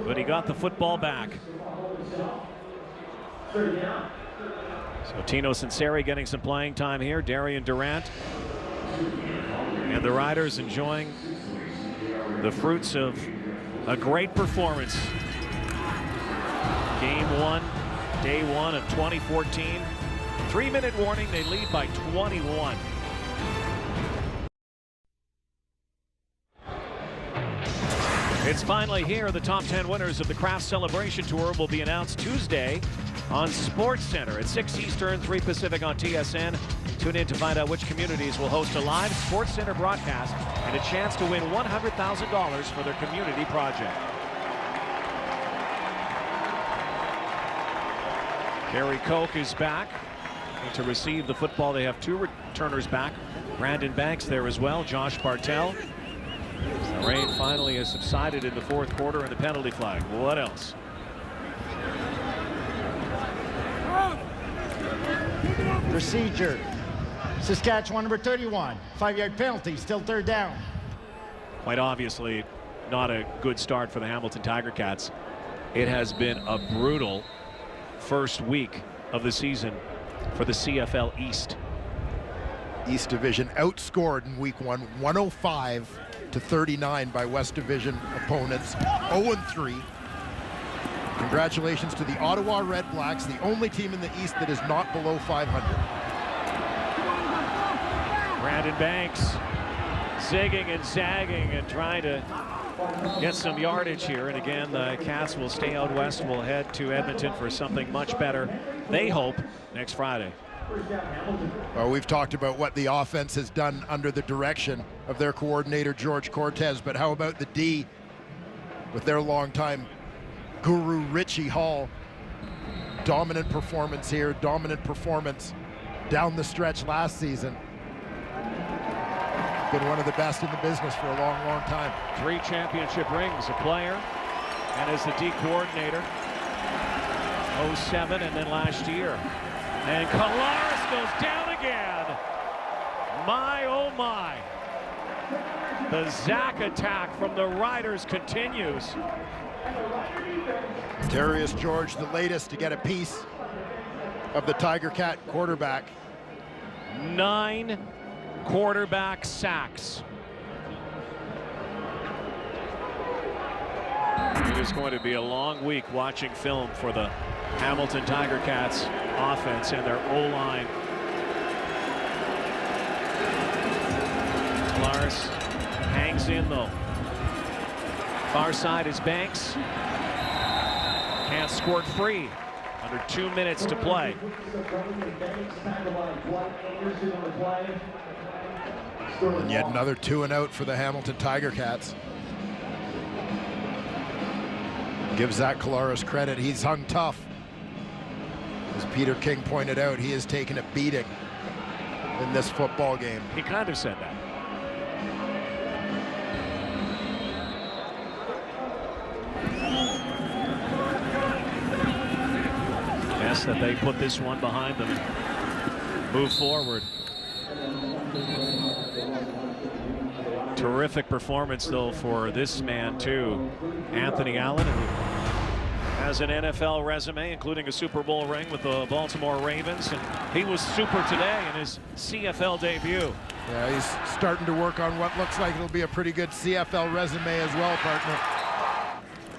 but he got the football back. So Tino Sinceri getting some playing time here. Darian Durant and the Riders enjoying the fruits of a great performance. Game 1, day 1 of 2014. 3-minute warning, they lead by 21. It's finally here. The top 10 winners of the Craft Celebration Tour will be announced Tuesday on SportsCenter at 6 Eastern, 3 Pacific on TSN. Tune in to find out which communities will host a live SportsCenter broadcast and a chance to win $100,000 for their community project. Gary Koch is back to receive the football. They have 2 returners back. Brandon Banks there as well. Josh Bartel. The rain finally has subsided in the 4th quarter and the penalty flag. What else? Procedure. Saskatchewan number 31. 5-yard penalty. Still 3rd down. Quite obviously not a good start for the Hamilton Tiger Cats. It has been a brutal first week of the season for the CFL East. East Division outscored in week 1, 105-39 by West Division opponents, 0-3. Congratulations to the Ottawa Red Blacks, the only team in the East that is not below 500. Brandon Banks zigging and zagging and trying to get some yardage here. And again, the Cats will stay out west, will head to Edmonton for something much better, they hope, next Friday. Well, we've talked about what the offense has done under the direction of their coordinator, George Cortez, but how about the D with their longtime guru, Richie Hall? Dominant performance here, dominant performance down the stretch last season. Been one of the best in the business for a long, long time. 3 championship rings, a player, and as the D coordinator, 07 and then last year. And Kolaris goes down again. My, oh my. The Zach attack from the Riders continues. Darius George, the latest to get a piece of the Tiger Cat quarterback. 9 quarterback sacks. It is going to be a long week watching film for the Hamilton Tiger Cats offense and their O-line. Lars hangs in though. Far side is Banks. Can't squirt free. Under 2 minutes to play. And yet another 2 and out for the Hamilton Tiger Cats. Give Zach Kolaris credit. He's hung tough. As Peter King pointed out, he has taken a beating in this football game. He kind of said that. Best that they put this one behind them and move forward. Terrific performance though for this man too, Anthony Allen, who has an NFL resume, including a Super Bowl ring with the Baltimore Ravens, and he was super today in his CFL debut. Yeah, he's starting to work on what looks like it'll be a pretty good CFL resume as well, partner.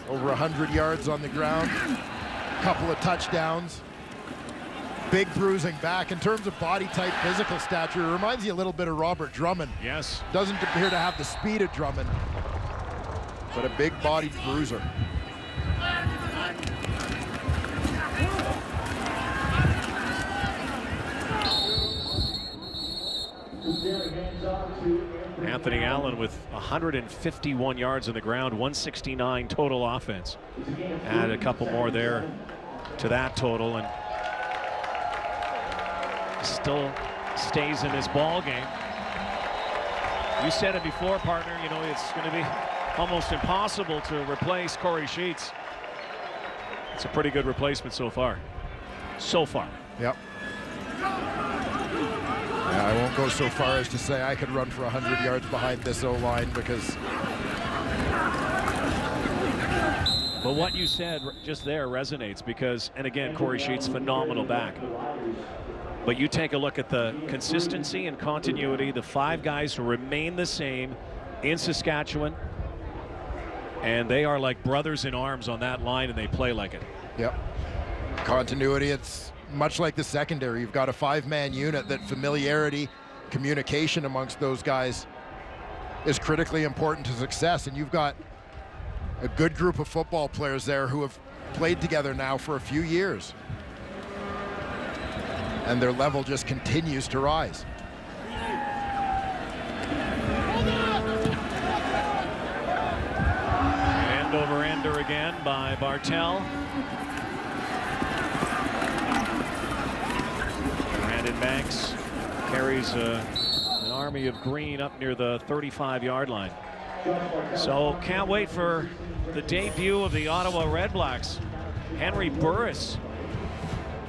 Over 100 yards on the ground, a couple of touchdowns. Big bruising back. In terms of body type, physical stature, it reminds you a little bit of Robert Drummond. Yes. Doesn't appear to have the speed of Drummond, but a big-bodied bruiser. Anthony Allen with 151 yards on the ground, 169 total offense. Add a couple more there to that total, and still stays in this ball game. You said it before, partner, you know, it's going to be almost impossible to replace Corey Sheets. It's a pretty good replacement so far. Yep. Yeah, I won't go so far as to say I could run for 100 yards behind this O-line, because but what you said just there resonates, because, and again, Corey Sheets, phenomenal back. But you take a look at the consistency and continuity, the 5 guys who remain the same in Saskatchewan, and they are like brothers in arms on that line, and they play like it. Yep. Continuity, it's much like the secondary. You've got a 5-man unit that familiarity, communication amongst those guys is critically important to success, and you've got a good group of football players there who have played together now for a few years. And their level just continues to rise. End over ender again by Bartel. Brandon Banks carries an army of green up near the 35-yard line. So can't wait for the debut of the Ottawa Redblacks. Henry Burris,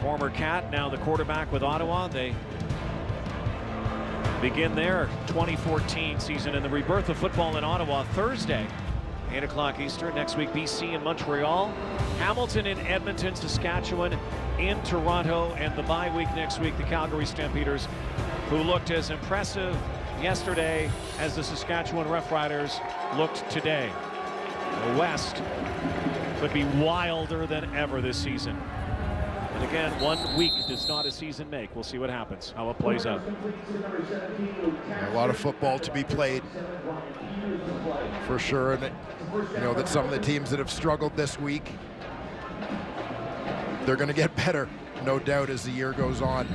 former Cat, now the quarterback with Ottawa. They begin their 2014 season, and the rebirth of football in Ottawa Thursday, 8 o'clock Eastern. Next week, BC and Montreal, Hamilton and Edmonton, Saskatchewan in Toronto, and the bye week next week, the Calgary Stampeders, who looked as impressive yesterday as the Saskatchewan Roughriders looked today. The West could be wilder than ever this season. And again, 1 week does not a season make. We'll see what happens, how it plays out. A lot of football to be played, for sure. And you know that some of the teams that have struggled this week, they're going to get better, no doubt, as the year goes on.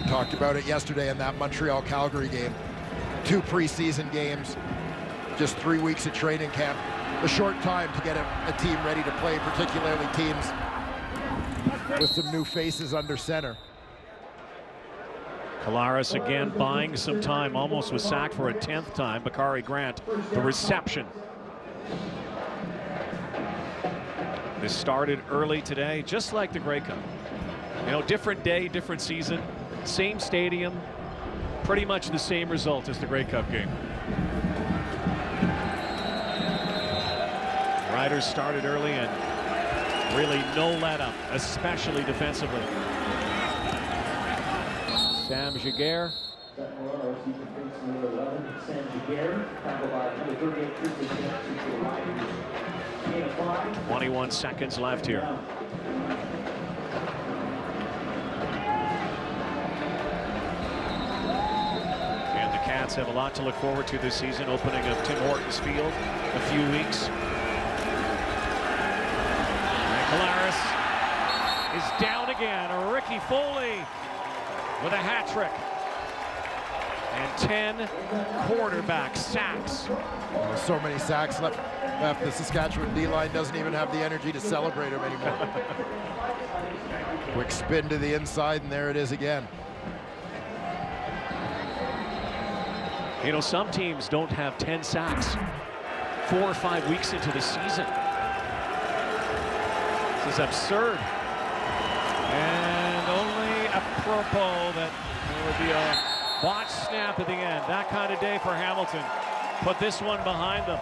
We talked about it yesterday in that Montreal-Calgary game. 2 preseason games, just 3 weeks of training camp. A short time to get a team ready to play, particularly teams with some new faces under center. Kalaris again buying some time, almost was sacked for a 10th time. Bakari Grant, the reception. This started early today, just like the Grey Cup. You know, different day, different season, same stadium, pretty much the same result as the Grey Cup game. Riders started early and really no let up, especially defensively. Sam Giguère. 21 seconds left here. And the Cats have a lot to look forward to this season, opening of Tim Hortons Field a few weeks. Kalaris is down again. Ricky Foley with a hat trick. And 10 quarterback sacks. There's so many sacks left. The Saskatchewan D-line doesn't even have the energy to celebrate them anymore. Quick spin to the inside, and there it is again. You know, some teams don't have 10 sacks 4 or 5 weeks into the season. This is absurd. And only apropos that there would be a botched snap at the end. That kind of day for Hamilton. Put this one behind them.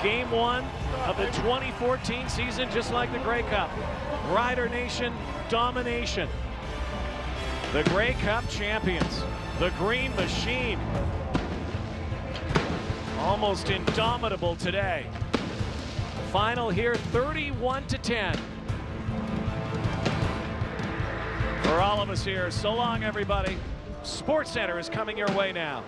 Game 1 of the 2014 season, just like the Grey Cup. Rider Nation domination. The Grey Cup champions, the Green Machine. Almost indomitable today. Final here, 31-10. For all of us here, so long everybody. SportsCenter is coming your way now.